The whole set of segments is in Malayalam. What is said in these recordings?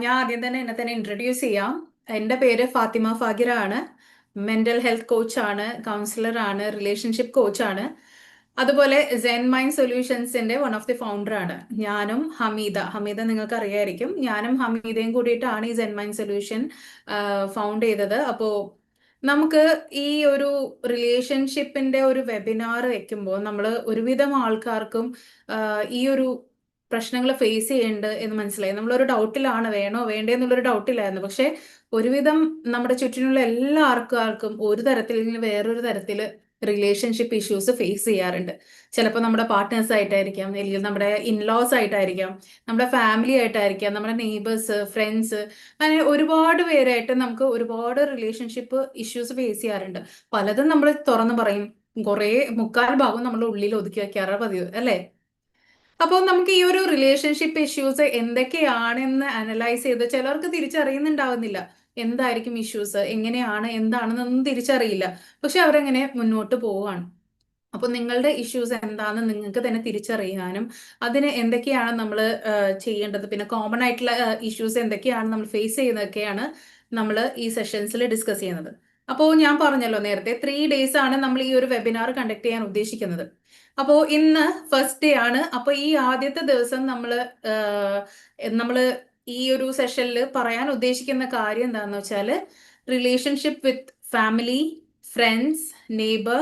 ഞാൻ ആദ്യം തന്നെ എന്നെ തന്നെ ഇൻട്രൊഡ്യൂസ് ചെയ്യാം. എൻ്റെ പേര് ഫാത്തിമ ഫാഗിറ ആണ്. മെന്റൽ ഹെൽത്ത് കോച്ചാണ്, കൗൺസിലർ ആണ്, റിലേഷൻഷിപ്പ് കോച്ചാണ്. അതുപോലെ സെൻ മൈൻഡ് സൊല്യൂഷൻസിന്റെ വൺ ഓഫ് ദി ഫൗണ്ടർ ആണ്. ഞാനും ഹമീദ നിങ്ങൾക്ക് അറിയായിരിക്കും. ഞാനും ഹമീദയും കൂടിയിട്ടാണ് ഈ സെൻ മൈൻഡ് സൊല്യൂഷൻ ഫൗണ്ട് ചെയ്തത്. അപ്പോൾ നമുക്ക് ഈ ഒരു റിലേഷൻഷിപ്പിന്റെ ഒരു വെബിനാർ വെക്കുമ്പോൾ നമ്മൾ ഒരുവിധം ആൾക്കാർക്കും ഈ ഒരു പ്രശ്നങ്ങൾ ഫേസ് ചെയ്യേണ്ടത് എന്ന് മനസ്സിലായി. നമ്മളൊരു ഡൗട്ടിലാണ്, വേണോ വേണ്ടേ എന്നുള്ളൊരു ഡൗട്ടിലായിരുന്നു. പക്ഷെ ഒരുവിധം നമ്മുടെ ചുറ്റിനുള്ള എല്ലാ ആൾക്കാർക്കും ഒരു തരത്തിൽ അല്ലെങ്കിൽ വേറൊരു തരത്തിൽ റിലേഷൻഷിപ്പ് ഇഷ്യൂസ് ഫേസ് ചെയ്യാറുണ്ട്. ചിലപ്പോൾ നമ്മുടെ പാർട്ട്നേഴ്സ് ആയിട്ടായിരിക്കാം, അല്ലെങ്കിൽ നമ്മുടെ ഇൻലോസ് ആയിട്ടായിരിക്കാം, നമ്മുടെ ഫാമിലി ആയിട്ടായിരിക്കാം, നമ്മുടെ നെയ്ബേഴ്സ്, ഫ്രണ്ട്സ്, അങ്ങനെ ഒരുപാട് പേരായിട്ട് നമുക്ക് ഒരുപാട് റിലേഷൻഷിപ്പ് ഇഷ്യൂസ് ഫേസ് ചെയ്യാറുണ്ട്. പലതും നമ്മൾ തുറന്നു പറയും, കുറേ മുക്കാൽ ഭാഗം നമ്മുടെ ഉള്ളിൽ ഒതുക്കി വെക്കാറാണ് പതിവ്, അല്ലേ? അപ്പോൾ നമുക്ക് ഈ ഒരു റിലേഷൻഷിപ്പ് ഇഷ്യൂസ് എന്തൊക്കെയാണെന്ന് അനലൈസ് ചെയ്ത് ചിലർക്ക് തിരിച്ചറിയുന്നുണ്ടാവുന്നില്ല. എന്തായിരിക്കും ഇഷ്യൂസ്, എങ്ങനെയാണ്, എന്താണെന്നൊന്നും തിരിച്ചറിയില്ല. പക്ഷെ അവരെങ്ങനെ മുന്നോട്ട് പോവുകയാണ്. അപ്പോൾ നിങ്ങളുടെ ഇഷ്യൂസ് എന്താണെന്ന് നിങ്ങൾക്ക് തന്നെ തിരിച്ചറിയാനും അതിന് എന്തൊക്കെയാണ് നമ്മൾ ചെയ്യേണ്ടത്, പിന്നെ കോമൺ ആയിട്ടുള്ള ഇഷ്യൂസ് എന്തൊക്കെയാണ് നമ്മൾ ഫേസ് ചെയ്യുന്നതൊക്കെയാണ് നമ്മൾ ഈ സെഷൻസിൽ ഡിസ്കസ് ചെയ്യുന്നത്. അപ്പോൾ ഞാൻ പറഞ്ഞല്ലോ നേരത്തെ 3 days ആണ് നമ്മൾ ഈ ഒരു വെബിനാർ കണ്ടക്ട് ചെയ്യാൻ ഉദ്ദേശിക്കുന്നത്. അപ്പോൾ ഇന്ന് ഫസ്റ്റ് ഡേ ആണ്. അപ്പോൾ ഈ ആദ്യത്തെ ദിവസം നമ്മൾ ഈ ഒരു സെഷനിൽ പറയാൻ ഉദ്ദേശിക്കുന്ന കാര്യം എന്താണെന്ന് വെച്ചാൽ relationship with family, friends, neighbour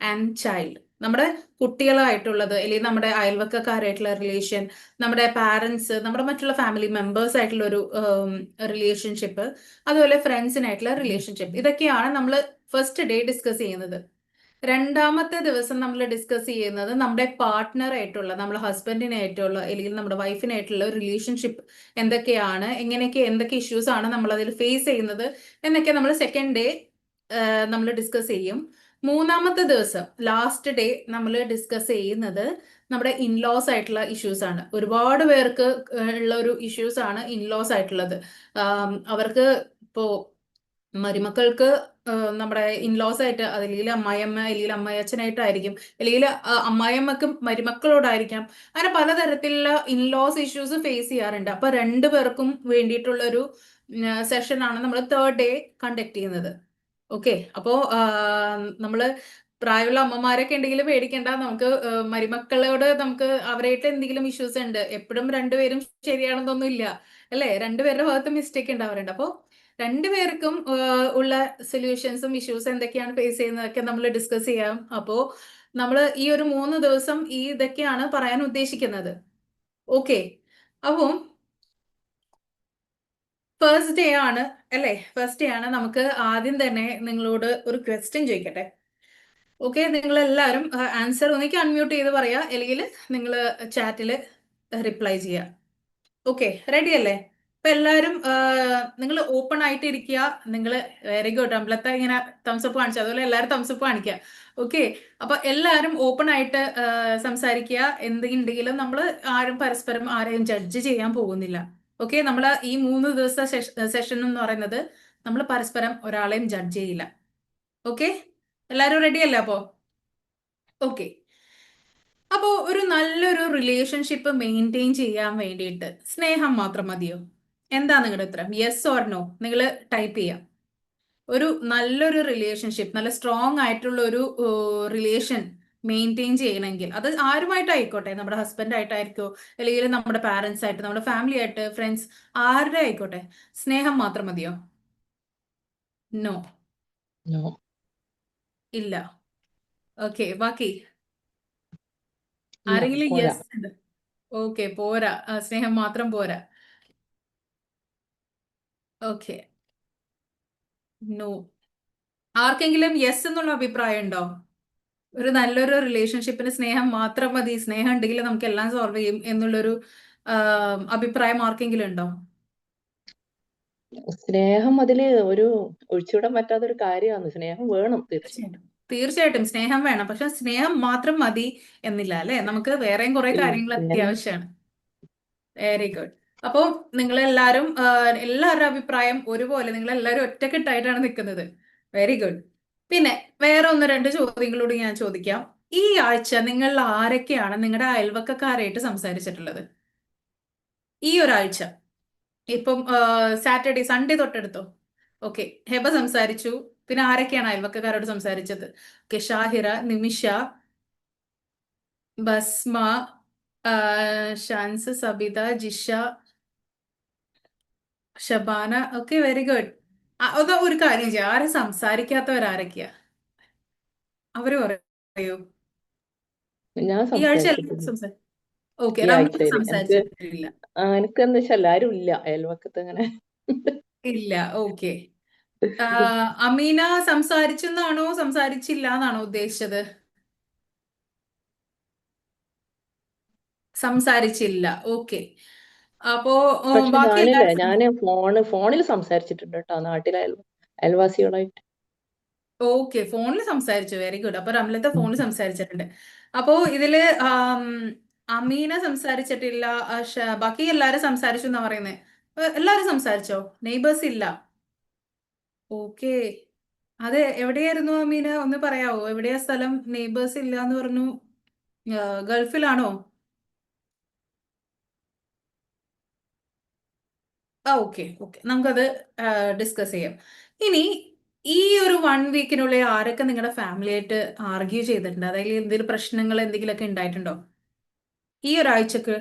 and child. നമ്മുടെ കുട്ടികളായിട്ടുള്ളത്, അല്ലെങ്കിൽ നമ്മുടെ അയൽവക്കക്കാരായിട്ടുള്ള റിലേഷൻ, നമ്മുടെ പാരൻസ്, നമ്മുടെ മറ്റുള്ള ഫാമിലി മെമ്പേഴ്സ് ആയിട്ടുള്ള ഒരു റിലേഷൻഷിപ്പ്, അതുപോലെ ഫ്രണ്ട്സിനായിട്ടുള്ള റിലേഷൻഷിപ്പ്, ഇതൊക്കെയാണ് നമ്മൾ ഫസ്റ്റ് ഡേ ഡിസ്കസ് ചെയ്യുന്നത്. രണ്ടാമത്തെ ദിവസം നമ്മൾ ഡിസ്കസ് ചെയ്യുന്നത് നമ്മുടെ പാർട്ട്ണറായിട്ടുള്ള, നമ്മുടെ ഹസ്ബൻഡിനായിട്ടുള്ള അല്ലെങ്കിൽ നമ്മുടെ വൈഫിനായിട്ടുള്ള റിലേഷൻഷിപ്പ് എന്തൊക്കെയാണ്, എന്തൊക്കെ ഇഷ്യൂസ് ആണ് നമ്മൾ അതിൽ ഫേസ് ചെയ്യുന്നത് എന്നൊക്കെ നമ്മൾ സെക്കൻഡ് ഡേ നമ്മൾ ഡിസ്കസ് ചെയ്യും. മൂന്നാമത്തെ ദിവസം ലാസ്റ്റ് ഡേ നമ്മൾ ഡിസ്കസ് ചെയ്യുന്നത് നമ്മുടെ ഇൻലോസ് ആയിട്ടുള്ള ഇഷ്യൂസ് ആണ്. ഒരുപാട് പേർക്ക് ഉള്ള ഒരു ഇഷ്യൂസ് ആണ് ഇൻലോസ് ആയിട്ടുള്ളത്. അവർക്ക് ഇപ്പോ മരുമക്കൾക്ക് നമ്മുടെ ഇൻലോസ് ആയിട്ട്, അല്ലെങ്കിൽ അമ്മായിയമ്മ അല്ലെങ്കിൽ അമ്മായച്ഛനായിട്ടായിരിക്കും, അല്ലെങ്കിൽ അമ്മായിയമ്മക്ക് മരുമക്കളോടായിരിക്കാം. അങ്ങനെ പലതരത്തിലുള്ള ഇൻലോസ് ഇഷ്യൂസ് ഫേസ് ചെയ്യാറുണ്ട്. അപ്പൊ രണ്ടുപേർക്കും വേണ്ടിയിട്ടുള്ള ഒരു സെഷനാണ് നമ്മൾ തേർഡ് ഡേ കണ്ടക്ട് ചെയ്യുന്നത്. ഓക്കെ, അപ്പോ നമ്മള് പ്രായമുള്ള അമ്മമാരൊക്കെ ഉണ്ടെങ്കിൽ പേടിക്കേണ്ട. നമുക്ക് മരുമക്കളോട് നമുക്ക് അവരായിട്ട് എന്തെങ്കിലും ഇഷ്യൂസ് ഉണ്ട്, എപ്പോഴും രണ്ടുപേരും ശരിയാണെന്നൊന്നും ഇല്ല, അല്ലെ? രണ്ടുപേരുടെ ഭാഗത്ത് മിസ്റ്റേക്ക് ഉണ്ടാവാറുണ്ട്. അപ്പോൾ രണ്ടുപേർക്കും ഉള്ള സൊല്യൂഷൻസും ഇഷ്യൂസ് എന്തൊക്കെയാണ് ഫേസ് ചെയ്യുന്നതൊക്കെ നമ്മൾ ഡിസ്കസ് ചെയ്യാം. അപ്പോൾ നമ്മൾ ഈ ഒരു 3 ദിവസം ഇതൊക്കെയാണ് പറയാൻ ഉദ്ദേശിക്കുന്നത്. ഓക്കെ, അപ്പം ഫസ്റ്റ് ഡേ ആണ്, അല്ലേ? ഫസ്റ്റ് ഡേ ആണ്. നമുക്ക് ആദ്യം തന്നെ നിങ്ങളോട് ഒരു ക്വസ്റ്റ്യൻ ചോദിക്കട്ടെ. ഓക്കെ, നിങ്ങൾ എല്ലാവരും ആൻസർ ഒന്നിക്ക് അൺമ്യൂട്ട് ചെയ്ത് പറയാ, അല്ലെങ്കിൽ നിങ്ങൾ ചാറ്റിൽ റിപ്ലൈ ചെയ്യുക. ഓക്കെ, റെഡി അല്ലേ? അപ്പൊ എല്ലാവരും നിങ്ങൾ ഓപ്പൺ ആയിട്ട് ഇരിക്കുക. നിങ്ങൾ വെരി ഗുഡ്, അമ്പലത്തെ ഇങ്ങനെ തംസപ്പ് കാണിച്ചു, അതുപോലെ എല്ലാവരും തംസപ്പ് കാണിക്കുക. ഓക്കെ, അപ്പൊ എല്ലാവരും ഓപ്പൺ ആയിട്ട് സംസാരിക്കുക. എന്തെങ്കിലും നമ്മൾ ആരും പരസ്പരം ആരെയും ജഡ്ജ് ചെയ്യാൻ പോകുന്നില്ല. ഓക്കെ, നമ്മൾ ഈ 3 ദിവസത്തെ സെഷൻ എന്ന് പറയുന്നത് നമ്മൾ പരസ്പരം ഒരാളെയും ജഡ്ജ് ചെയ്യില്ല. ഓക്കെ, എല്ലാവരും റെഡി അല്ലേ? ഓക്കെ, അപ്പോ ഒരു നല്ലൊരു റിലേഷൻഷിപ്പ് മെയിൻറ്റെയിൻ ചെയ്യാൻ വേണ്ടിയിട്ട് സ്നേഹം മാത്രം മതിയോ? എന്താ നിങ്ങളുടെ ഉത്തരം? Yes or no? നിങ്ങൾ ടൈപ്പ് ചെയ്യാം. ഒരു നല്ലൊരു റിലേഷൻഷിപ്പ്, നല്ല സ്ട്രോങ് ആയിട്ടുള്ള ഒരു റിലേഷൻ മെയിൻറ്റെയിൻ ചെയ്യണമെങ്കിൽ അത് ആരുമായിട്ടായിക്കോട്ടെ, നമ്മുടെ ഹസ്ബൻഡ് ആയിട്ടായിരിക്കോ, അല്ലെങ്കിൽ നമ്മുടെ പാരൻസ് ആയിട്ട്, നമ്മുടെ ഫാമിലി ആയിട്ട്, ഫ്രണ്ട്സ്, ആരുടെ ആയിക്കോട്ടെ, സ്നേഹം മാത്രം മതിയോ? നോ. നോ. ഇല്ല. ഓക്കെ, ബാക്കി ഇല്ല, ആരെങ്കിലും പോരാ. യെസ് ഉണ്ട്? ഓക്കെ, പോരാ, സ്നേഹം മാത്രം പോരാ. Okay, no. ആർക്കെങ്കിലും യെസ് എന്നുള്ള അഭിപ്രായം ഉണ്ടോ? ഒരു നല്ലൊരു റിലേഷൻഷിപ്പിന് സ്നേഹം മാത്രം മതി, സ്നേഹം ഉണ്ടെങ്കിൽ നമുക്ക് എല്ലാം സോൾവ് ചെയ്യും എന്നുള്ളൊരു അഭിപ്രായം ആർക്കെങ്കിലും ഉണ്ടോ? സ്നേഹം അതില് ഒരു ഒഴിച്ചുവിടാൻ പറ്റാത്തൊരു കാര്യമാണ്. സ്നേഹം വേണം തീർച്ചയായും. തീർച്ചയായിട്ടും, തീർച്ചയായിട്ടും സ്നേഹം വേണം. പക്ഷെ സ്നേഹം മാത്രം മതി എന്നില്ല, അല്ലെ? നമുക്ക് വേറെയും കുറെ ഇല്ല, കാര്യങ്ങൾ സ്നേഹം അത്യാവശ്യമാണ്. Very good. അപ്പോൾ നിങ്ങളെല്ലാവരും എല്ലാവരുടെ അഭിപ്രായം ഒരുപോലെ, നിങ്ങൾ എല്ലാവരും ഒറ്റക്കെട്ടായിട്ടാണ് നിൽക്കുന്നത്. Very good. പിന്നെ വേറെ ഒന്ന് രണ്ട് ചോദ്യങ്ങളോട് ഞാൻ ചോദിക്കാം. ഈ ആഴ്ച നിങ്ങൾ ആരൊക്കെയാണ് നിങ്ങളുടെ അയൽവക്കക്കാരായിട്ട് സംസാരിച്ചിട്ടുള്ളത്? ഈ ഒരാഴ്ച ഇപ്പം സാറ്റർഡേ സൺഡേ തൊട്ടെടുത്തോ. ഓക്കെ, ഹെബ സംസാരിച്ചു. പിന്നെ ആരൊക്കെയാണ് അയൽവക്കക്കാരോട് സംസാരിച്ചത്? Okay, Shahira, Nimisha, Basma, Shans, Sabitha, Jisha, Shabana. Okay, very good. അതോ ഒരു കാര്യം ചെയ്യാം, ആരും സംസാരിക്കാത്തവരാരൊക്കെയാ അവര് പറയൂ. ഞാൻ ഈ ആഴ്ച എല്ലാവരും സംസാരിച്ചിട്ടില്ല സംസാരിച്ചു. ഓക്കെ, ഈ റംല ആഴ്ചയില്. സംസാരിച്ചിട്ടില്ല. എനിക്കെന്താ വെച്ചാൽ ആരും ഇല്ല അയൽവക്കത്ത് അങ്ങനെ. ഇല്ല. ഓക്കെ. അമീന സംസാരിച്ചെന്നാണോ സംസാരിച്ചില്ല എന്നാണോ ഉദ്ദേശിച്ചത്? സംസാരിച്ചില്ല. ഓക്കെ. അപ്പോ പക്ഷെ ബാക്കി എല്ലാരും ഞാന് ഫോണിൽ സംസാരിച്ചിട്ടുണ്ട് കേട്ടോ, നാട്ടിലെ അയൽവാസികളായിട്ട്. ഓക്കെ, ഫോണിൽ സംസാരിച്ചു. Very good. അപ്പൊ റംലത്തെ ഉം. ഫോണിൽ സംസാരിച്ചിട്ടുണ്ട്. അപ്പോ ഇതില് അമീന സംസാരിച്ചിട്ടില്ല. ബാക്കി എല്ലാരും സംസാരിച്ചു എന്നാ പറയുന്നത്. എല്ലാരും സംസാരിച്ചോ? നെയ്ബേഴ്സ് ഇല്ല. ഓക്കെ. അത് എവിടെയായിരുന്നു അമീന? ഒന്ന് പറയാവോ? എവിടെയാ സ്ഥലം? നെയ്ബേഴ്സ് ഇല്ല എന്ന് പറഞ്ഞു. ഗൾഫിലാണോ? ഓക്കെ, ഓക്കെ, നമുക്കത് ഡിസ്കസ് ചെയ്യാം. ഇനി ഈ ഒരു 1 വീക്കിനുള്ളിൽ ആരൊക്കെ നിങ്ങളുടെ ഫാമിലി ആയിട്ട് ആർഗ്യൂ ചെയ്തിട്ടുണ്ട്? അതായത് എന്തെങ്കിലും പ്രശ്നങ്ങൾ എന്തെങ്കിലുമൊക്കെ ഉണ്ടായിട്ടുണ്ടോ ഈ ഒരാഴ്ചക്ക്?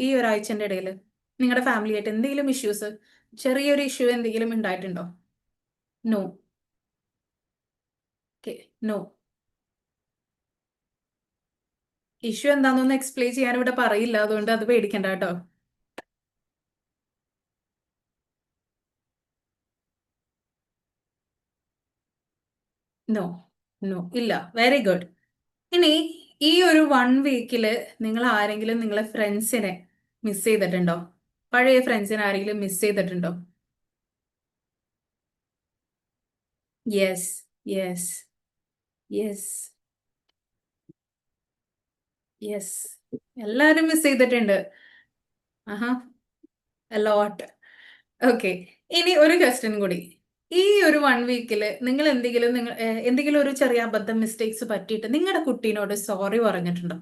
ഈ ഒരാഴ്ചന്റെ ഇടയിൽ നിങ്ങളുടെ ഫാമിലി ആയിട്ട് എന്തെങ്കിലും ഇഷ്യൂസ്, ചെറിയൊരു ഇഷ്യൂ എന്തെങ്കിലും ഉണ്ടായിട്ടുണ്ടോ? നോ. Okay, no. ഇഷ്യൂ എന്താണെന്നൊന്ന് എക്സ്പ്ലെയിൻ ചെയ്യാൻ ഇവിടെ പറയില്ല, അതുകൊണ്ട് അത് പേടിക്കണ്ട കേട്ടോ. നോ, നോ, ഇല്ല. Very good. ഇനി ഈ ഒരു 1 വീക്കില് നിങ്ങൾ ആരെങ്കിലും നിങ്ങളെ ഫ്രണ്ട്സിനെ മിസ് ചെയ്തിട്ടുണ്ടോ? പഴയ ഫ്രണ്ട്സിനെ ആരെങ്കിലും മിസ് ചെയ്തിട്ടുണ്ടോ? Yes, yes, yes, yes. എല്ലാരും മിസ് ചെയ്തിട്ടുണ്ട്. ആഹാ, ലോട്ട്. ഓക്കെ. ഇനി ഒരു ക്വസ്റ്റ്യൻ കൂടി. ഈ ഒരു 1 വീക്കില് നിങ്ങൾ എന്തെങ്കിലും ഒരു ചെറിയ അബദ്ധം, മിസ്റ്റേക്സ് പറ്റിയിട്ട് നിങ്ങളുടെ കുട്ടീനോട് സോറി പറഞ്ഞിട്ടുണ്ടോ?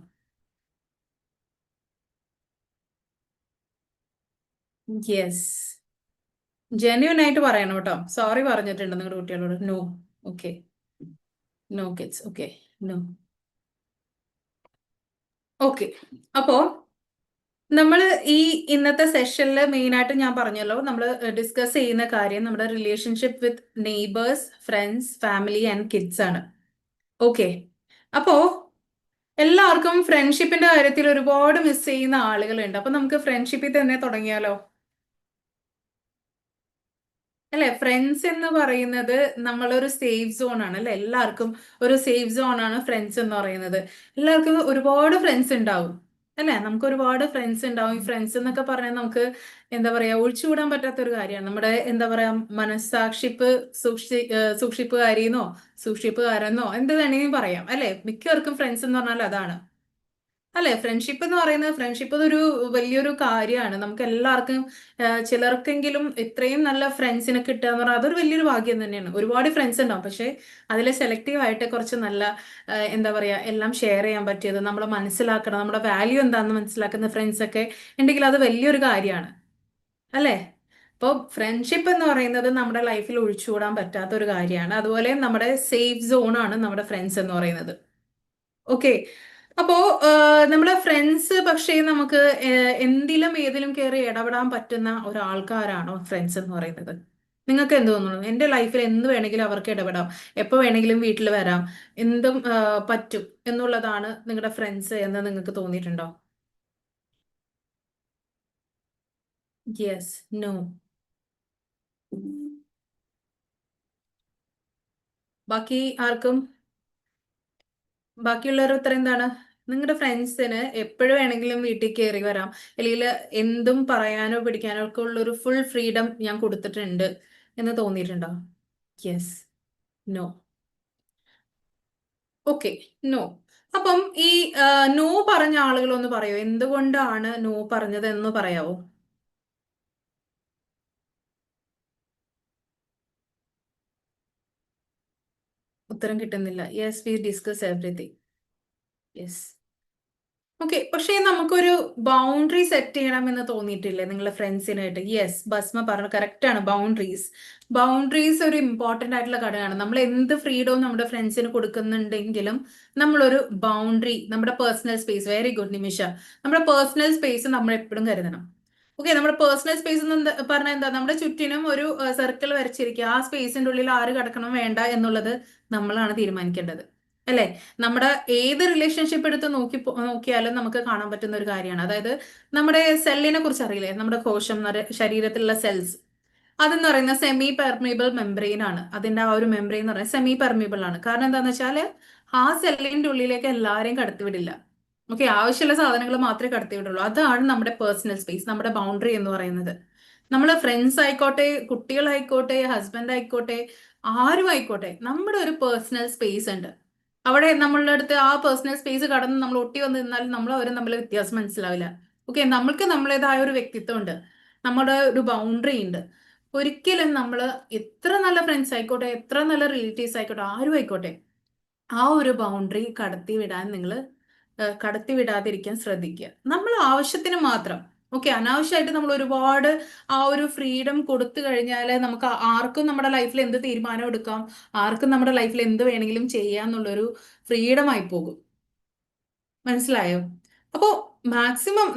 യെസ്. ജെന്യൂൻ ആയിട്ട് പറയണം കേട്ടോ. സോറി പറഞ്ഞിട്ടുണ്ട് നിങ്ങളുടെ കുട്ടികളോട്? No. Okay. No kids. Okay. No. Okay. അപ്പോ നമ്മൾ ഈ ഇന്നത്തെ സെഷനിൽ മെയിൻ ആയിട്ട് ഞാൻ പറഞ്ഞല്ലോ, നമ്മൾ ഡിസ്കസ് ചെയ്യുന്ന കാര്യം നമ്മുടെ relationship with neighbours, friends, family and kids ആണ്. ഓക്കെ. അപ്പോ എല്ലാവർക്കും ഫ്രണ്ട്ഷിപ്പിന്റെ കാര്യത്തിൽ ഒരുപാട് മിസ് ചെയ്യുന്ന ആളുകളുണ്ട്. അപ്പൊ നമുക്ക് ഫ്രണ്ട്ഷിപ്പിൽ തന്നെ തുടങ്ങിയാലോ? അല്ലെ, ഫ്രണ്ട്സ് എന്ന് പറയുന്നത് നമ്മളൊരു സേഫ് സോൺ ആണ് അല്ലെ. എല്ലാവർക്കും ഒരു സേഫ് സോൺ ആണ് ഫ്രണ്ട്സ് എന്ന് പറയുന്നത്. എല്ലാവർക്കും ഒരുപാട് ഫ്രണ്ട്സ് ഉണ്ടാവും അല്ലെ. നമുക്ക് ഒരുപാട് ഫ്രണ്ട്സ് ഉണ്ടാവും. ഈ ഫ്രണ്ട്സ് എന്നൊക്കെ പറഞ്ഞാൽ നമുക്ക് എന്താ പറയാ, ഒഴിച്ചുകൂടാൻ പറ്റാത്ത ഒരു കാര്യമാണ്. നമ്മുടെ എന്താ പറയാ, മനസ്സാക്ഷിപ്പ് സൂക്ഷിപ്പുകാരിന്നോ സൂക്ഷിപ്പുകാരെന്നോ എന്ത് വേണമെങ്കിലും പറയാം അല്ലെ. മിക്കവർക്കും ഫ്രണ്ട്സ് എന്ന് പറഞ്ഞാൽ അതാണ് അല്ലെ. ഫ്രണ്ട്ഷിപ്പ് എന്ന് പറയുന്നത്, ഫ്രണ്ട്ഷിപ്പ് ഒരു വലിയൊരു കാര്യമാണ്. നമുക്ക് എല്ലാവർക്കും ചിലർക്കെങ്കിലും ഇത്രയും നല്ല ഫ്രണ്ട്സിനെ കിട്ടുക എന്ന് പറഞ്ഞാൽ അതൊരു വലിയൊരു ഭാഗ്യം തന്നെയാണ്. ഒരുപാട് ഫ്രണ്ട്സ് ഉണ്ടാവും, പക്ഷെ അതിൽ സെലക്റ്റീവ് ആയിട്ട് കുറച്ച് നല്ല എന്താ പറയാ, എല്ലാം ഷെയർ ചെയ്യാൻ പറ്റിയത്, നമ്മളെ മനസ്സിലാക്കണം, നമ്മുടെ വാല്യൂ എന്താണെന്ന് മനസ്സിലാക്കുന്ന ഫ്രണ്ട്സ് ഒക്കെ ഉണ്ടെങ്കിൽ അത് വലിയൊരു കാര്യമാണ് അല്ലേ. അപ്പോൾ ഫ്രണ്ട്ഷിപ്പ് എന്ന് പറയുന്നത് നമ്മുടെ ലൈഫിൽ ഒഴിച്ചുകൂടാൻ പറ്റാത്ത ഒരു കാര്യമാണ്. അതുപോലെ നമ്മുടെ സേഫ് സോൺ ആണ് നമ്മുടെ ഫ്രണ്ട്സ് എന്ന് പറയുന്നത്. ഓക്കെ. അപ്പോ നമ്മുടെ ഫ്രണ്ട്സ് പക്ഷേ നമുക്ക് എന്തിലും ഏതിലും കയറി ഇടപെടാൻ പറ്റുന്ന ഒരാൾക്കാരാണോ ഫ്രണ്ട്സ് എന്ന് പറയുന്നത്? നിങ്ങൾക്ക് എന്ത് തോന്നുന്നു? എന്റെ ലൈഫിൽ എന്ത് വേണമെങ്കിലും അവർക്ക് ഇടപെടാം, എപ്പോ വേണമെങ്കിലും വീട്ടിൽ വരാം, എന്തും പറ്റും എന്നുള്ളതാണ് നിങ്ങളുടെ ഫ്രണ്ട്സ് എന്ന് നിങ്ങൾക്ക് തോന്നിയിട്ടുണ്ടോ? യെസ്. നോ. ബാക്കി ആർക്കും? ബാക്കിയുള്ളവർ ഉത്തരം എന്താണ്? നിങ്ങളുടെ ഫ്രണ്ട്സിന് എപ്പോഴും വേണമെങ്കിലും വീട്ടിൽ കയറി വരാം, അല്ലെങ്കിൽ എന്തും പറയാനോ പിടിക്കാനോ ഒക്കെ ഉള്ള ഒരു ഫുൾ ഫ്രീഡം ഞാൻ കൊടുത്തിട്ടുണ്ട് എന്ന് തോന്നിയിട്ടുണ്ടോ? യെസ്. നോ. ഓക്കെ. നോ. അപ്പം ഈ നോ പറഞ്ഞ ആളുകളൊന്ന് പറയോ, എന്തുകൊണ്ടാണ് നോ പറഞ്ഞത് എന്ന് പറയാവോ? ഉത്തരം കിട്ടുന്നില്ല. Yes, we discuss everything. Yes. Okay, പക്ഷേ നമുക്കൊരു ബൗണ്ടറി സെറ്റ് ചെയ്യണം എന്ന് തോന്നിയിട്ടില്ലേ നിങ്ങളുടെ ഫ്രണ്ട്സിനായിട്ട്? യെസ്, ഭസ്മ പറഞ്ഞു, കറക്റ്റ് ആണ്. ബൗണ്ടറീസ് ഒരു ഇമ്പോർട്ടന്റ് ആയിട്ടുള്ള ഘടകമാണ്. നമ്മൾ എന്ത് ഫ്രീഡവും നമ്മുടെ ഫ്രണ്ട്സിന് കൊടുക്കുന്നുണ്ടെങ്കിലും നമ്മളൊരു ബൗണ്ടറി, നമ്മുടെ പേഴ്സണൽ സ്പേസ്, വെരി ഗുഡ് നിമിഷ, നമ്മുടെ പേഴ്സണൽ സ്പേസ് നമ്മൾ എപ്പോഴും കരുതണം. ഓക്കെ, നമ്മുടെ പേഴ്സണൽ സ്പേസ് എന്ന് പറഞ്ഞാൽ എന്താ? നമ്മുടെ ചുറ്റിനും ഒരു സർക്കിൾ വരച്ചിരിക്കുക. ആ സ്പേസിന്റെ ഉള്ളിൽ ആര് കിടക്കണം വേണ്ട എന്നുള്ളത് നമ്മളാണ് തീരുമാനിക്കേണ്ടത്, അല്ലേ? നമ്മുടെ ഏത് റിലേഷൻഷിപ്പ് എടുത്ത് നോക്കിയാലും നമുക്ക് കാണാൻ പറ്റുന്ന ഒരു കാര്യമാണ്. അതായത് നമ്മുടെ സെല്ലിനെ കുറിച്ച് അറിയില്ലേ? നമ്മുടെ കോശം ശരീരത്തിലുള്ള സെൽസ്, അതെന്ന് പറയുന്ന സെമി പെർമിബിൾ മെംബ്രെയിൻ ആണ്. അതിന്റെ ആ ഒരു മെംബ്രെയിൻ എന്ന് പറയുന്നത് സെമി പെർമിബിൾ ആണ്. കാരണം എന്താന്ന് വെച്ചാല് ആ സെല്ലിന്റെ ഉള്ളിലേക്ക് എല്ലാവരെയും കടത്തിവിടില്ല. ഓക്കെ, ആവശ്യമുള്ള സാധനങ്ങൾ മാത്രമേ കടത്തിവിടുള്ളൂ. അതാണ് നമ്മുടെ പേഴ്സണൽ സ്പേസ്, നമ്മുടെ ബൗണ്ടറി എന്ന് പറയുന്നത്. നമ്മൾ ഫ്രണ്ട്സ് ആയിക്കോട്ടെ, കുട്ടികളായിക്കോട്ടെ, ഹസ്ബൻഡ് ആയിക്കോട്ടെ, ആരും ആയിക്കോട്ടെ, നമ്മുടെ ഒരു പേഴ്സണൽ സ്പേസ് ഉണ്ട്. അവിടെ നമ്മളുടെ അടുത്ത് ആ പേഴ്സണൽ സ്പേസ് കടന്ന് നമ്മൾ ഒട്ടി വന്ന് നിന്നാൽ നമ്മൾ അവരും തമ്മിൽ വ്യത്യാസം മനസ്സിലാവില്ല. ഓക്കെ, നമ്മൾക്ക് നമ്മുടേതായ ഒരു വ്യക്തിത്വം ഉണ്ട്, നമ്മുടെ ഒരു ബൗണ്ടറി ഉണ്ട്. ഒരിക്കലും നമ്മൾ എത്ര നല്ല ഫ്രണ്ട്സ് ആയിക്കോട്ടെ, എത്ര നല്ല റിലേറ്റീവ്സ് ആയിക്കോട്ടെ, ആരും ആയിക്കോട്ടെ, ആ ഒരു ബൗണ്ടറി കടത്തി വിടാതിരിക്കാൻ ശ്രദ്ധിക്കുക. നമ്മൾ ആവശ്യത്തിന് മാത്രം. ഓക്കെ, അനാവശ്യമായിട്ട് നമ്മൾ ഒരുപാട് ആ ഒരു ഫ്രീഡം കൊടുത്തു കഴിഞ്ഞാൽ നമുക്ക് ആർക്കും നമ്മുടെ ലൈഫിൽ എന്ത് തീരുമാനം എടുക്കാം, ആർക്കും നമ്മുടെ ലൈഫിൽ എന്ത് വേണമെങ്കിലും ചെയ്യാം എന്നുള്ളൊരു ഫ്രീഡം ആയി പോകും. മനസ്സിലായോ? അപ്പോ മാക്സിമം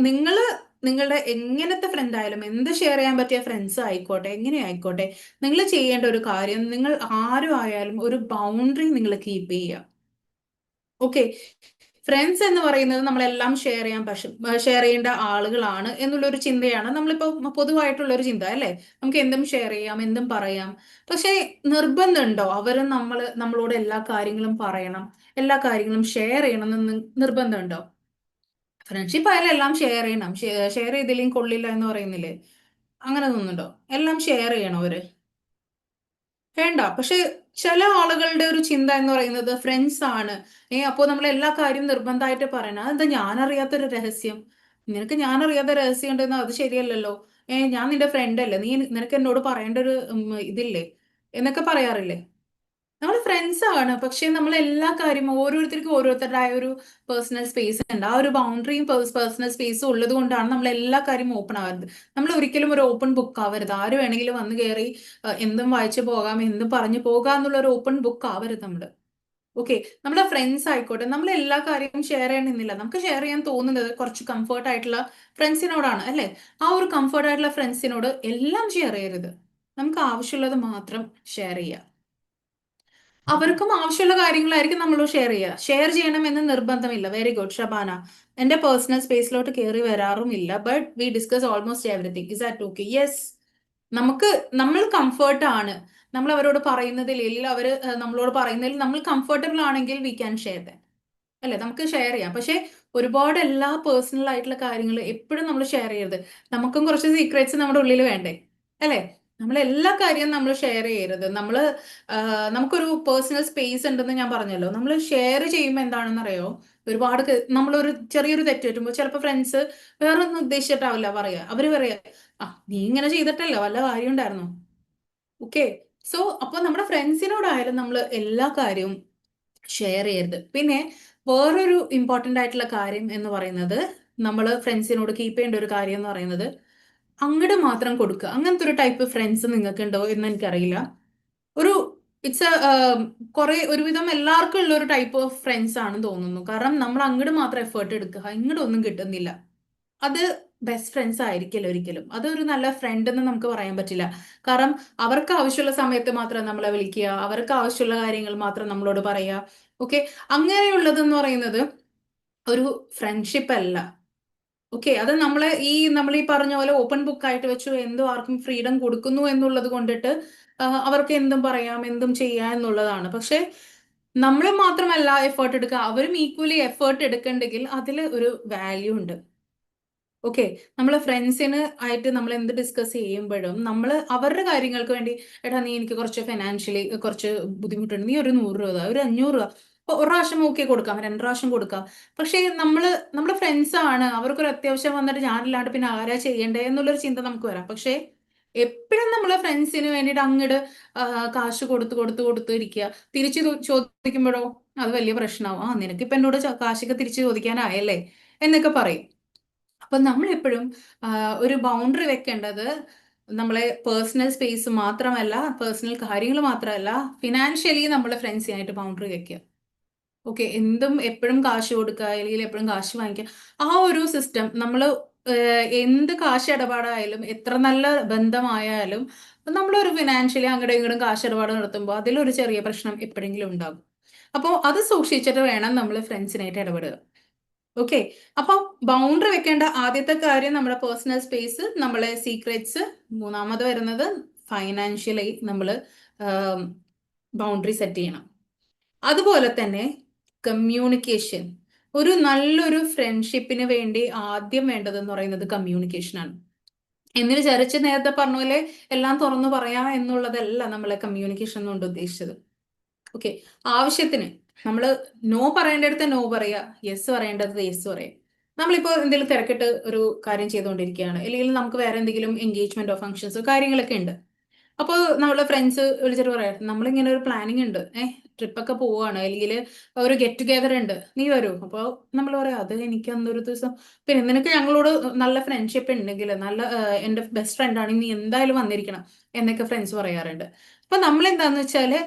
നിങ്ങളുടെ എങ്ങനത്തെ ഫ്രണ്ട് ആയാലും, എന്ത് ഷെയർ ചെയ്യാൻ പറ്റിയ ഫ്രണ്ട്സ് ആയിക്കോട്ടെ, എങ്ങനെ ആയിക്കോട്ടെ, നിങ്ങൾ ചെയ്യേണ്ട ഒരു കാര്യം, നിങ്ങൾ ആരും ആയാലും ഒരു ബൗണ്ടറി നിങ്ങൾ കീപ്പ് ചെയ്യുക. ഓക്കെ, ഫ്രണ്ട്സ് എന്ന് പറയുന്നത് നമ്മളെല്ലാം ഷെയർ ചെയ്യേണ്ട ആളുകളാണ് എന്നുള്ളൊരു ചിന്തയാണ് നമ്മളിപ്പോ പൊതുവായിട്ടുള്ള ഒരു ചിന്ത, അല്ലേ? നമുക്ക് എന്തും ഷെയർ ചെയ്യാം, എന്തും പറയാം. പക്ഷേ നിർബന്ധമുണ്ടോ അവരും നമ്മളോട് എല്ലാ കാര്യങ്ങളും പറയണം, എല്ലാ കാര്യങ്ങളും ഷെയർ ചെയ്യണം എന്ന് നിർബന്ധമുണ്ടോ? ഫ്രണ്ട്ഷിപ്പ് ആയാലും എല്ലാം ഷെയർ ചെയ്യണം. ഷെയർ ചെയ്തില്ലെങ്കിൽ കൊള്ളില്ല എന്ന് പറയുന്നില്ലേ? അങ്ങനെ തോന്നുന്നുണ്ടോ? എല്ലാം ഷെയർ ചെയ്യണോ അവര്? വേണ്ട. പക്ഷെ ചില ആളുകളുടെ ഒരു ചിന്ത എന്ന് പറയുന്നത് ഫ്രണ്ട്സ് ആണ്. അപ്പോ നമ്മൾ എല്ലാ കാര്യവും നിർബന്ധമായിട്ട് പറയണം. അതെന്താ ഞാൻ അറിയാത്തൊരു രഹസ്യം? നിനക്ക് ഞാൻ അറിയാത്ത രഹസ്യം ഉണ്ടെന്ന് അത് ശരിയല്ലല്ലോ. ഞാൻ നിന്റെ ഫ്രണ്ട് അല്ലേ, നിനക്ക് എന്നോട് പറയേണ്ട ഒരു ഇതില്ലേ എന്നൊക്കെ പറയാറില്ലേ? നമ്മൾ ഫ്രണ്ട്സ് ആണ്, പക്ഷെ നമ്മൾ എല്ലാ കാര്യവും ഓരോരുത്തർക്കും ഓരോരുത്തരുടേതായ ഒരു പേഴ്സണൽ സ്പേസ് ഉണ്ട്. ആ ഒരു ബൗണ്ടറിയും പേഴ്സണൽ സ്പേസും ഉള്ളത് കൊണ്ടാണ് നമ്മൾ എല്ലാ കാര്യവും ഓപ്പൺ ആവരുത്. നമ്മൾ ഒരിക്കലും ഒരു ഓപ്പൺ ബുക്ക് ആവരുത്. ആര് വേണമെങ്കിലും വന്ന് കയറി എന്തും വായിച്ചു പോകാം, എന്തും പറഞ്ഞു പോകാം എന്നുള്ള ഒരു ഓപ്പൺ ബുക്ക് ആവരുത് നമ്മള്. ഓക്കെ, നമ്മുടെ ഫ്രണ്ട്സ് ആയിക്കോട്ടെ, നമ്മൾ എല്ലാ കാര്യവും ഷെയർ ചെയ്യണമെന്നില്ല. നമുക്ക് ഷെയർ ചെയ്യാൻ തോന്നുന്നത് കുറച്ച് കംഫർട്ട് ആയിട്ടുള്ള ഫ്രണ്ട്സിനോടാണ്, അല്ലെ? ആ ഒരു കംഫർട്ട് ആയിട്ടുള്ള ഫ്രണ്ട്സിനോട് എല്ലാം ഷെയർ ചെയ്യരുത്. നമുക്ക് ആവശ്യമുള്ളത് മാത്രം ഷെയർ ചെയ്യാം. അവർക്കും ആവശ്യമുള്ള കാര്യങ്ങളായിരിക്കും നമ്മൾ ഷെയർ ചെയ്യണമെന്ന് നിർബന്ധമില്ല. Very good Shabana. എന്റെ പേഴ്സണൽ സ്പേസിലോട്ട് കയറി വരാറുമില്ല, but we discuss almost everything. Is that okay? Yes. നമ്മൾ കംഫർട്ട് ആണ്. നമ്മൾ അവരോട് പറയുന്നതിൽ, അല്ലെങ്കിൽ അവര് നമ്മളോട് പറയുന്നതിൽ നമ്മൾ കംഫർട്ടബിൾ ആണെങ്കിൽ വി ക്യാൻ ഷെയർ ദാറ്റ്, അല്ലെ? നമുക്ക് ഷെയർ ചെയ്യാം. പക്ഷെ ഒരുപാട് എല്ലാ പേഴ്സണൽ ആയിട്ടുള്ള കാര്യങ്ങൾ എപ്പോഴും നമ്മൾ ഷെയർ ചെയ്യരുത്. നമുക്കും കുറച്ച് സീക്രറ്റ്സ് നമ്മുടെ ഉള്ളിൽ വേണ്ടേ, അല്ലെ? നമ്മൾ എല്ലാ കാര്യവും നമ്മൾ ഷെയർ ചെയ്യരുത്. നമുക്കൊരു പേഴ്സണൽ സ്പേസ് ഉണ്ടെന്ന് ഞാൻ പറഞ്ഞല്ലോ. നമ്മൾ ഷെയർ ചെയ്യുമ്പോൾ എന്താണെന്ന് അറിയോ? നമ്മളൊരു ചെറിയൊരു തെറ്റ് പറ്റുമ്പോൾ ചിലപ്പോൾ ഫ്രണ്ട്സ് വേറെ ഒന്നും ഉദ്ദേശിച്ചിട്ടാവില്ല പറയാ. അവര് പറയാ, നീ ഇങ്ങനെ ചെയ്തിട്ടല്ലോ, വല്ല കാര്യം ഉണ്ടായിരുന്നോ? ഓക്കെ, സോ അപ്പൊ നമ്മുടെ ഫ്രണ്ട്സിനോടായാലും നമ്മൾ എല്ലാ കാര്യവും ഷെയർ ചെയ്യരുത്. പിന്നെ വേറൊരു ഇമ്പോർട്ടന്റ് ആയിട്ടുള്ള കാര്യം എന്ന് പറയുന്നത്, നമ്മൾ ഫ്രണ്ട്സിനോട് കീപ്പ് ചെയ്യേണ്ട ഒരു കാര്യം എന്ന് പറയുന്നത്, അങ്ങോട്ട് മാത്രം കൊടുക്കുക. അങ്ങനത്തെ ഒരു ടൈപ്പ് ഫ്രണ്ട്സ് നിങ്ങൾക്ക് ഉണ്ടോ എന്ന് എനിക്കറിയില്ല. ഒരു ഇറ്റ്സ് കുറെ ഒരുവിധം എല്ലാവർക്കും ഉള്ള ഒരു ടൈപ്പ് ഓഫ് ഫ്രണ്ട്സ് ആണെന്ന് തോന്നുന്നു. കാരണം നമ്മൾ അങ്ങോട്ട് മാത്രം എഫേർട്ട് എടുക്കുക, ഇങ്ങോട്ട് ഒന്നും കിട്ടുന്നില്ല. അത് ബെസ്റ്റ് ഫ്രണ്ട്സ് ആയിരിക്കില്ല ഒരിക്കലും. അതൊരു നല്ല ഫ്രണ്ട് എന്ന് നമുക്ക് പറയാൻ പറ്റില്ല. കാരണം അവർക്ക് ആവശ്യമുള്ള സമയത്ത് മാത്രം നമ്മളെ വിളിക്കുക, അവർക്ക് ആവശ്യമുള്ള കാര്യങ്ങൾ മാത്രം നമ്മളോട് പറയുക. ഓക്കെ, അങ്ങനെയുള്ളതെന്ന് പറയുന്നത് ഒരു ഫ്രണ്ട്ഷിപ്പ് അല്ല. ഓക്കെ, അത് നമ്മൾ ഈ പറഞ്ഞ പോലെ ഓപ്പൺ ബുക്ക് ആയിട്ട് വെച്ചു എന്തും ആർക്കും ഫ്രീഡം കൊടുക്കുന്നു എന്നുള്ളത് കൊണ്ടിട്ട് അവർക്ക് എന്തും പറയാം, എന്തും ചെയ്യാം എന്നുള്ളതാണ്. പക്ഷെ നമ്മൾ മാത്രമല്ല എഫേർട്ട് എടുക്കുക, അവരും ഈക്വലി എഫേർട്ട് എടുക്കണ്ടെങ്കിൽ അതിൽ ഒരു വാല്യൂ ഉണ്ട്. ഓക്കെ, നമ്മളെ ഫ്രണ്ട്സിന് ആയിട്ട് നമ്മൾ എന്ത് ഡിസ്കസ് ചെയ്യുമ്പോഴും നമ്മൾ അവരുടെ കാര്യങ്ങൾക്ക് വേണ്ടി, എടാ നീ എനിക്ക് കുറച്ച് ഫിനാൻഷ്യലി കുറച്ച് ബുദ്ധിമുട്ടുണ്ട്, നീ ഒരു 100 രൂപ, ഒരു 500 രൂപ, ഒരു പ്രാവശ്യം ഓക്കെ കൊടുക്കാം, 2 പ്രാവശ്യം കൊടുക്കാം. പക്ഷേ നമ്മുടെ ഫ്രണ്ട്സ് ആണ്, അവർക്കൊരു അത്യാവശ്യം വന്നിട്ട് ഞാനില്ലാണ്ട് പിന്നെ ആരാ ചെയ്യണ്ടേ എന്നുള്ളൊരു ചിന്ത നമുക്ക് വരാം. പക്ഷേ എപ്പോഴും നമ്മളെ ഫ്രണ്ട്സിന് വേണ്ടിയിട്ട് അങ്ങോട്ട് കാശ് കൊടുത്ത് ഇരിക്കുക, തിരിച്ചു ചോദിക്കുമ്പോഴോ അത് വലിയ പ്രശ്നമാവും. നിനക്കിപ്പോ എന്നോട് കാശൊക്കെ തിരിച്ചു ചോദിക്കാനായല്ലേ, എന്നൊക്കെ പറയും. അപ്പൊ നമ്മൾ എപ്പോഴും ഒരു ബൗണ്ടറി വെക്കേണ്ടത് നമ്മളെ പേഴ്സണൽ സ്പേസ് മാത്രമല്ല, പേഴ്സണൽ കാര്യങ്ങൾ മാത്രമല്ല, ഫിനാൻഷ്യലി നമ്മളെ ഫ്രണ്ട്സിനായിട്ട് ബൗണ്ടറി വെക്കുക. ഓക്കെ, എന്തും എപ്പോഴും കാശ് കൊടുക്കുക അല്ലെങ്കിൽ എപ്പോഴും കാശ് വാങ്ങിക്കുക, ആ ഒരു സിസ്റ്റം നമ്മൾ എന്ത് കാശ് ഇടപാടായാലും എത്ര നല്ല ബന്ധമായാലും നമ്മളൊരു ഫിനാൻഷ്യലി അങ്ങോട്ടും ഇങ്ങോട്ടും കാശ് ഇടപാട് നടത്തുമ്പോൾ അതിലൊരു ചെറിയ പ്രശ്നം എപ്പോഴെങ്കിലും ഉണ്ടാകും. അപ്പോൾ അത് സൂക്ഷിച്ചിട്ട് വേണം നമ്മൾ ഫ്രണ്ട്സിനായിട്ട് ഇടപെടുക. ഓക്കെ, അപ്പൊ ബൗണ്ടറി വെക്കേണ്ട ആദ്യത്തെ കാര്യം നമ്മുടെ പേഴ്സണൽ സ്പേസ്, നമ്മളെ സീക്രറ്റ്സ്. മൂന്നാമത് വരുന്നത് ഫൈനാൻഷ്യലി നമ്മൾ ബൗണ്ടറി സെറ്റ് ചെയ്യണം. അതുപോലെ തന്നെ കമ്മ്യൂണിക്കേഷൻ. ഒരു നല്ലൊരു ഫ്രണ്ട്ഷിപ്പിന് വേണ്ടി ആദ്യം വേണ്ടതെന്ന് പറയുന്നത് കമ്മ്യൂണിക്കേഷൻ ആണ്. എന്ന് വിചാരിച്ച് നേരത്തെ പറഞ്ഞ പോലെ എല്ലാം തുറന്നു പറയാം എന്നുള്ളതല്ല നമ്മളെ കമ്മ്യൂണിക്കേഷൻ കൊണ്ട് ഉദ്ദേശിച്ചത്. ഓക്കെ, ആവശ്യത്തിന് നമ്മൾ നോ പറയേണ്ടടുത്ത് നോ പറയുക, യെസ് പറയേണ്ടത് യെസ് പറയുക. നമ്മളിപ്പോൾ എന്തെങ്കിലും തിരക്കിട്ട് ഒരു കാര്യം ചെയ്തുകൊണ്ടിരിക്കുകയാണ്, അല്ലെങ്കിൽ നമുക്ക് വേറെ എന്തെങ്കിലും എൻഗേജ്മെന്റോ ഫംഗ്ഷൻസോ കാര്യങ്ങളൊക്കെ ഉണ്ട്. അപ്പോൾ നമ്മളെ ഫ്രണ്ട്സ് വിളിച്ചിട്ട് പറയാം, നമ്മളിങ്ങനെ ഒരു പ്ലാനിങ് ഉണ്ട്, ട്രിപ്പൊക്കെ പോവുകയാണ്, അല്ലെങ്കിൽ ഒരു ഗെറ്റ് ടുഗെദർ ഉണ്ട്, നീ വരൂ. അപ്പോൾ നമ്മൾ പറയാം, അത് എനിക്ക് അന്നൊരു ദിവസം, പിന്നെ നിനക്ക് ഞങ്ങളോട് നല്ല ഫ്രണ്ട്ഷിപ്പ് ഉണ്ടെങ്കിൽ, നല്ല എൻ്റെ ബെസ്റ്റ് ഫ്രണ്ട് ആണെങ്കിൽ നീ എന്തായാലും വന്നിരിക്കണം എന്നൊക്കെ ഫ്രണ്ട്സ് പറയാറുണ്ട്. അപ്പൊ നമ്മൾ എന്താന്ന് വെച്ചാല്,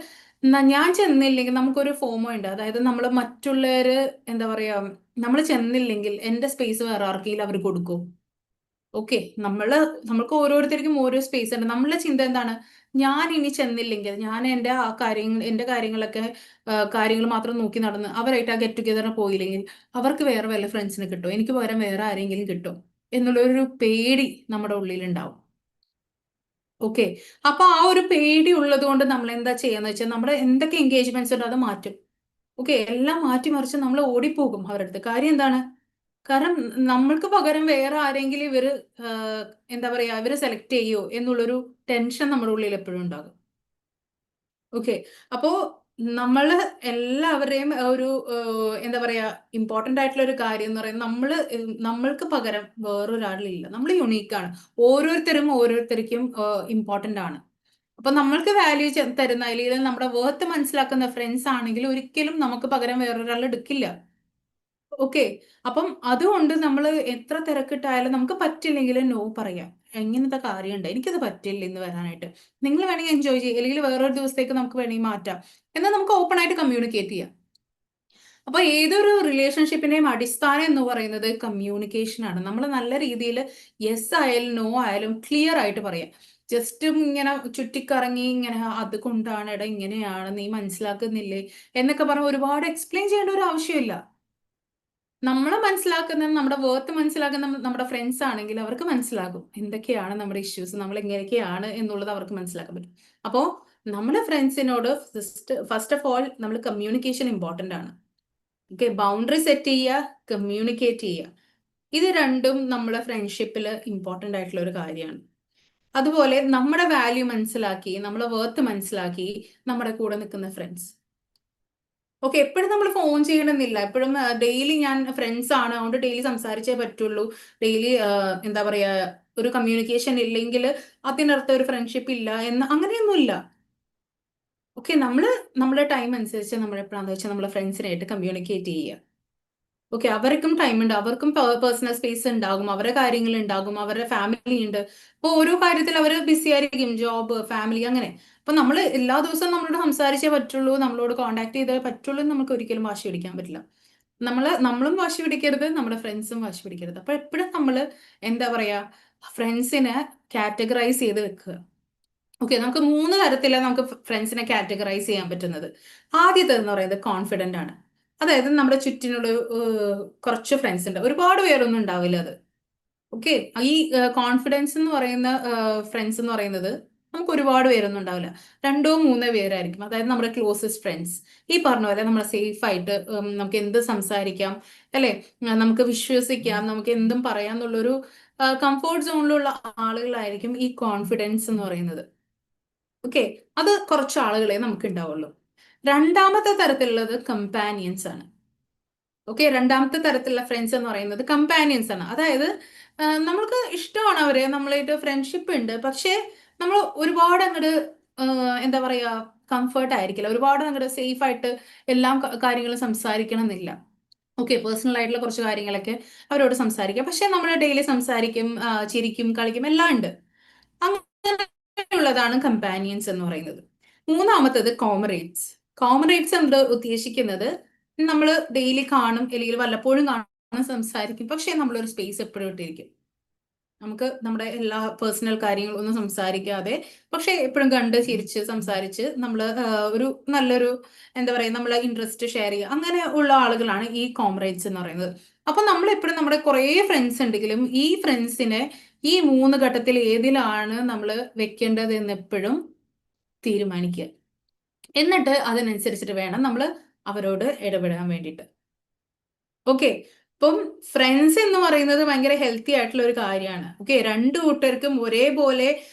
ഞാൻ ചെന്നില്ലെങ്കിൽ നമുക്കൊരു ഫോമോ ഉണ്ട്, അതായത് നമ്മൾ മറ്റുള്ളവര് എന്താ പറയാ, നമ്മൾ ചെന്നില്ലെങ്കിൽ എന്റെ സ്പേസ് വേറെ ആർക്കെങ്കിലും അവർ കൊടുക്കും. ഓക്കെ, നമ്മൾക്ക് ഓരോരുത്തർക്കും ഓരോ സ്പേസ് ഉണ്ട്. നമ്മളുടെ ചിന്ത എന്താണ്, ഞാൻ ഇനി ചെന്നില്ലെങ്കിൽ, ഞാൻ എന്റെ കാര്യങ്ങളൊക്കെ കാര്യങ്ങൾ മാത്രം നോക്കി നടന്ന് അവരായിട്ട് ആ ഗെറ്റ് ടുഗെദറിന് പോയില്ലെങ്കിൽ അവർക്ക് വേറെ വല്ല ഫ്രണ്ട്സിനെ കിട്ടും, എനിക്ക് പകരം വേറെ ആരെങ്കിലും കിട്ടും എന്നുള്ളൊരു പേടി നമ്മുടെ ഉള്ളിൽ ഉണ്ടാവും. ഓക്കെ, അപ്പൊ ആ ഒരു പേടി ഉള്ളത് കൊണ്ട് നമ്മൾ എന്താ ചെയ്യാന്ന് വെച്ചാൽ, നമ്മുടെ എന്തൊക്കെ എൻഗേജ്മെന്റ്സ് ഉണ്ടോ അത് മാറ്റും. ഓക്കെ, എല്ലാം മാറ്റിമറിച്ച് നമ്മൾ ഓടിപ്പോകും അവരുടെ അടുത്ത്. കാര്യം എന്താണ്, കാരണം നമ്മൾക്ക് പകരം വേറെ ആരെങ്കിലും ഇവര് എന്താ പറയാ, ഇവര് സെലക്ട് ചെയ്യോ എന്നുള്ളൊരു ടെൻഷൻ നമ്മുടെ ഉള്ളിൽ എപ്പോഴും ഉണ്ടാകും. ഓക്കെ, അപ്പോ നമ്മള് എല്ലാവരെയും ഒരു എന്താ പറയാ, ഇമ്പോർട്ടന്റ് ആയിട്ടുള്ള ഒരു കാര്യം എന്ന് പറയുന്നത്, നമ്മൾക്ക് പകരം വേറൊരാളില്ല. നമ്മൾ യുണീക്കാണ്. ഓരോരുത്തരും ഓരോരുത്തർക്കും ഇമ്പോർട്ടന്റ് ആണ്. അപ്പൊ നമ്മൾക്ക് വാല്യൂ തരുന്ന, അല്ലെങ്കിൽ നമ്മുടെ വേർത്ത് മനസ്സിലാക്കുന്ന ഫ്രണ്ട്സ് ആണെങ്കിൽ ഒരിക്കലും നമുക്ക് പകരം വേറൊരാൾ എടുക്കില്ല. ഓക്കെ, അപ്പം അതുകൊണ്ട് നമ്മൾ എത്ര തിരക്കിട്ടായാലും നമുക്ക് പറ്റില്ലെങ്കിൽ നോ പറയാം. എങ്ങനത്തെ കാര്യമുണ്ട്, എനിക്കത് പറ്റില്ല ഇന്ന് വരാനായിട്ട്, നിങ്ങൾ വേണമെങ്കിൽ എൻജോയ് ചെയ്യുക, അല്ലെങ്കിൽ വേറൊരു ദിവസത്തേക്ക് നമുക്ക് വേണമെങ്കിൽ മാറ്റാം, എന്നാൽ നമുക്ക് ഓപ്പൺ ആയിട്ട് കമ്മ്യൂണിക്കേറ്റ് ചെയ്യാം. അപ്പൊ ഏതൊരു റിലേഷൻഷിപ്പിന്റെയും അടിസ്ഥാനം എന്ന് പറയുന്നത് കമ്മ്യൂണിക്കേഷൻ ആണ്. നമ്മൾ നല്ല രീതിയിൽ യെസ് ആയാലും നോ ആയാലും ക്ലിയർ ആയിട്ട് പറയാം. ജസ്റ്റ് ഇങ്ങനെ ചുറ്റിക്കറങ്ങി ഇങ്ങനെ അതുകൊണ്ടാണ് എടാ ഇങ്ങനെയാണ്, നീ മനസ്സിലാക്കുന്നില്ലേ എന്നൊക്കെ പറഞ്ഞ് ഒരുപാട് എക്സ്പ്ലെയിൻ ചെയ്യേണ്ട ഒരു ആവശ്യമില്ല. നമ്മളെ മനസ്സിലാക്കുന്ന, നമ്മുടെ വേർത്ത് മനസ്സിലാക്കുന്ന നമ്മുടെ ഫ്രണ്ട്സ് ആണെങ്കിൽ അവർക്ക് മനസ്സിലാകും എന്തൊക്കെയാണ് നമ്മുടെ ഇഷ്യൂസ്, നമ്മൾ എങ്ങനെയൊക്കെയാണ് എന്നുള്ളത് അവർക്ക് മനസ്സിലാക്കാൻ പറ്റും. അപ്പോൾ നമ്മുടെ ഫ്രണ്ട്സിനോട് ഫസ്റ്റ് ഓഫ് ഓൾ നമ്മൾ കമ്മ്യൂണിക്കേഷൻ ഇമ്പോർട്ടന്റ് ആണ്. ഓക്കെ, ബൗണ്ടറി സെറ്റ് ചെയ്യുക, കമ്മ്യൂണിക്കേറ്റ് ചെയ്യുക, ഇത് രണ്ടും നമ്മുടെ ഫ്രണ്ട്ഷിപ്പിൽ ഇമ്പോർട്ടന്റ് ആയിട്ടുള്ള ഒരു കാര്യമാണ്. അതുപോലെ നമ്മുടെ വാല്യൂ മനസ്സിലാക്കി, നമ്മളെ വേർത്ത് മനസ്സിലാക്കി നമ്മുടെ കൂടെ നിൽക്കുന്ന ഫ്രണ്ട്സ്. ഓക്കെ, എപ്പോഴും നമ്മൾ ഫോൺ ചെയ്യണമെന്നില്ല. എപ്പോഴും ഡെയിലി ഞാൻ ഫ്രണ്ട്സ് ആണ് അതുകൊണ്ട് ഡെയിലി സംസാരിച്ചേ പറ്റുള്ളൂ, ഡെയിലി എന്താ പറയാ, ഒരു കമ്മ്യൂണിക്കേഷൻ ഇല്ലെങ്കിൽ അതിനർത്ഥം ഒരു ഫ്രണ്ട്ഷിപ്പ് ഇല്ല എന്ന് അങ്ങനെയൊന്നുമില്ല. ഓക്കെ, നമ്മുടെ ടൈം അനുസരിച്ച് നമ്മൾ എപ്പോഴാന്ന് വെച്ചാൽ നമ്മളെ ഫ്രണ്ട്സിനായിട്ട് കമ്മ്യൂണിക്കേറ്റ് ചെയ്യുക. ഓക്കെ, അവർക്കും ടൈം ഉണ്ട്, അവർക്കും പേഴ്സണൽ സ്പേസ് ഉണ്ടാകും, അവരുടെ കാര്യങ്ങൾ ഉണ്ടാകും, അവരുടെ ഫാമിലി ഉണ്ട്. അപ്പോൾ ഓരോ കാര്യത്തിൽ അവർ ബിസി ആയിരിക്കും, ജോബ്, ഫാമിലി, അങ്ങനെ. അപ്പൊ നമ്മൾ എല്ലാ ദിവസവും നമ്മളോട് സംസാരിച്ചേ പറ്റുള്ളൂ, നമ്മളോട് കോൺടാക്ട് ചെയ്തേ പറ്റുള്ളൂ എന്ന് നമുക്ക് ഒരിക്കലും വാശി പിടിക്കാൻ പറ്റില്ല. നമ്മളും വാശി പിടിക്കരുത്, നമ്മുടെ ഫ്രണ്ട്സും വാശി പിടിക്കരുത്. അപ്പൊ എപ്പോഴും നമ്മൾ എന്താ പറയാ, ഫ്രണ്ട്സിനെ കാറ്റഗറൈസ് ചെയ്ത് വെക്കുക. ഓക്കെ, നമുക്ക് 3 തരത്തിലാണ് നമുക്ക് ഫ്രണ്ട്സിനെ കാറ്റഗറൈസ് ചെയ്യാൻ പറ്റുന്നത്. ആദ്യത്തെ എന്ന് പറയുന്നത് കോൺഫിഡന്റ് ആണ്. അതായത് നമ്മുടെ ചുറ്റിനുള്ള കുറച്ച് ഫ്രണ്ട്സ് ഉണ്ട്, ഒരുപാട് പേരൊന്നും ഉണ്ടാവില്ല അത്. ഓക്കെ, ഈ കോൺഫിഡൻസ് എന്ന് പറയുന്ന ഫ്രണ്ട്സ് എന്ന് പറയുന്നത് നമുക്ക് ഒരുപാട് പേരൊന്നും ഉണ്ടാവില്ല, 2-3 പേരായിരിക്കും. അതായത് നമ്മുടെ ക്ലോസസ്റ്റ് ഫ്രണ്ട്സ്. ഈ പറഞ്ഞ പോലെ നമ്മൾ സേഫ് ആയിട്ട് നമുക്ക് എന്ത് സംസാരിക്കാം, അല്ലെ, നമുക്ക് വിശ്വസിക്കാം, നമുക്ക് എന്തും പറയാം എന്നുള്ളൊരു കംഫോർട്ട് സോണിലുള്ള ആളുകളായിരിക്കും ഈ കോൺഫിഡൻസ് എന്ന് പറയുന്നത്. ഓക്കെ, അത് കുറച്ച് ആളുകളെ നമുക്ക് ഉണ്ടാവുള്ളൂ. രണ്ടാമത്തെ തരത്തിലുള്ളത് കമ്പാനിയൻസ് ആണ്. ഓക്കെ, രണ്ടാമത്തെ തരത്തിലുള്ള ഫ്രണ്ട്സ് എന്ന് പറയുന്നത് കമ്പാനിയൻസ് ആണ്. അതായത് നമ്മൾക്ക് ഇഷ്ടമാണ് അവരെ, നമ്മളായിട്ട് ഫ്രണ്ട്ഷിപ്പ് ഉണ്ട്, പക്ഷേ നമ്മൾ ഒരുപാട് അങ്ങോട്ട് എന്താ പറയാ, കംഫർട്ട് ആയിരിക്കില്ല, ഒരുപാട് അങ്ങോട്ട് സേഫ് ആയിട്ട് എല്ലാ കാര്യങ്ങളും സംസാരിക്കണം എന്നില്ല. ഓക്കെ, പേഴ്സണൽ ആയിട്ടുള്ള കുറച്ച് കാര്യങ്ങളൊക്കെ അവരോട് സംസാരിക്കാം. പക്ഷെ നമ്മൾ ഡെയിലി സംസാരിക്കും, ചിരിക്കും, കളിക്കും, എല്ലാം ഉണ്ട്. അങ്ങനെയുള്ളതാണ് കമ്പാനിയൻസ് എന്ന് പറയുന്നത്. മൂന്നാമത്തത് കോമറേറ്റ്സ്. കോമറേറ്റ്സ് എന്ന് ഉദ്ദേശിക്കുന്നത് നമ്മൾ ഡെയിലി കാണും, അല്ലെങ്കിൽ വല്ലപ്പോഴും കാണും, സംസാരിക്കും, പക്ഷെ നമ്മളൊരു സ്പേസ് എപ്പോഴും ഇട്ടിരിക്കും. നമുക്ക് നമ്മുടെ എല്ലാ പേഴ്സണൽ കാര്യങ്ങളും ഒന്നും സംസാരിക്കാതെ, പക്ഷെ എപ്പോഴും കണ്ട് ചിരിച്ച് സംസാരിച്ച് നമ്മൾ ഒരു നല്ലൊരു എന്താ പറയുക, നമ്മളെ ഇൻട്രസ്റ്റ് ഷെയർ ചെയ്യുക, അങ്ങനെ ഉള്ള ആളുകളാണ് ഈ കോംറേഡ്സ് എന്ന് പറയുന്നത്. അപ്പൊ നമ്മൾ എപ്പോഴും നമ്മുടെ കുറേ ഫ്രണ്ട്സ് ഉണ്ടെങ്കിലും ഈ ഫ്രണ്ട്സിനെ ഈ 3 ഘട്ടത്തിൽ ഏതിലാണ് നമ്മൾ വെക്കേണ്ടത് എന്ന് എപ്പോഴും തീരുമാനിക്കുക. എന്നിട്ട് അതിനനുസരിച്ചിട്ട് വേണം നമ്മൾ അവരോട് ഇടപെടാൻ വേണ്ടിയിട്ട്. ഓക്കെ, ഇപ്പം ഫ്രണ്ട്സ് എന്ന് പറയുന്നത് ഭയങ്കര ഹെൽത്തി ആയിട്ടുള്ള ഒരു കാര്യമാണ്. ഓക്കെ, രണ്ടു കൂട്ടർക്കും ഒരേപോലെ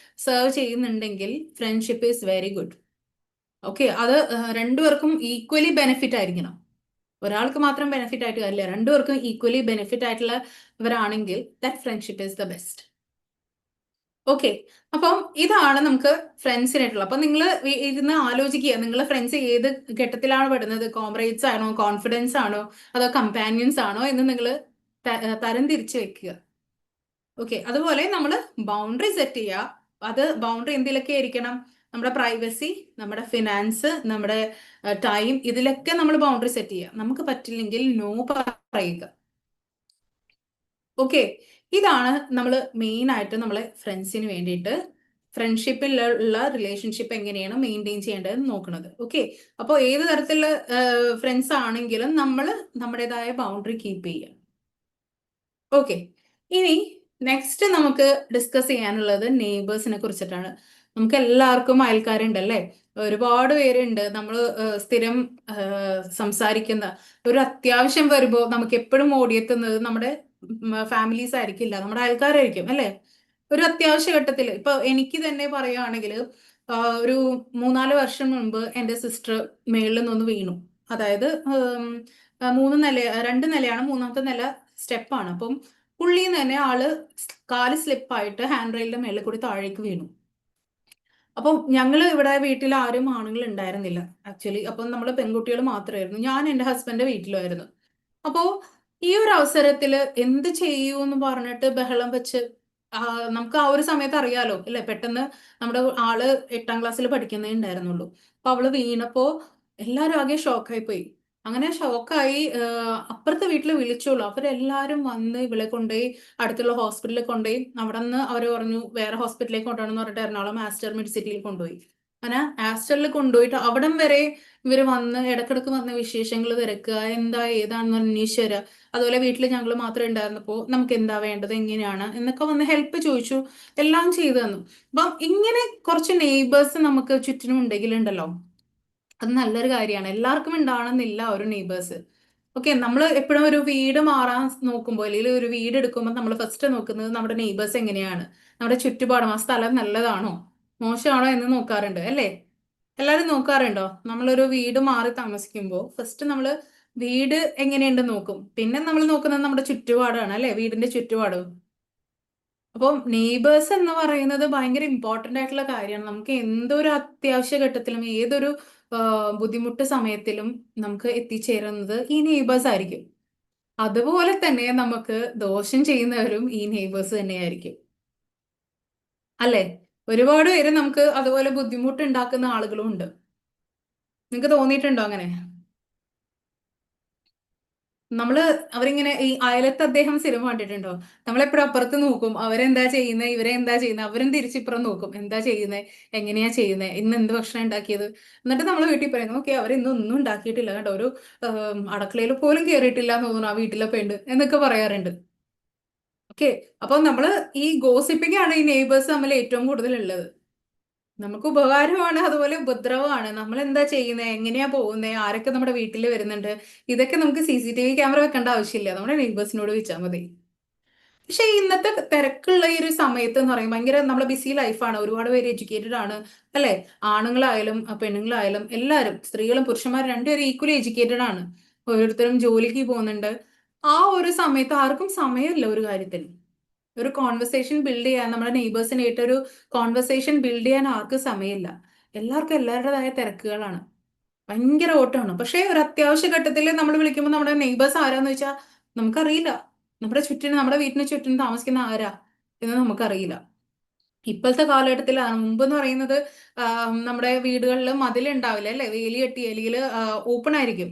സെർവ് ചെയ്യുന്നുണ്ടെങ്കിൽ friendship is very good. Okay, അത് രണ്ടുപേർക്കും ഈക്വലി ബെനിഫിറ്റ് ആയിരിക്കണം. ഒരാൾക്ക് മാത്രം ബെനിഫിറ്റ് ആയിട്ട് കാര്യമില്ല, രണ്ടുപേർക്കും ഈക്വലി ബെനിഫിറ്റ് ആയിട്ടുള്ളവരാണെങ്കിൽ that friendship is the best. Okay, അപ്പം ഇതാണ് നമുക്ക് ഫ്രണ്ട്സിനായിട്ടുള്ളത്. അപ്പൊ നിങ്ങൾ ഇരുന്ന് ആലോചിക്കുക, നിങ്ങളെ ഫ്രണ്ട്സ് ഏത് ഘട്ടത്തിലാണ് പെടുന്നത്, കോംറേഡ്സ് ആണോ, കോൺഫിഡൻസ് ആണോ, അതോ കമ്പാനിയൻസ് ആണോ എന്ന് നിങ്ങൾ തരം തിരിച്ച് വെക്കുക. ഓക്കെ, അതുപോലെ നമ്മൾ ബൗണ്ടറി സെറ്റ് ചെയ്യുക. അത് ബൗണ്ടറി എന്തിലൊക്കെ ആയിരിക്കണം? നമ്മുടെ പ്രൈവസി, നമ്മുടെ ഫിനാൻസ്, നമ്മുടെ ടൈം, ഇതിലൊക്കെ നമ്മൾ ബൗണ്ടറി സെറ്റ് ചെയ്യുക. നമുക്ക് പറ്റില്ലെങ്കിൽ നോ പറയുക. ഓക്കെ, ഇതാണ് നമ്മൾ മെയിൻ ആയിട്ട് നമ്മളെ ഫ്രണ്ട്സിന് വേണ്ടിയിട്ട് ഫ്രണ്ട്ഷിപ്പിലുള്ള റിലേഷൻഷിപ്പ് എങ്ങനെയാണ് മെയിൻറ്റെയിൻ ചെയ്യേണ്ടതെന്ന് നോക്കുന്നത്. ഓക്കെ, അപ്പോൾ ഏത് തരത്തിലുള്ള ഫ്രണ്ട്സ് ആണെങ്കിലും നമ്മൾ നമ്മുടേതായ ബൗണ്ടറി കീപ്പ് ചെയ്യുക. ഓക്കെ, ഇനി നെക്സ്റ്റ് നമുക്ക് ഡിസ്കസ് ചെയ്യാനുള്ളത് നെയ്ബേഴ്സിനെ കുറിച്ചിട്ടാണ്. നമുക്ക് എല്ലാവർക്കും അയൽക്കാരുണ്ടല്ലേ, ഒരുപാട് പേരുണ്ട്. നമ്മൾ സ്ഥിരം സംസാരിക്കുന്ന, ഒരു അത്യാവശ്യം വരുമ്പോൾ നമുക്ക് എപ്പോഴും ഓടിയെത്തുന്നത് നമ്മുടെ ഫാമിലീസ് ആയിരിക്കില്ല, നമ്മുടെ അയൽക്കാരായിരിക്കും അല്ലേ. ഒരു അത്യാവശ്യ ഘട്ടത്തിൽ ഇപ്പൊ എനിക്ക് തന്നെ പറയുകയാണെങ്കിൽ ഒരു 3-4 വർഷം മുൻപ് എൻ്റെ സിസ്റ്റർ മേളിൽ നിന്ന് വീണു. അതായത് 3 നില, 2 നിലയാണ്, 3ാമത്തെ നില സ്റ്റെപ്പാണ്. അപ്പം പുള്ളിന്ന് തന്നെ ആള് കാല് സ്ലിപ്പായിട്ട് ഹാൻഡ് റെയിലിന്റെ മേളിൽ കൂടി താഴേക്ക് വീണു. അപ്പം ഞങ്ങൾ ഇവിടെ വീട്ടിൽ ആരും ആണുങ്ങൾ ഉണ്ടായിരുന്നില്ല ആക്ച്വലി. അപ്പം നമ്മൾ പെൺകുട്ടികൾ മാത്രമായിരുന്നു. ഞാൻ എൻ്റെ ഹസ്ബൻഡ് വീട്ടിലായിരുന്നു. അപ്പോ ഈ ഒരു അവസരത്തില് എന്ത് ചെയ്യൂ എന്ന് പറഞ്ഞിട്ട് ബഹളം വെച്ച്, നമുക്ക് ആ ഒരു സമയത്ത് അറിയാലോ അല്ലെ, പെട്ടെന്ന് നമ്മുടെ ആള് 8ാം ക്ലാസ്സിൽ പഠിക്കുന്നേ ഉണ്ടായിരുന്നുള്ളൂ. അപ്പൊ അവള് വീണപ്പോ എല്ലാരും ആകെ ഷോക്കായി പോയി. അങ്ങനെ ഷോക്കായി അപ്പുറത്തെ വീട്ടിൽ വിളിച്ചോളൂ, അവരെല്ലാരും വന്ന് ഇവളെ കൊണ്ടുപോയി അടുത്തുള്ള ഹോസ്പിറ്റലിൽ കൊണ്ടുപോയി. അവിടെ നിന്ന് അവർ പറഞ്ഞു വേറെ ഹോസ്പിറ്റലിലേക്ക് കൊണ്ടുപോകണമെന്ന് പറഞ്ഞിട്ട് എറണാകുളം ആസ്റ്റർ മെഡിസിറ്റിയിൽ കൊണ്ടുപോയി. അങ്ങനെ ആസ്റ്ററിൽ കൊണ്ടുപോയിട്ട് അവിടം വരെ ഇവര് വന്ന് ഇടക്കിടക്ക് വന്ന വിശേഷങ്ങൾ തിരക്കുക, എന്താ ഏതാണെന്ന് അന്വേഷിച്ച് തരാ. അതുപോലെ വീട്ടിൽ ഞങ്ങൾ മാത്രമേ ഉണ്ടായിരുന്നപ്പോ നമുക്ക് എന്താ വേണ്ടത്, എങ്ങനെയാണ് എന്നൊക്കെ വന്ന് ഹെൽപ്പ് ചോദിച്ചു, എല്ലാം ചെയ്തു തന്നു. അപ്പം ഇങ്ങനെ കുറച്ച് നെയ്ബേഴ്സ് നമുക്ക് ചുറ്റിനും ഉണ്ടെങ്കിലുണ്ടല്ലോ, അത് നല്ലൊരു കാര്യമാണ്. എല്ലാവർക്കും ഉണ്ടാവണമെന്നില്ല ഒരു നെയ്ബേഴ്സ്. ഓക്കെ, നമ്മൾ എപ്പോഴും ഒരു വീട് മാറാൻ നോക്കുമ്പോൾ, അല്ലെങ്കിൽ ഒരു വീട് എടുക്കുമ്പോൾ നമ്മൾ ഫസ്റ്റ് നോക്കുന്നത് നമ്മുടെ നെയ്ബേഴ്സ് എങ്ങനെയാണ്, നമ്മുടെ ചുറ്റുപാടും ആ സ്ഥലം നല്ലതാണോ മോശമാണോ എന്ന് നോക്കാറുണ്ട് അല്ലേ. എല്ലാവരും നോക്കാറുണ്ടോ? നമ്മളൊരു വീട് മാറി താമസിക്കുമ്പോൾ ഫസ്റ്റ് നമ്മൾ വീട് എങ്ങനെയുണ്ടെന്ന് നോക്കും, പിന്നെ നമ്മൾ നോക്കുന്നത് നമ്മുടെ ചുറ്റുപാടാണ് അല്ലെ, വീടിന്റെ ചുറ്റുപാടും. അപ്പോൾ നെയ്ബേഴ്സ് എന്ന് പറയുന്നത് ഭയങ്കര ഇമ്പോർട്ടന്റ് ആയിട്ടുള്ള കാര്യമാണ്. നമുക്ക് എന്തൊരു അത്യാവശ്യ ഘട്ടത്തിലും ഏതൊരു ബുദ്ധിമുട്ട് സമയത്തിലും നമുക്ക് എത്തിച്ചേരുന്നത് ഈ നെയ്ബേഴ്സ് ആയിരിക്കും. അതുപോലെ തന്നെ നമുക്ക് ദോഷം ചെയ്യുന്നവരും ഈ നെയ്ബേഴ്സ് തന്നെയായിരിക്കും അല്ലെ. ഒരുപാട് പേര് നമുക്ക് അതുപോലെ ബുദ്ധിമുട്ട് ഉണ്ടാക്കുന്ന ആളുകളും ഉണ്ട്. നിങ്ങൾക്ക് തോന്നിയിട്ടുണ്ടോ അങ്ങനെ? നമ്മള് അവരിങ്ങനെ ഈ അയലത്ത് അദ്ദേഹം സിനിമ കണ്ടിട്ടുണ്ടോ? നമ്മളെപ്പോഴും അപ്പുറത്ത് നോക്കും, അവരെന്താ ചെയ്യുന്നത്, ഇവരെ എന്താ ചെയ്യുന്നത്, അവരും തിരിച്ചിപ്പുറം നോക്കും, എന്താ ചെയ്യുന്നത്, എങ്ങനെയാ ചെയ്യുന്നത്, ഇന്ന് എന്ത് ഭക്ഷണം ഉണ്ടാക്കിയത്. എന്നിട്ട് നമ്മൾ വീട്ടിൽ പറയുന്നു, ഓക്കെ അവർ ഇന്ന് ഒന്നും ഉണ്ടാക്കിയിട്ടില്ല കേട്ടോ, ഒരു അടുക്കളയിൽ പോലും കയറിയിട്ടില്ല എന്ന് തോന്നുന്നു ആ വീട്ടിലെ പെണ്ണ് എന്നൊക്കെ പറയാറുണ്ട്. ഓക്കെ, അപ്പൊ നമ്മള് ഈ ഗോസിപ്പിംഗ് ആണ് ഈ നെയ്ബേഴ്സ് തമ്മിൽ ഏറ്റവും കൂടുതൽ ഉള്ളത്. നമുക്ക് ഉപകാരമാണ്, അതുപോലെ ഉപദ്രവമാണ്. നമ്മൾ എന്താ ചെയ്യുന്നത്, എങ്ങനെയാ പോകുന്നത്, ആരൊക്കെ നമ്മുടെ വീട്ടിൽ വരുന്നുണ്ട്, ഇതൊക്കെ നമുക്ക് CCTV ക്യാമറ വെക്കേണ്ട ആവശ്യമില്ല, നമ്മുടെ നെയ്ബേഴ്സിനോട് ചോദിച്ചാൽ മതി. പക്ഷെ ഇന്നത്തെ തിരക്കുള്ള ഈ ഒരു സമയത്ത് എന്ന് പറയും, ഭയങ്കര നമ്മളെ ബിസി ലൈഫാണ്, ഒരുപാട് പേര് എഡ്യൂക്കേറ്റഡ് ആണ് അല്ലെ. ആണുങ്ങളായാലും പെണ്ണുങ്ങളായാലും എല്ലാവരും, സ്ത്രീകളും പുരുഷന്മാരും രണ്ടുപേരും ഈക്വലി എഡ്യൂക്കേറ്റഡ് ആണ്. ഓരോരുത്തരും ജോലിക്ക് പോകുന്നുണ്ട്. ആ ഒരു സമയത്ത് ആർക്കും സമയമില്ല ഒരു കാര്യത്തിന്. ഒരു കോൺവെർസേഷൻ ബിൽഡ് ചെയ്യാൻ, നമ്മുടെ നെയ്ബേഴ്സിനായിട്ട് ഒരു കോൺവെർസേഷൻ ബിൽഡ് ചെയ്യാൻ ആർക്കും സമയമില്ല. എല്ലാവർക്കും എല്ലാവരുടേതായ തിരക്കുകളാണ്. ഭയങ്കര ഓട്ടമാണ്. പക്ഷേ ഒരു അത്യാവശ്യ ഘട്ടത്തിൽ നമ്മൾ വിളിക്കുമ്പോൾ നമ്മുടെ നെയ്ബേഴ്സ് ആരാന്ന് വെച്ചാൽ നമുക്കറിയില്ല. നമ്മുടെ ചുറ്റിനും, നമ്മുടെ വീട്ടിന് ചുറ്റിനും താമസിക്കുന്ന ആരാ എന്ന് നമുക്കറിയില്ല. ഇപ്പോഴത്തെ കാലഘട്ടത്തിലാണ്. മുമ്പ് എന്ന് പറയുന്നത് നമ്മുടെ വീടുകളിൽ മതിലുണ്ടാവില്ല അല്ലെ, വേലി കെട്ടി എലിയില് ഓപ്പൺ ആയിരിക്കും.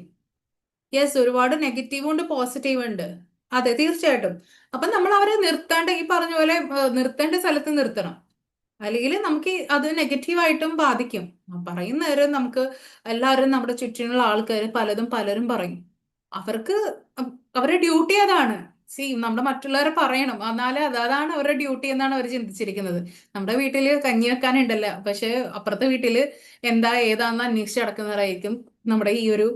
യെസ്, ഒരുപാട് നെഗറ്റീവ് ഉണ്ട്, പോസിറ്റീവ് ഉണ്ട്. അതെ, തീർച്ചയായിട്ടും. അപ്പൊ നമ്മൾ അവരെ നിർത്തേണ്ട, ഈ പറഞ്ഞ പോലെ നിർത്തേണ്ട സ്ഥലത്ത് നിർത്തണം. അല്ലെങ്കിൽ നമുക്ക് അത് നെഗറ്റീവായിട്ടും ബാധിക്കും. പറയുന്ന നേരം നമുക്ക് എല്ലാവരും, നമ്മുടെ ചുറ്റിനുള്ള ആൾക്കാർ പലതും പലരും പറയും. അവർക്ക് അവരുടെ ഡ്യൂട്ടി അതാണ്. നമ്മുടെ മറ്റുള്ളവരെ പറയണം, എന്നാലേ അതാണ് അവരുടെ ഡ്യൂട്ടി എന്നാണ് അവർ ചിന്തിച്ചിരിക്കുന്നത്. നമ്മുടെ വീട്ടില് കഞ്ഞി വെക്കാനുണ്ടല്ല, പക്ഷെ അപ്പുറത്തെ വീട്ടില് എന്താ ഏതാന്ന് അന്വേഷിച്ച് നടക്കുന്നവരായിരിക്കും നമ്മുടെ ഈ ഒരു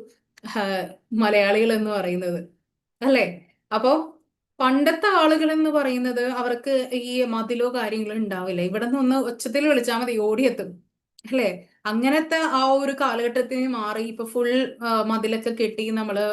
മലയാളികൾ എന്ന് പറയുന്നത്, അല്ലേ? അപ്പോ പണ്ടത്തെ ആളുകൾ എന്ന് പറയുന്നത് അവർക്ക് ഈ മതിലോ കാര്യങ്ങളോ ഉണ്ടാവില്ല. ഇവിടെ നിന്ന് ഒന്ന് ഒച്ചത്തിൽ വിളിച്ചാൽ മതി, ഓടിയെത്തും, അല്ലേ? അങ്ങനത്തെ ആ ഒരു കാലഘട്ടത്തിന് മാറി ഇപ്പൊ ഫുൾ മതിലൊക്കെ കെട്ടി നമ്മള്,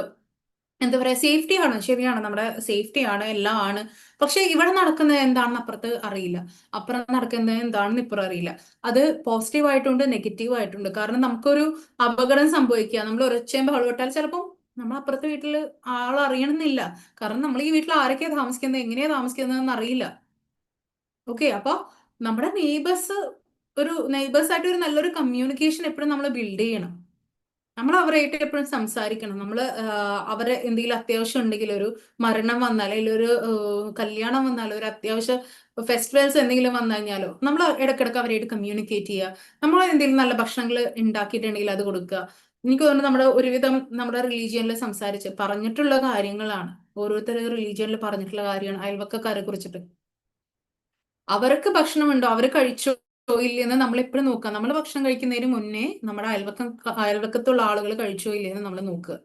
എന്താ പറയാ, സേഫ്റ്റി ആണ്, ശരിയാണ്, നമ്മുടെ സേഫ്റ്റി ആണ്, എല്ലാം ആണ്. പക്ഷെ ഇവിടെ നടക്കുന്നത് എന്താണെന്ന് അപ്പുറത്ത് അറിയില്ല, അപ്പുറം നടക്കുന്നത് എന്താണെന്ന് ഇപ്പുറം അറിയില്ല. അത് പോസിറ്റീവ് ആയിട്ടുണ്ട്, നെഗറ്റീവ് ആയിട്ടുണ്ട്. കാരണം നമുക്കൊരു അപകടം സംഭവിക്കുക, നമ്മൾ ഒരൊച്ചയും ബഹളമിട്ടാൽ ചിലപ്പോൾ നമ്മൾ അപ്പുറത്തെ വീട്ടിൽ ആൾ അറിയണമെന്നില്ല. കാരണം നമ്മൾ ഈ വീട്ടിൽ ആരൊക്കെയാ താമസിക്കുന്നത്, എങ്ങനെയാ താമസിക്കുന്നതെന്ന് അറിയില്ല. ഓക്കെ, അപ്പൊ നമ്മുടെ നെയ്ബേഴ്സ്, ഒരു നെയ്ബേഴ്സ് ആയിട്ട് ഒരു നല്ലൊരു കമ്മ്യൂണിക്കേഷൻ എപ്പോഴും നമ്മൾ ബിൽഡ് ചെയ്യണം. നമ്മൾ അവരായിട്ട് എപ്പോഴും സംസാരിക്കണം. നമ്മൾ അവരെ എന്തെങ്കിലും അത്യാവശ്യം ഉണ്ടെങ്കിൽ, ഒരു മരണം വന്നാലോ, അല്ലെങ്കിൽ ഒരു കല്യാണം വന്നാലോ, ഒരു അത്യാവശ്യ ഫെസ്റ്റിവൽസ് എന്തെങ്കിലും വന്നു കഴിഞ്ഞാലോ, നമ്മൾ ഇടയ്ക്കിടയ്ക്ക് അവരായിട്ട് കമ്മ്യൂണിക്കേറ്റ് ചെയ്യുക. നമ്മൾ എന്തെങ്കിലും നല്ല ഭക്ഷണങ്ങൾ ഉണ്ടാക്കിയിട്ടുണ്ടെങ്കിൽ അത് കൊടുക്കുക. എനിക്ക് തോന്നുന്നു നമ്മുടെ ഒരുവിധം നമ്മുടെ റിലീജിയനിൽ സംസാരിച്ച് പറഞ്ഞിട്ടുള്ള കാര്യങ്ങളാണ്, ഓരോരുത്തരുടെ റിലീജിയനിൽ പറഞ്ഞിട്ടുള്ള കാര്യമാണ് അയൽവക്കക്കാരെ കുറിച്ചിട്ട്. അവർക്ക് ഭക്ഷണമുണ്ടോ, അവർ കഴിച്ചോ ഇല്ലെന്ന് നമ്മൾ എപ്പോഴും നോക്കുക. നമ്മൾ ഭക്ഷണം കഴിക്കുന്നതിന് മുന്നേ നമ്മുടെ അയൽവക്കത്തുള്ള ആളുകൾ കഴിച്ചോ ഇല്ലെന്ന് നമ്മൾ നോക്കുക.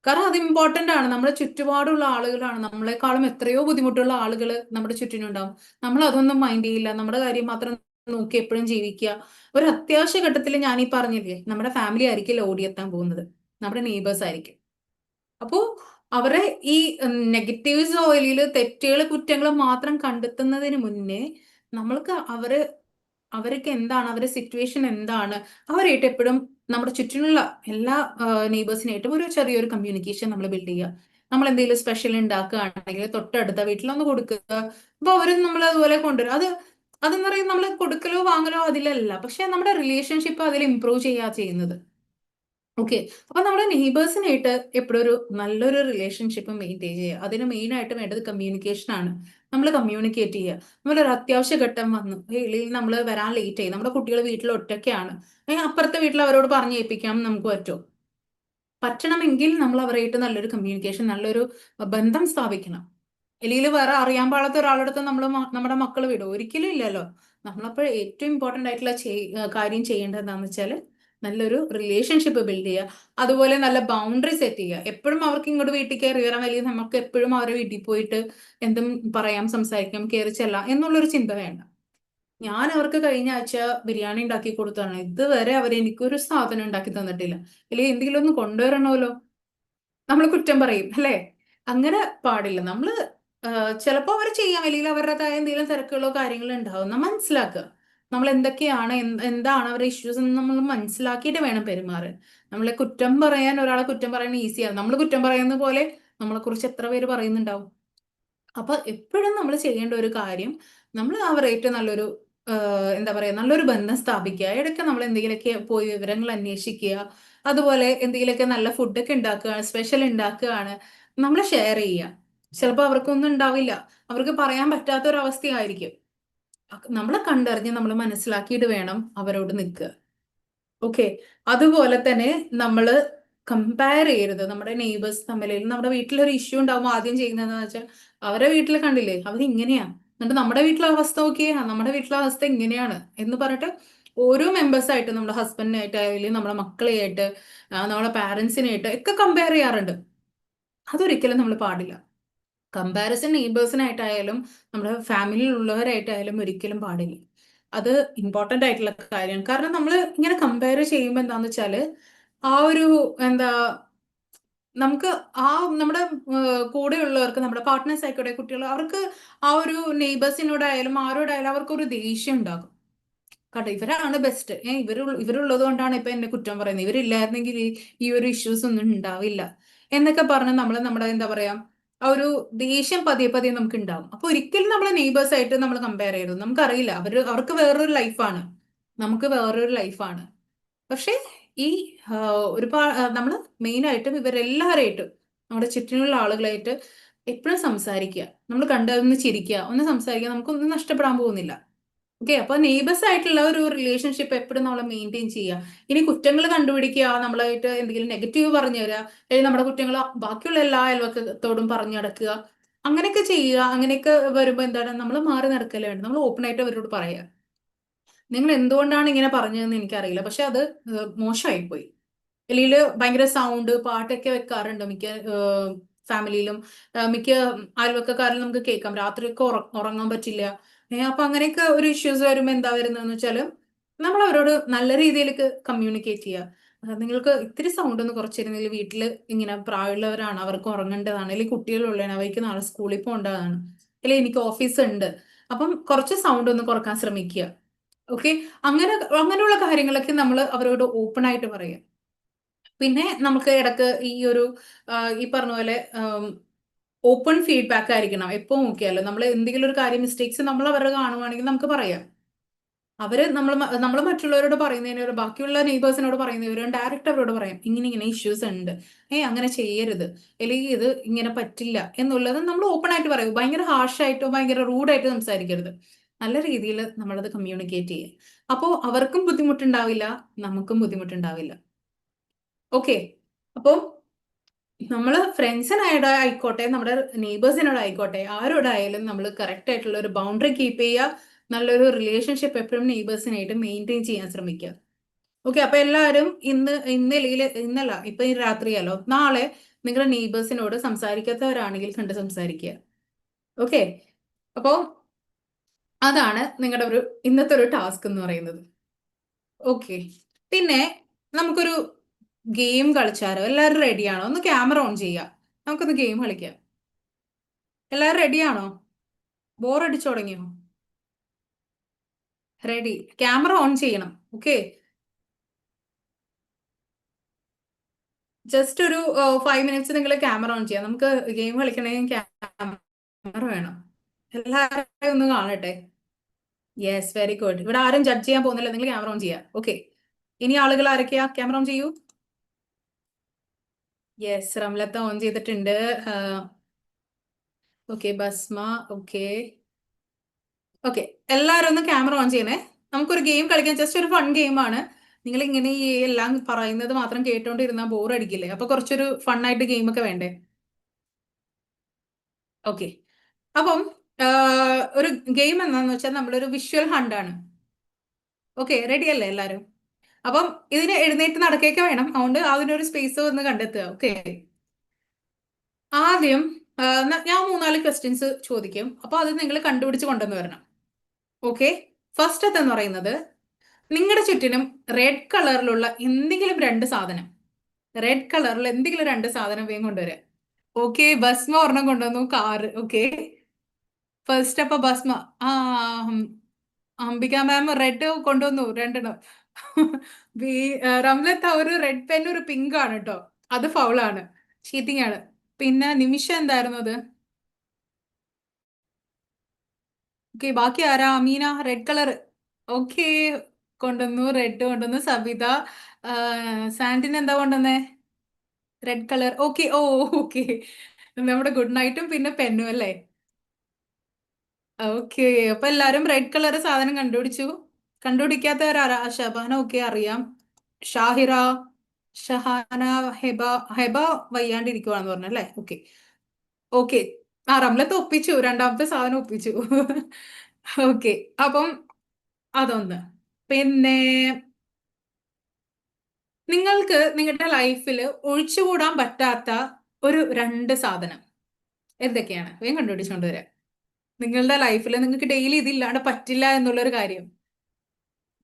കാരണം അത് ഇമ്പോർട്ടന്റ് ആണ്. നമ്മുടെ ചുറ്റുപാടുള്ള ആളുകളാണ്, നമ്മളെക്കാളും എത്രയോ ബുദ്ധിമുട്ടുള്ള ആളുകൾ നമ്മുടെ ചുറ്റിനുണ്ടാവും. നമ്മൾ അതൊന്നും മൈൻഡ് ചെയ്യില്ല, നമ്മുടെ കാര്യം മാത്രം നോക്കി എപ്പോഴും ജീവിക്കുക. ഒരു അത്യാവശ്യ ഘട്ടത്തിൽ ഞാൻ ഈ പറഞ്ഞില്ലേ, നമ്മുടെ ഫാമിലി ആയിരിക്കില്ല ഓടിയെത്താൻ പോകുന്നത്, നമ്മുടെ നെയ്ബേഴ്സ് ആയിരിക്കും. അപ്പോ അവരെ ഈ നെഗറ്റീവ്സ് ഓയിലില് തെറ്റുകൾ കുറ്റങ്ങൾ മാത്രം കണ്ടെത്തുന്നതിന് മുന്നേ നമ്മൾക്ക് അവർക്ക് എന്താണ്, അവരുടെ സിറ്റുവേഷൻ എന്താണ്, അവരായിട്ട് എപ്പോഴും നമ്മുടെ ചുറ്റിനുള്ള എല്ലാ നെയ്ബേഴ്സിനായിട്ടും ഒരു ചെറിയൊരു കമ്മ്യൂണിക്കേഷൻ നമ്മൾ ബിൽഡ് ചെയ്യുക. നമ്മൾ എന്തെങ്കിലും സ്പെഷ്യൽ ഉണ്ടാക്കുകയാണെങ്കിൽ തൊട്ടടുത്ത വീട്ടിലൊന്ന് കൊടുക്കുക. അപ്പൊ അവരും നമ്മൾ അതുപോലെ കൊണ്ടുവരും. അതെന്ന് പറയുന്നത് നമ്മൾ കൊടുക്കലോ വാങ്ങലോ അതിലല്ല, പക്ഷെ നമ്മുടെ റിലേഷൻഷിപ്പ് അതിൽ ഇമ്പ്രൂവ് ചെയ്യുക ചെയ്യുന്നത്. ഓക്കെ, അപ്പൊ നമ്മുടെ നെയ്ബേഴ്സിനായിട്ട് എപ്പോഴും ഒരു നല്ലൊരു റിലേഷൻഷിപ്പ് മെയിൻറ്റെയിൻ ചെയ്യുക. അതിന് മെയിൻ ആയിട്ട് വേണ്ടത് കമ്മ്യൂണിക്കേഷൻ ആണ്. നമ്മൾ കമ്മ്യൂണിക്കേറ്റ് ചെയ്യുക. നമ്മളൊരു അത്യാവശ്യ ഘട്ടം വന്നു, അല്ലെങ്കിൽ നമ്മൾ വരാൻ ലേറ്റ് ആയി, നമ്മുടെ കുട്ടികൾ വീട്ടിൽ ഒറ്റയ്ക്കാണ്, അപ്പുറത്തെ വീട്ടിൽ അവരോട് പറഞ്ഞു ഏൽപ്പിക്കാം നമുക്ക് പറ്റുമോ? പറ്റണമെങ്കിൽ നമ്മൾ അവരായിട്ട് നല്ലൊരു കമ്മ്യൂണിക്കേഷൻ, നല്ലൊരു ബന്ധം സ്ഥാപിക്കണം. അല്ലെങ്കിൽ വേറെ അറിയാൻ പാടാത്ത ഒരാളടുത്ത് നമ്മൾ നമ്മുടെ മക്കൾ വിടും? ഒരിക്കലും ഇല്ലല്ലോ. നമ്മളപ്പോൾ ഏറ്റവും ഇമ്പോർട്ടന്റ് ആയിട്ടുള്ള കാര്യം ചെയ്യേണ്ടത് എന്താണെന്ന് വെച്ചാൽ നല്ലൊരു റിലേഷൻഷിപ്പ് ബിൽഡ് ചെയ്യുക. അതുപോലെ നല്ല ബൗണ്ടറി സെറ്റ് ചെയ്യുക. എപ്പോഴും അവർക്ക് ഇങ്ങോട്ട് വീട്ടിൽ കയറി വരാൻ, അല്ലെങ്കിൽ നമുക്ക് എപ്പോഴും അവരെ വീട്ടിൽ പോയിട്ട് എന്തും പറയാം, സംസാരിക്കാം, കയറി ചെല്ലാം എന്നുള്ളൊരു ചിന്ത വേണ്ട. ഞാൻ അവർക്ക് കഴിഞ്ഞ ആഴ്ച ബിരിയാണി ഉണ്ടാക്കി കൊടുത്താണ്, ഇതുവരെ അവർ എനിക്കൊരു സാധനം ഉണ്ടാക്കി തന്നിട്ടില്ല. അല്ലെങ്കിൽ എന്തെങ്കിലും ഒന്ന് കൊണ്ടുവരണമല്ലോ, നമ്മൾ കുറ്റം പറയും, അല്ലേ? അങ്ങനെ പാടില്ല. നമ്മള് ചിലപ്പോ അവർ ചെയ്യാം, അല്ലെങ്കിൽ അവരുടേതായ എന്തെങ്കിലും തിരക്കുകളോ കാര്യങ്ങളോ ഉണ്ടാവും. നമ്മൾ മനസ്സിലാക്കുക, നമ്മൾ എന്തൊക്കെയാണ്, എന്താണ് അവരുടെ ഇഷ്യൂസ് എന്ന് നമ്മൾ മനസ്സിലാക്കിയിട്ട് വേണം പെരുമാറാൻ. നമ്മളെ കുറ്റം പറയാൻ, ഒരാളെ കുറ്റം പറയാൻ ഈസിയാണ്. നമ്മൾ കുറ്റം പറയുന്ന പോലെ നമ്മളെ കുറിച്ച് എത്ര പേര് പറയുന്നുണ്ടാവും. അപ്പൊ എപ്പോഴും നമ്മൾ ചെയ്യേണ്ട ഒരു കാര്യം, നമ്മൾ അവരായിട്ട് നല്ലൊരു എന്താ പറയാ, നല്ലൊരു ബന്ധം സ്ഥാപിക്കുക. ഇടയ്ക്ക് നമ്മൾ എന്തെങ്കിലുമൊക്കെ പോയി വിവരങ്ങൾ അന്വേഷിക്കുക. അതുപോലെ എന്തെങ്കിലുമൊക്കെ നല്ല ഫുഡൊക്കെ ഉണ്ടാക്കുകയാണ്, സ്പെഷ്യൽ ഉണ്ടാക്കുകയാണ്, നമ്മൾ ഷെയർ ചെയ്യുക. ചിലപ്പോൾ അവർക്കൊന്നും ഉണ്ടാവില്ല, അവർക്ക് പറയാൻ പറ്റാത്ത ഒരു അവസ്ഥയായിരിക്കും. നമ്മളെ കണ്ടറിഞ്ഞ് നമ്മൾ മനസ്സിലാക്കിയിട്ട് വേണം അവരോട് നിൽക്കുക. ഓക്കെ, അതുപോലെ തന്നെ നമ്മള് കമ്പയർ ചെയ്യരുത് നമ്മുടെ നെയ്ബേഴ്സ് തമ്മിൽ. നമ്മുടെ വീട്ടിലൊരു ഇഷ്യൂ ഉണ്ടാവുമ്പോൾ ആദ്യം ചെയ്യുന്നതെന്ന് വെച്ചാൽ, അവരെ വീട്ടിൽ കണ്ടില്ലേ അവർ ഇങ്ങനെയാ, എന്നിട്ട് നമ്മുടെ വീട്ടിലെ അവസ്ഥ നോക്കിയേ, നമ്മുടെ വീട്ടിലെ അവസ്ഥ ഇങ്ങനെയാണ് എന്ന് പറഞ്ഞിട്ട് ഓരോ മെമ്പേഴ്സ് ആയിട്ട്, നമ്മുടെ ഹസ്ബൻഡിനായിട്ടായാലും നമ്മുടെ മക്കളെയായിട്ട്, നമ്മുടെ പാരന്റ്സിനായിട്ട് ഒക്കെ കമ്പയർ ചെയ്യാറുണ്ട്. അതൊരിക്കലും നമ്മൾ പാടില്ല. കമ്പാരിസൺ നെയ്ബേഴ്സിനായിട്ടായാലും നമ്മുടെ ഫാമിലിയിലുള്ളവരായിട്ടായാലും ഒരിക്കലും പാടില്ല. അത് ഇമ്പോർട്ടന്റ് ആയിട്ടുള്ള കാര്യമാണ്. കാരണം നമ്മൾ ഇങ്ങനെ കമ്പയർ ചെയ്യുമ്പോൾ എന്താന്ന് വെച്ചാല്, ആ ഒരു എന്താ, നമുക്ക് ആ നമ്മുടെ കൂടെയുള്ളവർക്ക്, നമ്മുടെ പാർട്ട്നേഴ്സ് ആയിക്കോട്ടെ, കുട്ടികൾ, അവർക്ക് ആ ഒരു നെയ്ബേഴ്സിനോടായാലും ആരോടായാലും അവർക്കൊരു ദേഷ്യം ഉണ്ടാകും. കേട്ടോ, ഇവരാണ് ബെസ്റ്റ്. ഇവരുള്ളത് കൊണ്ടാണ് ഇപ്പൊ എന്നെ കുറ്റം പറയുന്നത്. ഇവരില്ലായിരുന്നെങ്കിൽ ഈ ഒരു ഇഷ്യൂസ് ഒന്നും ഉണ്ടാവില്ല എന്നൊക്കെ പറഞ്ഞ് നമ്മൾ നമ്മുടെ എന്താ പറയാ ആ ഒരു ദേഷ്യം പതിയെ പതിയെ നമുക്ക് ഉണ്ടാവും. അപ്പൊ ഒരിക്കലും നമ്മളെ നെയ്ബേഴ്സ് ആയിട്ട് നമ്മൾ കമ്പയർ ചെയ്യരുത്. നമുക്കറിയില്ല, അവർക്ക് വേറൊരു ലൈഫാണ്, നമുക്ക് വേറൊരു ലൈഫാണ്. പക്ഷെ ഈ ഒരുപാട് നമ്മൾ മെയിൻ ആയിട്ടും ഇവരെല്ലാവരായിട്ടും നമ്മുടെ ചുറ്റിനുള്ള ആളുകളായിട്ട് എപ്പോഴും സംസാരിക്കുക. നമ്മൾ കണ്ടൊന്ന് ചിരിക്കുക, ഒന്ന് സംസാരിക്കുക, നമുക്കൊന്നും നഷ്ടപ്പെടാൻ പോകുന്നില്ല. ഓക്കെ, അപ്പൊ നെയ്ബേഴ്സ് ആയിട്ടുള്ള ഒരു റിലേഷൻഷിപ്പ് എപ്പോഴും നമ്മൾ മെയിൻറ്റെയിൻ ചെയ്യുക. ഇനി കുറ്റങ്ങൾ കണ്ടുപിടിക്കുക, നമ്മളായിട്ട് എന്തെങ്കിലും നെഗറ്റീവ് പറഞ്ഞു തരിക, അല്ലെങ്കിൽ നമ്മുടെ കുറ്റങ്ങൾ ബാക്കിയുള്ള എല്ലാ അയൽവക്കത്തോടും പറഞ്ഞു നടക്കുക, അങ്ങനെയൊക്കെ ചെയ്യുക. അങ്ങനെയൊക്കെ വരുമ്പോൾ എന്താണ്, നമ്മൾ മാറി നടക്കലേ വേണ്ട, നമ്മൾ ഓപ്പൺ ആയിട്ട് അവരോട് പറയുക. നിങ്ങൾ എന്തുകൊണ്ടാണ് ഇങ്ങനെ പറഞ്ഞതെന്ന് എനിക്കറിയില്ല, പക്ഷെ അത് മോശമായി പോയി. അല്ലെങ്കിൽ ഭയങ്കര സൗണ്ട് പാട്ടൊക്കെ വെക്കാറുണ്ട് മിക്ക ഫാമിലിയിലും. മിക്ക അയൽവക്കക്കാരിലും നമുക്ക് കേൾക്കാം രാത്രിയൊക്കെ ഉറങ്ങാൻ പറ്റില്ല. അപ്പൊ അങ്ങനെയൊക്കെ ഒരു ഇഷ്യൂസ് വരുമ്പോൾ എന്താ വരുന്നതെന്ന് വെച്ചാൽ നമ്മൾ അവരോട് നല്ല രീതിയിലേക്ക് കമ്മ്യൂണിക്കേറ്റ് ചെയ്യുക. നിങ്ങൾക്ക് ഇത്തിരി സൗണ്ട് ഒന്ന് കുറച്ചിരുന്നെങ്കിൽ, വീട്ടിൽ ഇങ്ങനെ പ്രായമുള്ളവരാണ്, അവർക്ക് ഉറങ്ങേണ്ടതാണ്, അല്ലെങ്കിൽ കുട്ടികളുള്ളതാണ്, അവർക്ക് നാളെ സ്കൂളിൽ പോകേണ്ടതാണ്, അല്ലെങ്കിൽ എനിക്ക് ഓഫീസ് ഉണ്ട്, അപ്പം കുറച്ച് സൗണ്ട് ഒന്ന് കുറക്കാൻ ശ്രമിക്കുക. ഓക്കെ, അങ്ങനെ അങ്ങനെയുള്ള കാര്യങ്ങളൊക്കെ നമ്മൾ അവരോട് ഓപ്പൺ ആയിട്ട് പറയുക. പിന്നെ നമുക്ക് ഇടക്ക് ഈ പറഞ്ഞ പോലെ ഓപ്പൺ ഫീഡ്ബാക്ക് ആയിരിക്കണം എപ്പോൾ നോക്കിയാലും. നമ്മൾ എന്തെങ്കിലും ഒരു കാര്യം മിസ്റ്റേക്സ് നമ്മൾ അവരുടെ കാണുവാണെങ്കിൽ നമുക്ക് പറയാം. നമ്മൾ മറ്റുള്ളവരോട് പറയുന്നതിനോട്, ബാക്കിയുള്ള നെയ്ബേഴ്സിനോട് പറയുന്നവരും ഡയറക്റ്റ് അവരോട് പറയാം, ഇങ്ങനെ ഇങ്ങനെ ഇഷ്യൂസ് ഉണ്ട്, അങ്ങനെ ചെയ്യരുത്, അല്ലെങ്കിൽ ഇത് ഇങ്ങനെ പറ്റില്ല എന്നുള്ളത് നമ്മൾ ഓപ്പൺ ആയിട്ട് പറയും. ഭയങ്കര ഹാർഷായിട്ടോ ഭയങ്കര റൂഡായിട്ടോ സംസാരിക്കരുത്. നല്ല രീതിയിൽ നമ്മളത് കമ്മ്യൂണിക്കേറ്റ് ചെയ്യുക. അപ്പോൾ അവർക്കും ബുദ്ധിമുട്ടുണ്ടാവില്ല, നമുക്കും ബുദ്ധിമുട്ടുണ്ടാവില്ല. ഓക്കെ, അപ്പോൾ നമ്മൾ ഫ്രണ്ട്സിനായിട്ട് ആയിക്കോട്ടെ, നമ്മുടെ നെയ്ബേഴ്സിനോട് ആയിക്കോട്ടെ, ആരോടായാലും നമ്മൾ കറക്റ്റ് ആയിട്ടുള്ള ഒരു ബൗണ്ടറി കീപ്പ് ചെയ്യുക. നല്ലൊരു റിലേഷൻഷിപ്പ് എപ്പോഴും നെയ്ബേഴ്സിനായിട്ട് മെയിൻറ്റെയിൻ ചെയ്യാൻ ശ്രമിക്കുക. ഓക്കെ, അപ്പൊ എല്ലാവരും ഇന്നല്ല ഇപ്പൊ ഈ രാത്രിയല്ലോ, നാളെ നിങ്ങളുടെ നെയ്ബേഴ്സിനോട് സംസാരിക്കാത്തവരാണെങ്കിൽ കണ്ട് സംസാരിക്കുക. ഓക്കെ, അപ്പോൾ അതാണ് നിങ്ങളുടെ ഇന്നത്തെ ഒരു ടാസ്ക് എന്ന് പറയുന്നത്. ഓക്കെ, പിന്നെ നമുക്കൊരു ഗെയിം കളിച്ചാലോ? എല്ലാവരും റെഡിയാണോ? ഒന്ന് ക്യാമറ ഓൺ ചെയ്യുക, നമുക്കൊന്ന് ഗെയിം കളിക്കാം. എല്ലാവരും റെഡിയാണോ? ബോറടിച്ചു തുടങ്ങിയോ? റെഡി, ക്യാമറ ഓൺ ചെയ്യണം. ഓക്കെ, ജസ്റ്റ് ഒരു 5 മിനിറ്റ്സ് നിങ്ങൾ ക്യാമറ ഓൺ ചെയ്യാം. നമുക്ക് ഗെയിം കളിക്കണമെങ്കിൽ ക്യാമറ വേണം. എല്ലാവരെയും ഒന്ന് കാണട്ടെ. Yes, very good. ഇവിടെ ആരും ജഡ്ജ് ചെയ്യാൻ പോകുന്നില്ല, നിങ്ങൾ ക്യാമറ ഓൺ ചെയ്യാം. ഓക്കെ, ഇനി ആളുകൾ ആരൊക്കെയാ? ക്യാമറ ഓൺ ചെയ്യൂ. യെസ്, റംലത്ത ഓൺ ചെയ്തിട്ടുണ്ട്. Okay, Basma. ഓക്കെ, ഓക്കെ, എല്ലാവരും ഒന്ന് ക്യാമറ ഓൺ ചെയ്യണേ. നമുക്കൊരു ഗെയിം കളിക്കാം, ജസ്റ്റ് ഒരു ഫൺ ഗെയിമാണ്. നിങ്ങൾ ഇങ്ങനെ ഈ എല്ലാം പറയുന്നത് മാത്രം കേട്ടോണ്ടിരുന്നാൽ ബോർ അടിക്കില്ലേ? അപ്പൊ കുറച്ചൊരു ഫണ്ണായിട്ട് ഗെയിം ഒക്കെ വേണ്ടേ? ഓക്കെ, അപ്പം ഒരു ഗെയിം എന്താന്ന് വെച്ചാൽ നമ്മളൊരു വിഷ്വൽ ഹണ്ടാണ്. ഓക്കെ, റെഡി അല്ലേ എല്ലാവരും? അപ്പം ഇതിന് എഴുന്നേറ്റ് നടക്കുകയൊക്കെ വേണം, അതുകൊണ്ട് അതിനൊരു സ്പേസ് ഒന്ന് കണ്ടെത്തുക. ഓക്കെ, ആദ്യം ഞാൻ 3-4 ക്വസ്റ്റ്യൻസ് ചോദിക്കും, അപ്പൊ അത് നിങ്ങൾ കണ്ടുപിടിച്ച് കൊണ്ടുവന്ന് വരണം. ഓക്കെ, ഫസ്റ്റ് എന്ന് പറയുന്നത്, നിങ്ങളുടെ ചുറ്റിനും റെഡ് കളറിലുള്ള എന്തെങ്കിലും 2 സാധനം, റെഡ് കളറിൽ എന്തെങ്കിലും 2 സാധനം വേഗം കൊണ്ടുവരാം. ഓക്കെ, ഭസ്മ ഒരെണ്ണം കൊണ്ടുവന്നു, കാറ്. ഓക്കെ, ഫസ്റ്റ് അപ്പൊ ഭസ്മ. ആ ഉം, അംബിക മാം റെഡ് കൊണ്ടുവന്നു 2 റംലത്ത് ഒരു റെഡ് പെൻ ഒരു പിങ്ക് ആണ് കേട്ടോ, അത് ഫൗളാണ്, ചീറ്റിംഗ് ആണ്. പിന്നെ നിമിഷ എന്തായിരുന്നു അത്? ഓക്കെ, ബാക്കി ആരാ? Ameena red colour. ഓക്കെ, കൊണ്ടുവന്നു, റെഡ് കൊണ്ടുവന്നു. സബിത, സാൻഡിന് എന്താ കൊണ്ടുവന്നേ? Red colour. ഓക്കെ, ഓക്കെ, നമ്മുടെ ഗുഡ് നൈറ്റും പിന്നെ പെന്നും അല്ലേ? ഓക്കെ, അപ്പൊ എല്ലാരും റെഡ് കളർ സാധനം കണ്ടുപിടിച്ചു. കണ്ടുപിടിക്കാത്തവരാരാ? ഷബാന. ഓക്കെ, അറിയാം. ഷാഹിറ, ഷഹാന, ഹെബ. ഹെബ വയ്യാണ്ടിരിക്കുവാന്ന് പറഞ്ഞല്ലേ? Okay, okay. ആ, റംലത്ത് ഒപ്പിച്ചു, രണ്ടാമത്തെ സാധനം ഒപ്പിച്ചു. ഓക്കെ, അപ്പം അതൊന്ന്. പിന്നെ നിങ്ങൾക്ക് നിങ്ങളുടെ ലൈഫിൽ ഒഴിച്ചുകൂടാൻ പറ്റാത്ത ഒരു 2 സാധനം എന്തൊക്കെയാണ്? വേഗം കണ്ടുപിടിച്ചോണ്ട് വരാം. നിങ്ങളുടെ ലൈഫിൽ നിങ്ങൾക്ക് ഡെയിലി ഇതില്ലാണ്ട് പറ്റില്ല എന്നുള്ളൊരു കാര്യം.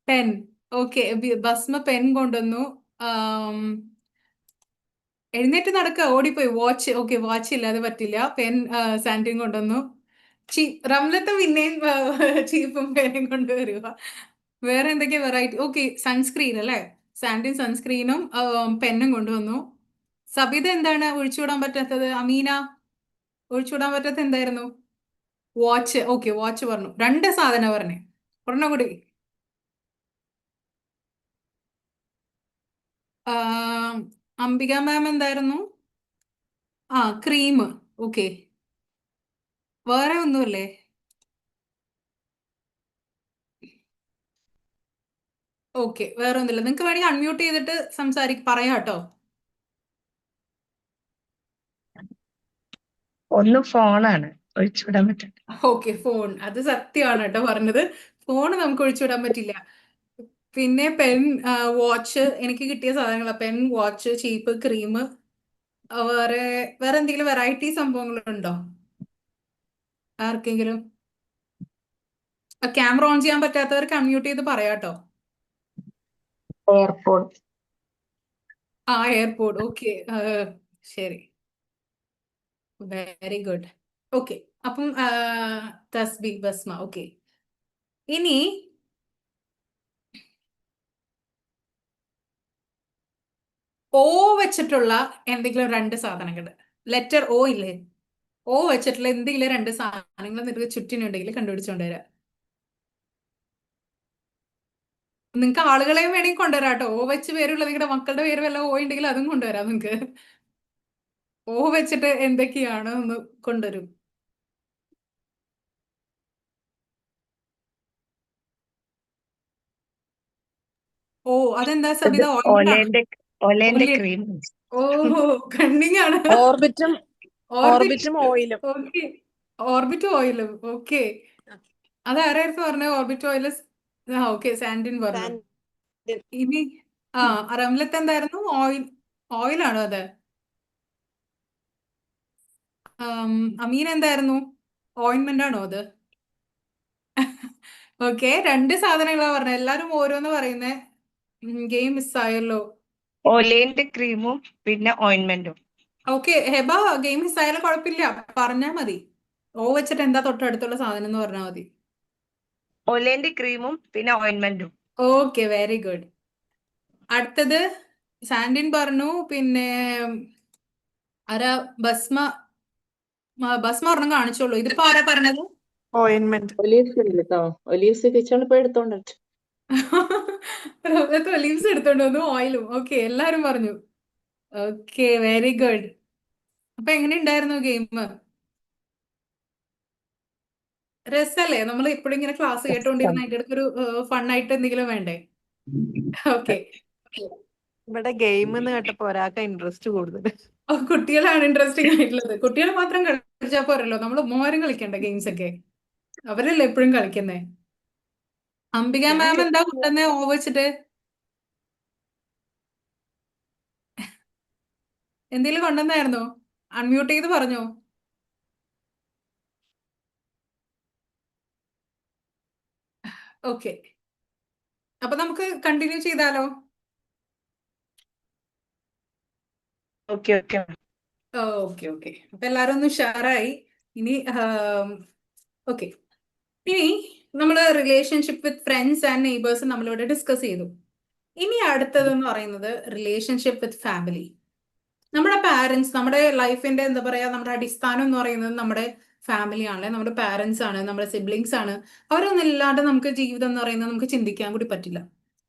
പെൻ. ഓക്കെ, ഭസ്മ പെൻ കൊണ്ടുവന്നു. ആം, എഴുന്നേറ്റ് നടക്കുക, ഓടിപ്പോയി. വാച്ച്. ഓക്കെ, വാച്ച് ഇല്ലാതെ പറ്റില്ല. പെൻ സാൻഡിൻ കൊണ്ടുവന്നു. റംലത്ത് പിന്നെയും ചീപ്പും പേനയും കൊണ്ടുവരിക. വേറെ എന്തൊക്കെയാ വെറൈറ്റി? ഓക്കെ, സൺസ്ക്രീൻ അല്ലേ? സാൻഡിൻ സൺസ്ക്രീനും പെന്നും കൊണ്ടുവന്നു. സബിത എന്താണ് ഒഴിച്ചുവിടാൻ പറ്റാത്തത്? അമീന ഒഴിച്ചുവിടാൻ പറ്റാത്ത എന്തായിരുന്നു? വാച്ച്. ഓക്കെ, വാച്ച് പറഞ്ഞു. രണ്ട് സാധനം പറഞ്ഞേ, ഒരെണ്ണം കൂടി. അംബിക മാം എന്തായിരുന്നു? ആ, ക്രീം. ഓക്കെ, വേറെ ഒന്നുമില്ലേ? ഓക്കെ, വേറെ ഒന്നുമില്ല. നിങ്ങൾക്ക് വേണമെങ്കിൽ അൺമ്യൂട്ട് ചെയ്തിട്ട് പറയാം കേട്ടോ. ഒന്ന് ഫോണാണ് ഒഴിച്ചുവിടാൻ പറ്റും. Okay, phone. അത് സത്യമാണ് കേട്ടോ പറഞ്ഞത്. ഫോൺ നമുക്ക് ഒഴിച്ചുവിടാൻ പറ്റില്ല. പിന്നെ പെൻ, വാച്ച്. എനിക്ക് കിട്ടിയ സാധനങ്ങളാ: പെൻ, വാച്ച്, ചീപ്പ്, ക്രീം. വേറെ വേറെ എന്തെങ്കിലും വെറൈറ്റി സംഭവങ്ങളുണ്ടോ ആർക്കെങ്കിലും? ക്യാമറ ഓൺ ചെയ്യാൻ പറ്റാത്തവർക്ക് അൺമ്യൂട്ട് ചെയ്ത് പറയാട്ടോ. എയർപോർട്ട്. ആ, എയർപോർട്ട്. ഓക്കെ, ശരി, വെരി ഗുഡ്. ഓക്കെ, അപ്പം തസ്ബി, ബസ്മ. ഓക്കെ, ഇനി ഓ വെച്ചിട്ടുള്ള എന്തെങ്കിലും രണ്ട് സാധനങ്ങൾ. ലെറ്റർ ഓ ഇല്ലേ? ഓ വെച്ചിട്ടുള്ള എന്തെങ്കിലും രണ്ട് സാധനങ്ങൾ നിങ്ങൾക്ക് ചുറ്റിനുണ്ടെങ്കിൽ കണ്ടുപിടിച്ചോണ്ട് വരാം. നിങ്ങൾക്ക് ആളുകളെയും വേണമെങ്കിൽ കൊണ്ടുവരാം കേട്ടോ. ഓ വെച്ച് പേരുള്ള നിങ്ങളുടെ മക്കളുടെ പേര് വല്ല ഓ ഉണ്ടെങ്കിൽ അതും കൊണ്ടുവരാം നിങ്ങൾക്ക്. ഓ വെച്ചിട്ട് എന്തൊക്കെയാണ് ഒന്ന് കൊണ്ടുവരും. ഓ, അതെന്താ സബിത? ഓയിന്റ്മെന്റ് ഒലേന്റെ ആണ്? ക്രീം. ഓ, കണ്ണിങ് ആണ്. ഓർബിറ്റും ഓർബിറ്റ്. ഓയിലും. ഓക്കെ, ഓർബിറ്റ് ഓയിലും. ഓക്കെ, അതാരായിരുന്നു പറഞ്ഞത്? Orbit oil. ആ, ഓക്കെ, സാൻഡിൻ പറഞ്ഞു. സാൻഡിൻ. ഇനി റംലത്ത് എന്തായിരുന്നു? ഓയിലാണോ അത്? അമീൻ എന്തായിരുന്നു? ഓയിൻമെന്റ് ആണോ അത്? ഓക്കെ, രണ്ട് സാധനങ്ങളാ പറഞ്ഞത്. എല്ലാരും ഓരോന്ന് പറയുന്നേ. ഗെയിം മിസ്സായല്ലോ. ഒലേന്റെ ക്രീമും പിന്നെ ഓയിന്റ്മെന്റും. ഓക്കെ, ഹെബ, ഗെയിം മിസ്സായാലും കുഴപ്പമില്ല, പറഞ്ഞാ മതി. ഓ വെച്ചിട്ട് എന്താ തൊട്ടടുത്തുള്ള സാധനം എന്ന് പറഞ്ഞാൽ മതി. ഒലേന്റെ ക്രീമും പിന്നെ ഓയിന്റ്മെന്റും. Okay, very good. അടുത്തത് സാൻഡിൻ പറഞ്ഞു. പിന്നെ ആരാ? ബസ്മ ഒരെണ്ണം കാണിച്ചോളൂ. ഇതിപ്പോ ആരാ പറഞ്ഞത്? ഓയിൻമെന്റ്. ഒലീവ്സ് ഉണ്ട് കേട്ടോ. ഒലീവ്സ് കിച്ചണിൽ പോയി എടുത്തോണ്ട്. ഒലീവ്സ് എടുത്തോണ്ട് വന്നു. ഓയിലും. ഓക്കെ, എല്ലാരും പറഞ്ഞു. Okay, very good. അപ്പൊ എങ്ങനെയുണ്ടായിരുന്നു ഗെയിം? രസല്ലേ? നമ്മൾ എപ്പോഴും ഇങ്ങനെ ക്ലാസ് കേട്ടോണ്ടിരുന്ന അതിന്റെ അടുത്തൊരു ഫണ്ണായിട്ട് എന്തെങ്കിലും വേണ്ടേ? ഓക്കെ, ഇവിടെ ഗെയിം എന്ന് കേട്ടപ്പോ ഒരാൾക്ക് ഇൻട്രസ്റ്റ് കൂടുതൽ. കുട്ടികളാണ് ഇൻട്രസ്റ്റിംഗ് ആയിട്ടുള്ളത്. കുട്ടികൾ മാത്രം കളിച്ചാൽ പോരല്ലോ, നമ്മൾ ഉമ്മമാരും കളിക്കണ്ട ഗെയിംസ് ഒക്കെ. അവരല്ലേ എപ്പോഴും കളിക്കുന്നേ. അംബിക ഞാൻ മാം എന്താ കൊണ്ടുവന്നേ ഓ വെച്ചിട്ട്? എന്തെങ്കിലും കൊണ്ടുവന്നായിരുന്നോ? അൺമ്യൂട്ട് ചെയ്ത് പറഞ്ഞോ. ഓക്കെ, അപ്പൊ നമുക്ക് കണ്ടിന്യൂ ചെയ്താലോ? Okay okay. Okay, okay. അപ്പൊ എല്ലാരും ഒന്ന് ഉഷാറായി. ഇനി ഓക്കെ, ഇനി നമ്മൾ relationship with friends and neighbours നമ്മളിവിടെ ഡിസ്കസ് ചെയ്തു. ഇനി അടുത്തതെന്ന് പറയുന്നത് റിലേഷൻഷിപ്പ് വിത്ത് ഫാമിലി. നമ്മുടെ പാരന്റ്സ്, നമ്മുടെ ലൈഫിന്റെ എന്താ പറയാ, നമ്മുടെ അടിസ്ഥാനം എന്ന് പറയുന്നത് നമ്മുടെ ഫാമിലി ആണല്ലേ, നമ്മുടെ പാരന്റ്സ് ആണ്, നമ്മുടെ സിബ്ലിങ്സ് ആണ്. അവരൊന്നും ഇല്ലാണ്ട് നമുക്ക് ജീവിതം എന്ന് പറയുന്നത് നമുക്ക് ചിന്തിക്കാൻ കൂടി പറ്റില്ല.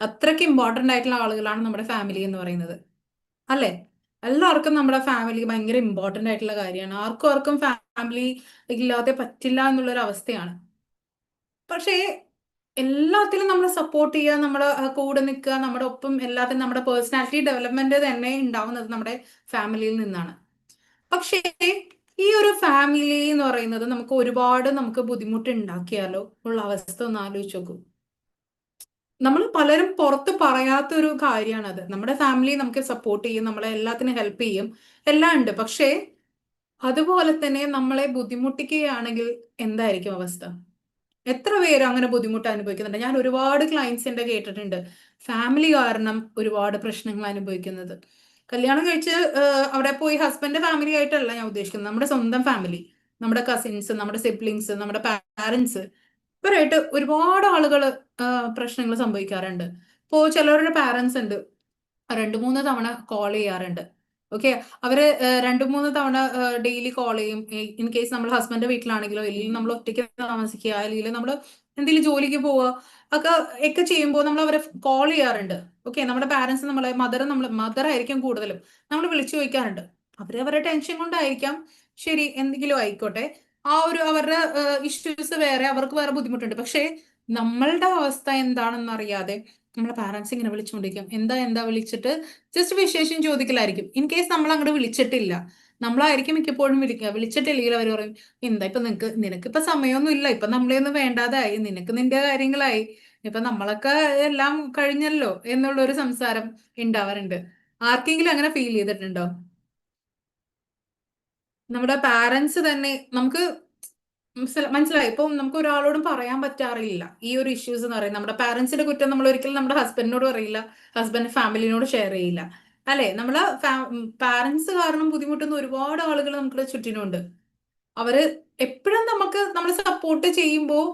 അത്രയ്ക്ക് ഇമ്പോർട്ടന്റ് ആയിട്ടുള്ള ആളുകളാണ് നമ്മുടെ ഫാമിലി എന്ന് പറയുന്നത്, അല്ലേ? എല്ലാവർക്കും നമ്മുടെ ഫാമിലി ഭയങ്കര ഇമ്പോർട്ടന്റ് ആയിട്ടുള്ള കാര്യമാണ്. ആർക്കും ഫാമിലി ഇല്ലാതെ പറ്റില്ല എന്നുള്ളൊരു അവസ്ഥയാണ്. പക്ഷേ എല്ലാത്തിലും നമ്മൾ സപ്പോർട്ട് ചെയ്യുക, നമ്മുടെ കൂടെ നിൽക്കുക, നമ്മുടെ ഒപ്പം എല്ലാത്തിനും നമ്മുടെ പേഴ്സണാലിറ്റി ഡെവലപ്മെന്റ് തന്നെ ഉണ്ടാവുന്നത് നമ്മുടെ ഫാമിലിയിൽ നിന്നാണ്. പക്ഷേ ഈ ഒരു ഫാമിലി എന്ന് പറയുന്നത് നമുക്ക് ബുദ്ധിമുട്ട് ഉണ്ടാക്കിയാലോ ഉള്ള അവസ്ഥ ഒന്ന് ആലോചിച്ച് നോക്കൂ. നമ്മൾ പലരും പുറത്ത് പറയാത്തൊരു കാര്യമാണത്. നമ്മുടെ ഫാമിലി നമുക്ക് സപ്പോർട്ട് ചെയ്യും, നമ്മളെ എല്ലാത്തിനും ഹെൽപ്പ് ചെയ്യും, എല്ലാം ഉണ്ട്. പക്ഷേ അതുപോലെ തന്നെ നമ്മളെ ബുദ്ധിമുട്ടിക്കുകയാണെങ്കിൽ എന്തായിരിക്കും അവസ്ഥ? എത്ര പേര് അങ്ങനെ ബുദ്ധിമുട്ട് അനുഭവിക്കുന്നുണ്ട്? ഞാൻ ഒരുപാട് ക്ലയൻസിന്റെ കേട്ടിട്ടുണ്ട് ഫാമിലി കാരണം ഒരുപാട് പ്രശ്നങ്ങൾ അനുഭവിക്കുന്നത്. കല്യാണം കഴിച്ച് അവിടെ പോയി ഹസ്ബൻഡ് ഫാമിലി ആയിട്ടല്ല ഞാൻ ഉദ്ദേശിക്കുന്നത്, നമ്മുടെ സ്വന്തം ഫാമിലി, നമ്മുടെ കസിൻസ്, നമ്മുടെ സിബ്ലിങ്സ്, നമ്മുടെ പാരന്റ്സ്, ഇവരായിട്ട് ഒരുപാട് ആളുകൾ പ്രശ്നങ്ങൾ സംഭവിക്കാറുണ്ട്. ഇപ്പോൾ ചിലവരുടെ പാരൻസ് ഉണ്ട് 2-3 തവണ കോൾ ചെയ്യാറുണ്ട്. ഓക്കെ, അവര് 2-3 തവണ ഡെയിലി കോൾ ചെയ്യും. ഇൻ കേസ് നമ്മൾ ഹസ്ബൻഡ് വീട്ടിലാണെങ്കിലോ, അല്ലെങ്കിൽ നമ്മൾ ഒറ്റയ്ക്ക് താമസിക്കുക, അല്ലെങ്കിൽ നമ്മൾ എന്തെങ്കിലും ജോലിക്ക് പോവുക ഒക്കെ ചെയ്യുമ്പോൾ നമ്മൾ അവരെ കോൾ ചെയ്യാറുണ്ട്. ഓക്കെ, നമ്മുടെ പാരന്റ്സ് മദർ ആയിരിക്കും കൂടുതലും നമ്മൾ വിളിച്ചു ചോദിക്കാറുണ്ട്. അവരവരുടെ ടെൻഷൻ കൊണ്ടായിരിക്കാം, ശരി എന്തെങ്കിലും ആയിക്കോട്ടെ, ആ ഒരു അവരുടെ ഇഷ്യൂസ് വേറെ, അവർക്ക് വേറെ ബുദ്ധിമുട്ടുണ്ട്. പക്ഷേ നമ്മളുടെ അവസ്ഥ എന്താണെന്ന് അറിയാതെ നമ്മളെ പാരന്റ്സ് ഇങ്ങനെ വിളിച്ചുകൊണ്ടിരിക്കും. എന്താ വിളിച്ചിട്ട് ജസ്റ്റ് വിശേഷം ചോദിക്കലായിരിക്കും. ഇൻ കേസ് നമ്മൾ അങ്ങോട്ട് വിളിച്ചിട്ടില്ല, നമ്മളായിരിക്കും മിക്കപ്പോഴും വിളിക്കുക. വിളിച്ചിട്ടില്ലെങ്കിൽ അവർ പറയും, എന്താ ഇപ്പൊ നിനക്കിപ്പൊ സമയമൊന്നും ഇല്ല, ഇപ്പൊ നമ്മളെയൊന്നും വേണ്ടാതായി, നിനക്ക് നിന്റെ കാര്യങ്ങളായി, ഇപ്പൊ നമ്മളൊക്കെ എല്ലാം കഴിഞ്ഞല്ലോ എന്നുള്ള ഒരു സംസാരം ഉണ്ടാവാറുണ്ട്. ആർക്കെങ്കിലും അങ്ങനെ ഫീൽ ചെയ്തിട്ടുണ്ടോ? നമ്മുടെ പാരന്റ്സ് തന്നെ നമുക്ക് മനസ്സിലായി. ഇപ്പൊ നമുക്ക് ഒരാളോടും പറയാൻ പറ്റാറില്ല ഈ ഒരു ഇഷ്യൂസ് എന്ന് പറയുന്നത്. നമ്മുടെ പാരന്റ്സിന്റെ കുറ്റം നമ്മൾ ഒരിക്കലും നമ്മുടെ ഹസ്ബൻഡിനോട് പറയില്ല, ഹസ്ബൻഡ് ഫാമിലിനോട് ഷെയർ ചെയ്യില്ല, അല്ലെ? നമ്മളെ പാരന്റ്സ് കാരണം ബുദ്ധിമുട്ടുന്ന ഒരുപാട് ആളുകൾ നമുക്ക് ചുറ്റിനുണ്ട്. അവര് എപ്പോഴും നമ്മളെ സപ്പോർട്ട് ചെയ്യുമ്പോൾ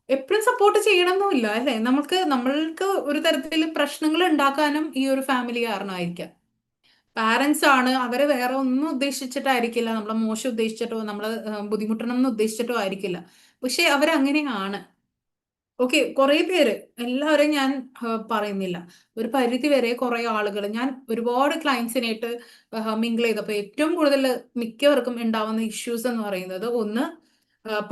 എപ്പോഴും സപ്പോർട്ട് ചെയ്യണമെന്നില്ല, അല്ലെ? നമ്മൾക്ക് ഒരു തരത്തിൽ പ്രശ്നങ്ങൾ ഉണ്ടാക്കാനും ഈ ഒരു ഫാമിലി കാരണമായിരിക്കാം. പാരന്റ്സ് ആണ്, അവരെ വേറെ ഒന്നും ഉദ്ദേശിച്ചിട്ടായിരിക്കില്ല, നമ്മളെ മോശം ഉദ്ദേശിച്ചിട്ടോ നമ്മളെ ബുദ്ധിമുട്ടണം എന്ന് ഉദ്ദേശിച്ചിട്ടോ ആയിരിക്കില്ല. പക്ഷെ അവരങ്ങനെയാണ്. ഓക്കെ, കുറെ പേര്, എല്ലാവരെയും ഞാൻ പറയുന്നില്ല, ഒരു പരിധി വരെ കുറെ ആളുകൾ, ഞാൻ ഒരുപാട് ക്ലയൻസിനായിട്ട് മിങ്കിൾ ചെയ്തപ്പോൾ ഏറ്റവും കൂടുതൽ മിക്കവർക്കും ഉണ്ടാവുന്ന ഇഷ്യൂസ് എന്ന് പറയുന്നത് ഒന്ന്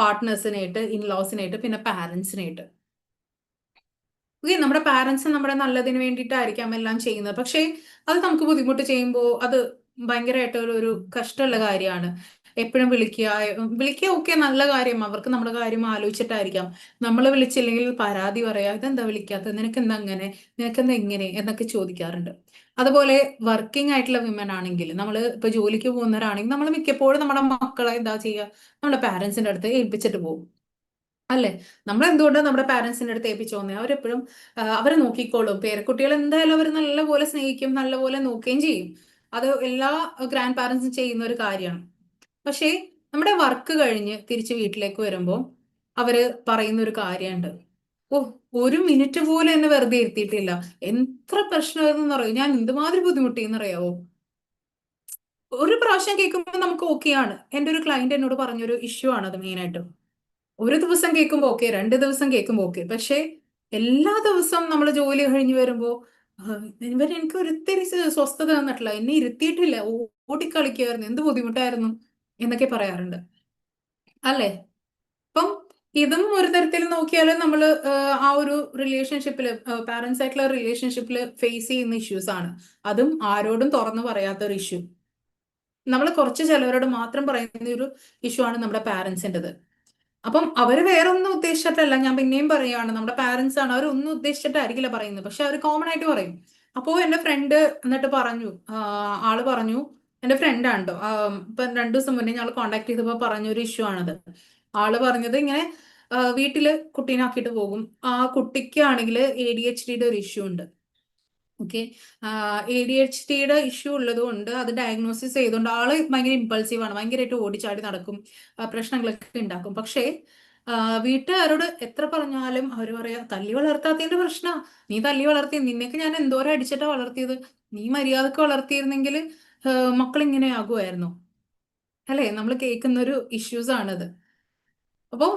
പാർട്ട്നേഴ്സിനായിട്ട്, ഇൻലോസിനായിട്ട്, പിന്നെ പാരന്റ്സിനായിട്ട്. ഓക്കെ, നമ്മുടെ പാരന്റ്സ് നമ്മുടെ നല്ലതിന് വേണ്ടിയിട്ടായിരിക്കാം എല്ലാം ചെയ്യുന്നത്. പക്ഷേ അത് നമുക്ക് ബുദ്ധിമുട്ട് ചെയ്യുമ്പോൾ അത് ഭയങ്കരമായിട്ട് ഒരു കഷ്ടമുള്ള കാര്യമാണ്. എപ്പോഴും വിളിക്കുക ഒക്കെ നല്ല കാര്യം, അവർക്ക് നമ്മുടെ കാര്യം ആലോചിച്ചിട്ടായിരിക്കാം. നമ്മൾ വിളിച്ചില്ലെങ്കിൽ പരാതി പറയാ, ഇതെന്താ വിളിക്കാത്തത്, നിനക്കെന്താ അങ്ങനെ, നിനക്കെന്താ ഇങ്ങനെ എന്നൊക്കെ ചോദിക്കാറുണ്ട്. അതുപോലെ വർക്കിംഗ് ആയിട്ടുള്ള വിമൻ ആണെങ്കിൽ, നമ്മൾ ഇപ്പൊ ജോലിക്ക് പോകുന്നവരാണെങ്കിൽ, നമ്മൾ മിക്കപ്പോഴും നമ്മുടെ മക്കളെ എന്താ ചെയ്യുക, നമ്മുടെ പാരന്റ്സിന്റെ അടുത്ത് ഏൽപ്പിച്ചിട്ട് പോകും, അല്ലേ? നമ്മൾ എന്തുകൊണ്ടാണ് നമ്മുടെ പാരന്റ്സിന്റെ അടുത്ത് ഏൽപ്പിച്ചു പോകുന്നത്? അവരെപ്പോഴും അവരെ നോക്കിക്കോളും. പേരക്കുട്ടികൾ എന്തായാലും അവർ നല്ലപോലെ സ്നേഹിക്കും, നല്ലപോലെ നോക്കുകയും ചെയ്യും. അത് എല്ലാ ഗ്രാൻഡ് പാരന്റ്സും ചെയ്യുന്ന ഒരു കാര്യമാണ്. പക്ഷേ നമ്മുടെ വർക്ക് കഴിഞ്ഞ് തിരിച്ച് വീട്ടിലേക്ക് വരുമ്പോൾ അവര് പറയുന്ന ഒരു കാര്യമുണ്ട്, ഓ, ഒരു മിനിറ്റ് പോലും എന്നെ വെറുതെ ഇരുത്തിയിട്ടില്ല, എത്ര പ്രശ്നമായിരുന്നു അറിയോ, ഞാൻ എന്തുമാതിരി ബുദ്ധിമുട്ടിയെന്നറിയാവോ. ഒരു പ്രാവശ്യം കേൾക്കുമ്പോൾ നമുക്ക് ഓക്കെയാണ്. എൻ്റെ ഒരു ക്ലയന്റ് എന്നോട് പറഞ്ഞൊരു ഇഷ്യൂ ആണ് അത് മെയിനായിട്ടും. ഒരു ദിവസം കേൾക്കുമ്പോൾ ഓക്കെ, 2 ദിവസം കേൾക്കുമ്പോൾ ഓക്കെ. പക്ഷേ എല്ലാ ദിവസവും നമ്മൾ ജോലി കഴിഞ്ഞ് വരുമ്പോൾ ഇവർ എനിക്ക് ഒരിത്തിരി സ്വസ്ഥത തന്നിട്ടില്ല, എന്നെ ഇരുത്തിയിട്ടില്ല, ഓടിക്കളിക്കുമായിരുന്നു, എന്ത് ബുദ്ധിമുട്ടായിരുന്നു എന്നൊക്കെ പറയാറുണ്ട്, അല്ലേ? അപ്പം ഇതും ഒരു തരത്തിൽ നോക്കിയാൽ നമ്മൾ ആ ഒരു റിലേഷൻഷിപ്പില്, പാരന്റ്സ് ആയിട്ടുള്ള റിലേഷൻഷിപ്പിൽ ഫേസ് ചെയ്യുന്ന ഇഷ്യൂസ് ആണ്. അതും ആരോടും തുറന്നു പറയാത്ത ഒരു ഇഷ്യൂ. നമ്മൾ കുറച്ച് ചിലവരോട് മാത്രം പറയുന്ന ഒരു ഇഷ്യൂ ആണ് നമ്മുടെ പാരന്റ്സിൻ്റെത്. അപ്പം അവര് വേറെ ഒന്നും ഉദ്ദേശിച്ചിട്ടല്ല, ഞാൻ പിന്നെയും പറയാണ്, നമ്മുടെ പാരന്റ്സ് ആണ്, അവരൊന്നും ഉദ്ദേശിച്ചിട്ടായിരിക്കില്ല പറയുന്നത്, പക്ഷെ അവർ കോമൺ ആയിട്ട് പറയും. അപ്പോ എന്റെ ഫ്രണ്ട് എന്നിട്ട് പറഞ്ഞു, ആള് പറഞ്ഞു, എന്റെ ഫ്രണ്ടാണ് കേട്ടോ, ഇപ്പൊ 2 ദിവസം മുന്നേ ഞങ്ങൾ കോണ്ടാക്ട് ചെയ്തപ്പോ പറഞ്ഞൊരു ഇഷ്യൂ ആണത്. ആള് പറഞ്ഞത് ഇങ്ങനെ വീട്ടില് കുട്ടീനെ ആക്കിയിട്ട് പോകും, ആ കുട്ടിക്കാണെങ്കിൽ ADHD ഒരു ഇഷ്യൂ ഉണ്ട്. ഓക്കെ, ADHD ഇഷ്യൂ ഉള്ളത് കൊണ്ട് അത് ഡയഗ്നോസിസ് ചെയ്തുകൊണ്ട് ആള് ഭയങ്കര ഇമ്പൾസീവ് ആണ്, ഭയങ്കരമായിട്ട് ഓടിച്ചാടി നടക്കും, പ്രശ്നങ്ങളൊക്കെ ഉണ്ടാക്കും. പക്ഷേ വീട്ടുകാരോട് എത്ര പറഞ്ഞാലും അവർ പറയാ, തല്ലി വളർത്താത്തതിന്റെ പ്രശ്ന, നീ തല്ലി വളർത്തി, നിന്നേക്ക് ഞാൻ എന്തോരം അടിച്ചിട്ടാ വളർത്തിയത്, നീ മര്യാദക്ക് വളർത്തിയിരുന്നെങ്കിൽ മക്കൾ ഇങ്ങനെ ആകുമായിരുന്നു, അല്ലെ? നമ്മൾ കേൾക്കുന്ന ഒരു ഇഷ്യൂസ് ആണത്. അപ്പോൾ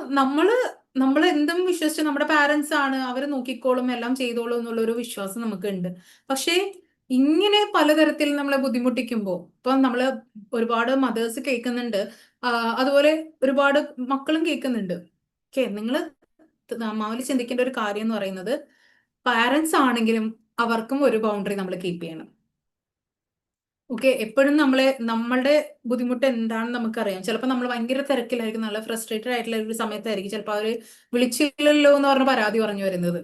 നമ്മൾ എന്തും വിശ്വസിച്ച് നമ്മുടെ പാരന്റ്സ് ആണ്, അവർ നോക്കിക്കോളും, എല്ലാം ചെയ്തോളും എന്നുള്ളൊരു വിശ്വാസം നമുക്കുണ്ട്. പക്ഷേ ഇങ്ങനെ പലതരത്തിൽ നമ്മളെ ബുദ്ധിമുട്ടിക്കുമ്പോൾ, ഇപ്പം നമ്മള് ഒരുപാട് മദേഴ്സ് കേൾക്കുന്നുണ്ട്, അതുപോലെ ഒരുപാട് മക്കളും കേൾക്കുന്നുണ്ട്. ഓക്കെ, നിങ്ങൾ മാമൂലി ചിന്തിക്കേണ്ട ഒരു കാര്യം എന്ന് പറയുന്നത്, പാരന്റ്സ് ആണെങ്കിലും അവർക്കും ഒരു ബൗണ്ടറി നമ്മൾ കീപ്പ് ചെയ്യണം. ഓക്കെ, എപ്പോഴും നമ്മളുടെ ബുദ്ധിമുട്ട് എന്താണെന്ന് നമുക്കറിയാം. ചിലപ്പോൾ നമ്മൾ ഭയങ്കര തിരക്കിലായിരിക്കും, നല്ല ഫ്രസ്ട്രേറ്റഡ് ആയിട്ടുള്ള ഒരു സമയത്തായിരിക്കും ചിലപ്പോൾ അവര് വിളിച്ചില്ലല്ലോ എന്ന് പറഞ്ഞ് പരാതി പറഞ്ഞു വരുന്നത്.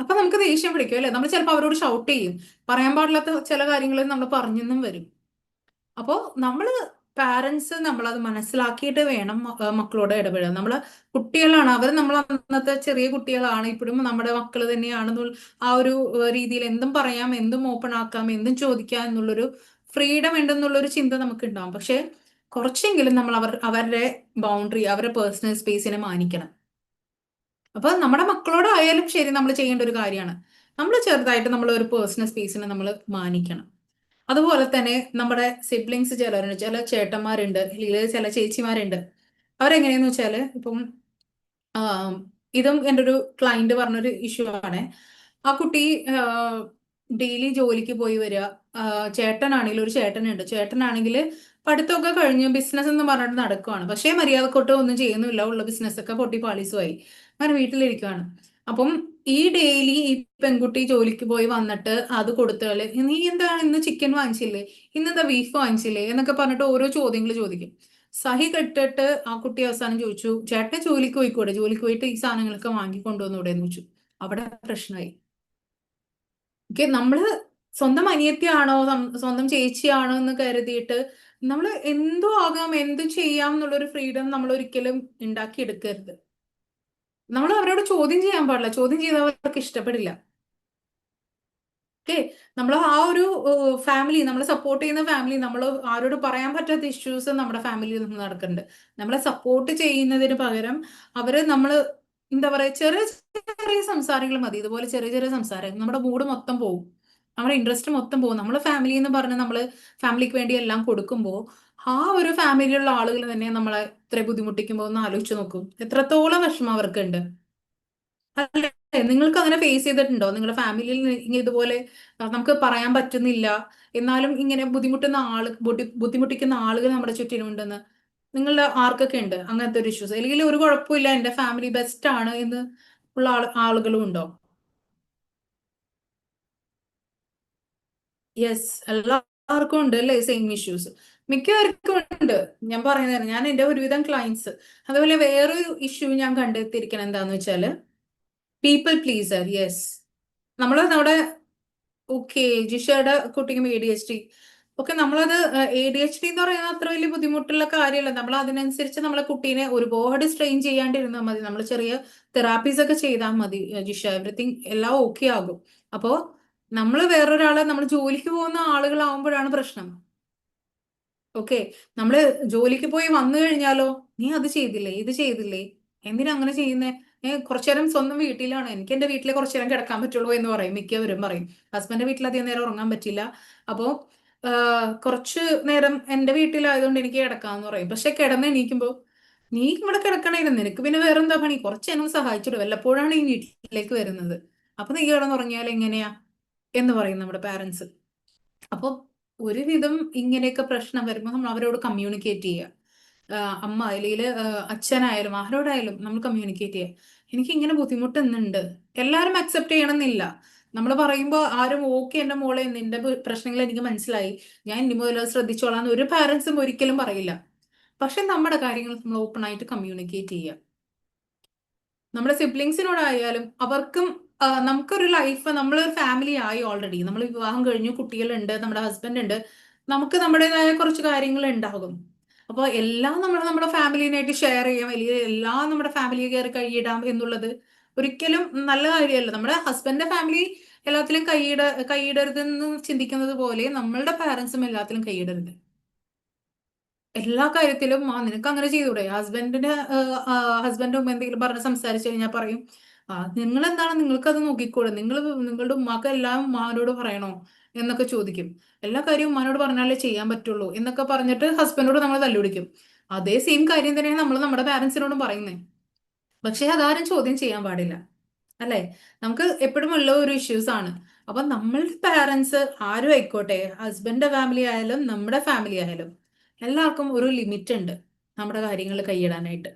അപ്പൊ നമുക്ക് ദേഷ്യം പിടിക്കും, അല്ലെ? നമ്മൾ ചിലപ്പോൾ അവരോട് ഷൗട്ട് ചെയ്യും, പറയാൻ പാടില്ലാത്ത ചില കാര്യങ്ങൾ നമ്മൾ പറഞ്ഞെന്നും വരും. അപ്പോൾ പാരന്റ്സ് നമ്മളത് മനസ്സിലാക്കിയിട്ട് വേണം മക്കളോട് ഇടപെടാൻ. നമ്മള് കുട്ടികളാണ്, അവർ നമ്മൾ അന്നത്തെ ചെറിയ കുട്ടികളാണ്, ഇപ്പോഴും നമ്മുടെ മക്കൾ തന്നെയാണെന്നുള്ള ആ ഒരു രീതിയിൽ എന്തും പറയാം, എന്തും ഓപ്പൺ ആക്കാം, എന്തും ചോദിക്കാം എന്നുള്ളൊരു ഫ്രീഡം ഉണ്ടെന്നുള്ളൊരു ചിന്ത നമുക്ക് ഉണ്ടാവും. പക്ഷെ കുറച്ചെങ്കിലും നമ്മൾ അവരുടെ ബൗണ്ടറി, അവരുടെ പേഴ്സണൽ സ്പേസിനെ മാനിക്കണം. അപ്പൊ നമ്മുടെ മക്കളോടായാലും ശരി നമ്മൾ ചെയ്യേണ്ട ഒരു കാര്യമാണ്. നമ്മൾ ചെറുതായിട്ട് നമ്മൾ ഒരു പേഴ്സണൽ സ്പേസിനെ നമ്മൾ മാനിക്കണം. അതുപോലെ തന്നെ നമ്മുടെ സിബ്ലിങ്സ് ചിലരുണ്ട്, ചില ചേട്ടന്മാരുണ്ട്, അല്ലെങ്കിൽ ചില ചേച്ചിമാരുണ്ട്. അവരെങ്ങനെയാന്ന് വെച്ചാല് ഇപ്പം ആം, ഇതും എൻ്റെ ഒരു ക്ലയന്റ് പറഞ്ഞൊരു ഇഷ്യൂ ആണ്. ആ കുട്ടി ഡെയിലി ജോലിക്ക് പോയി വരിക. ചേട്ടനാണെങ്കിൽ ഒരു ചേട്ടനുണ്ട്, ചേട്ടനാണെങ്കിൽ പഠിത്തമൊക്കെ കഴിഞ്ഞ് ബിസിനസ് എന്ന് പറഞ്ഞിട്ട് നടക്കുവാണ്. പക്ഷേ മര്യാദക്കൊട്ട് ഒന്നും ചെയ്യുന്നില്ല, ഉള്ള ബിസിനസ് ഒക്കെ പൊട്ടി പാളീസുമായി അങ്ങനെ വീട്ടിലിരിക്കുവാണ്. അപ്പം ഈ ഡെയിലി ഈ പെൺകുട്ടി ജോലിക്ക് പോയി വന്നിട്ട് അത് കൊടുത്താല് നീ എന്താണ് ഇന്ന് ചിക്കൻ വാങ്ങിച്ചില്ലേ, ഇന്നെന്താ ബീഫ് വാങ്ങിച്ചില്ലേ എന്നൊക്കെ പറഞ്ഞിട്ട് ഓരോ ചോദ്യങ്ങൾ ചോദിക്കും. സഹി കെട്ടിട്ട് ആ കുട്ടി അവസാനം ചോദിച്ചു, ചേട്ടൻ ജോലിക്ക് പോയിക്കൂടെ, ജോലിക്ക് പോയിട്ട് ഈ സാധനങ്ങളൊക്കെ വാങ്ങിക്കൊണ്ടുവന്നൂടെ എന്ന് ചോദിച്ചു. അവിടെ പ്രശ്നമായി. ഓക്കെ, നമ്മള് സ്വന്തം അനിയത്തിയാണോ സ്വന്തം ചേച്ചിയാണോ എന്ന് കരുതിയിട്ട് നമ്മൾ എന്തോ ആകാം, എന്തും ചെയ്യാം എന്നുള്ളൊരു ഫ്രീഡം നമ്മൾ ഒരിക്കലും ഉണ്ടാക്കിയെടുക്കരുത്. നമ്മൾ അവരോട് ചോദ്യം ചെയ്യാൻ പാടില്ല, ചോദ്യം ചെയ്താൽ അവർക്ക് ഇഷ്ടപ്പെടില്ല. ഓക്കെ, നമ്മൾ ആ ഒരു ഫാമിലി, നമ്മൾ സപ്പോർട്ട് ചെയ്യുന്ന ഫാമിലി, നമ്മൾ ആരോട് പറയാൻ പറ്റാത്ത ഇഷ്യൂസ് നമ്മുടെ ഫാമിലിയിൽ നിന്ന് നടക്കുന്നുണ്ട്. നമ്മളെ സപ്പോർട്ട് ചെയ്യുന്നതിന് പകരം അവര് നമ്മള് എന്താ പറയാ, ചെറിയ ചെറിയ സംസാരങ്ങൾ മതി. ഇതുപോലെ ചെറിയ ചെറിയ സംസാരം നമ്മുടെ മൂഡ് മൊത്തം പോകും, നമ്മുടെ ഇൻട്രസ്റ്റ് മൊത്തം പോകും. നമ്മള് ഫാമിലി എന്ന് പറഞ്ഞ് നമ്മള് ഫാമിലിക്ക് വേണ്ടി എല്ലാം കൊടുക്കുമ്പോൾ ആ ഒരു ഫാമിലിയിലുള്ള ആളുകൾ തന്നെ നമ്മളെ ഇത്ര ബുദ്ധിമുട്ടിക്കുമ്പോൾ ഒന്ന് ആലോചിച്ച് നോക്കും, എത്രത്തോളം വിഷമം അവർക്കുണ്ട്. അല്ലേ? നിങ്ങൾക്ക് അങ്ങനെ ഫേസ് ചെയ്തിട്ടുണ്ടോ? നിങ്ങളുടെ ഫാമിലിയിൽ ഇതുപോലെ നമുക്ക് പറയാൻ പറ്റുന്നില്ല, എന്നാലും ഇങ്ങനെ ബുദ്ധിമുട്ടിക്കുന്ന ആളുകൾ നമ്മുടെ ചുറ്റിനുണ്ടെന്ന് നിങ്ങളുടെ ആർക്കൊക്കെ ഉണ്ട് അങ്ങനത്തെ ഒരു ഇഷ്യൂസ്? അല്ലെങ്കിൽ ഒരു കുഴപ്പമില്ല, എന്റെ ഫാമിലി ബെസ്റ്റ് ആണ് എന്ന് ഉള്ള ആളുകളും ഉണ്ടോ? യെസ്, എല്ലാവർക്കും ഉണ്ട് അല്ലേ സെയിം ഇഷ്യൂസ്? മിക്കവർക്കും ഉണ്ട്. ഞാൻ പറയുന്നത്, ഞാൻ എന്റെ ഒരുവിധം ക്ലയൻസ് അതുപോലെ വേറൊരു ഇഷ്യൂ ഞാൻ കണ്ടെത്തിയിരിക്കണം എന്താന്ന് വെച്ചാല് പീപ്പിൾ പ്ലീസർ. യെസ്, നമ്മുടെ ഓക്കെ, ജിഷയുടെ കുട്ടിക്കും ADHD. ഓക്കെ, നമ്മളത് ADHD എന്ന് പറയുന്നത് അത്ര വലിയ ബുദ്ധിമുട്ടുള്ള കാര്യമല്ല. നമ്മൾ അതിനനുസരിച്ച് നമ്മളെ കുട്ടീനെ ഒരുപാട് സ്ട്രെയിൻ ചെയ്യാണ്ടിരുന്നാൽ മതി. നമ്മൾ ചെറിയ തെറാപ്പീസ് ഒക്കെ ചെയ്താൽ മതി. ജിഷ, എവറിത്തിങ് എല്ലാം ഓക്കെ ആകും. അപ്പോ നമ്മൾ വേറൊരാളെ, നമ്മൾ ജോലിക്ക് പോകുന്ന ആളുകളാവുമ്പോഴാണ് പ്രശ്നം. ഓക്കെ, നമ്മള് ജോലിക്ക് പോയി വന്നു കഴിഞ്ഞാലോ, നീ അത് ചെയ്തില്ലേ, ഇത് ചെയ്തില്ലേ, എന്തിനാ അങ്ങനെ ചെയ്യുന്നേ? കുറച്ചു നേരം സ്വന്തം വീട്ടിലാണ്, എനിക്ക് എന്റെ വീട്ടിലെ കുറച്ചു നേരം കിടക്കാൻ പറ്റുള്ളൂ എന്ന് പറയും, മിക്കവരും പറയും. ഹസ്ബൻഡിന്റെ വീട്ടിൽ അധികം നേരം ഉറങ്ങാൻ പറ്റില്ല, അപ്പോ കുറച്ചു നേരം എന്റെ വീട്ടിലായതുകൊണ്ട് എനിക്ക് കിടക്കാന്ന് പറയും. പക്ഷെ കിടന്ന് എണീക്കുമ്പോ, നീ ഇവിടെ കിടക്കണായിരുന്നു, നിനക്ക് പിന്നെ വേറെന്താ പണി, കുറച്ച് നേരം സഹായിച്ചിട്ട് വല്ലപ്പോഴാണ് ഈ വീട്ടിലേക്ക് വരുന്നത്, അപ്പൊ നീ കിടന്നുറങ്ങിയാൽ എങ്ങനെയാ എന്ന് പറയും നമ്മുടെ പാരന്റ്സ്. അപ്പൊ ഒരുവിധം ഇങ്ങനെയൊക്കെ പ്രശ്നം വരുമ്പോൾ നമ്മൾ അവരോട് കമ്മ്യൂണിക്കേറ്റ് ചെയ്യുക. അമ്മ അല്ലെങ്കിൽ അച്ഛനായാലും ആരോടായാലും നമ്മൾ കമ്മ്യൂണിക്കേറ്റ് ചെയ്യുക. എനിക്ക് ഇങ്ങനെ ബുദ്ധിമുട്ടുന്നുണ്ട്. എല്ലാവരും അക്സെപ്റ്റ് ചെയ്യണമെന്നില്ല. നമ്മൾ പറയുമ്പോൾ ആരും ഓക്കെ എന്റെ മോളെ, നിന്റെ പ്രശ്നങ്ങൾ എനിക്ക് മനസ്സിലായി, ഞാൻ ഇനി മുതൽ അത് ശ്രദ്ധിച്ചോളാം എന്ന് ഒരു പാരന്റ്സും ഒരിക്കലും പറയില്ല. പക്ഷെ നമ്മുടെ കാര്യങ്ങൾ നമ്മൾ ഓപ്പൺ ആയിട്ട് കമ്മ്യൂണിക്കേറ്റ് ചെയ്യുക. നമ്മുടെ സിബ്ലിങ്സിനോടായാലും അവർക്കും നമുക്കൊരു ലൈഫ്, നമ്മളൊരു ഫാമിലി ആയി ഓൾറെഡി, നമ്മൾ വിവാഹം കഴിഞ്ഞു, കുട്ടികളുണ്ട്, നമ്മുടെ ഹസ്ബൻഡ് ഉണ്ട്, നമുക്ക് നമ്മുടേതായ കുറച്ച് കാര്യങ്ങൾ ഉണ്ടാകും. അപ്പോൾ എല്ലാം നമ്മൾ നമ്മുടെ ഫാമിലിനായിട്ട് ഷെയർ ചെയ്യാം, അല്ലെങ്കിൽ എല്ലാം നമ്മുടെ ഫാമിലി കയറി കൈയിടാം എന്നുള്ളത് ഒരിക്കലും നല്ല കാര്യമല്ല. നമ്മുടെ ഹസ്ബൻഡിന്റെ ഫാമിലി എല്ലാത്തിലും കൈയിടരുതെന്ന് ചിന്തിക്കുന്നത് പോലെ നമ്മളുടെ പാരന്റ്സും എല്ലാത്തിലും കൈയിടരുത്. എല്ലാ കാര്യത്തിലും നിനക്ക് അങ്ങനെ ചെയ്തൂടെ, ഹസ്ബൻഡും എന്തെങ്കിലും പറഞ്ഞ് സംസാരിച്ചു കഴിഞ്ഞാൽ പറയും, നിങ്ങൾ എന്താണ്, നിങ്ങൾക്ക് അത് നോക്കിക്കൂടെ, നിങ്ങളുടെ ഉമ്മാക്ക് എല്ലാം ഉമ്മാനോട് പറയണോ എന്നൊക്കെ ചോദിക്കും. എല്ലാ കാര്യവും ഉമ്മാനോട് പറഞ്ഞാലേ ചെയ്യാൻ പറ്റുള്ളൂ എന്നൊക്കെ പറഞ്ഞിട്ട് ഹസ്ബൻഡോട് നമ്മൾ തല്ലുപിടിക്കും. അതേ സെയിം കാര്യം തന്നെയാണ് നമ്മൾ നമ്മുടെ പാരന്റ്സിനോടും പറയുന്നത്. പക്ഷെ അതാരും ചോദ്യം ചെയ്യാൻ പാടില്ല, അല്ലെ? നമുക്ക് എപ്പോഴും ഉള്ള ഒരു ഇഷ്യൂസ് ആണ്. അപ്പൊ നമ്മളുടെ പാരന്റ്സ് ആരും ആയിക്കോട്ടെ, ഹസ്ബൻഡിന്റെ ഫാമിലി ആയാലും നമ്മുടെ ഫാമിലി ആയാലും, എല്ലാവർക്കും ഒരു ലിമിറ്റ് ഉണ്ട് നമ്മുടെ കാര്യങ്ങൾ കൈയിടാനായിട്ട്.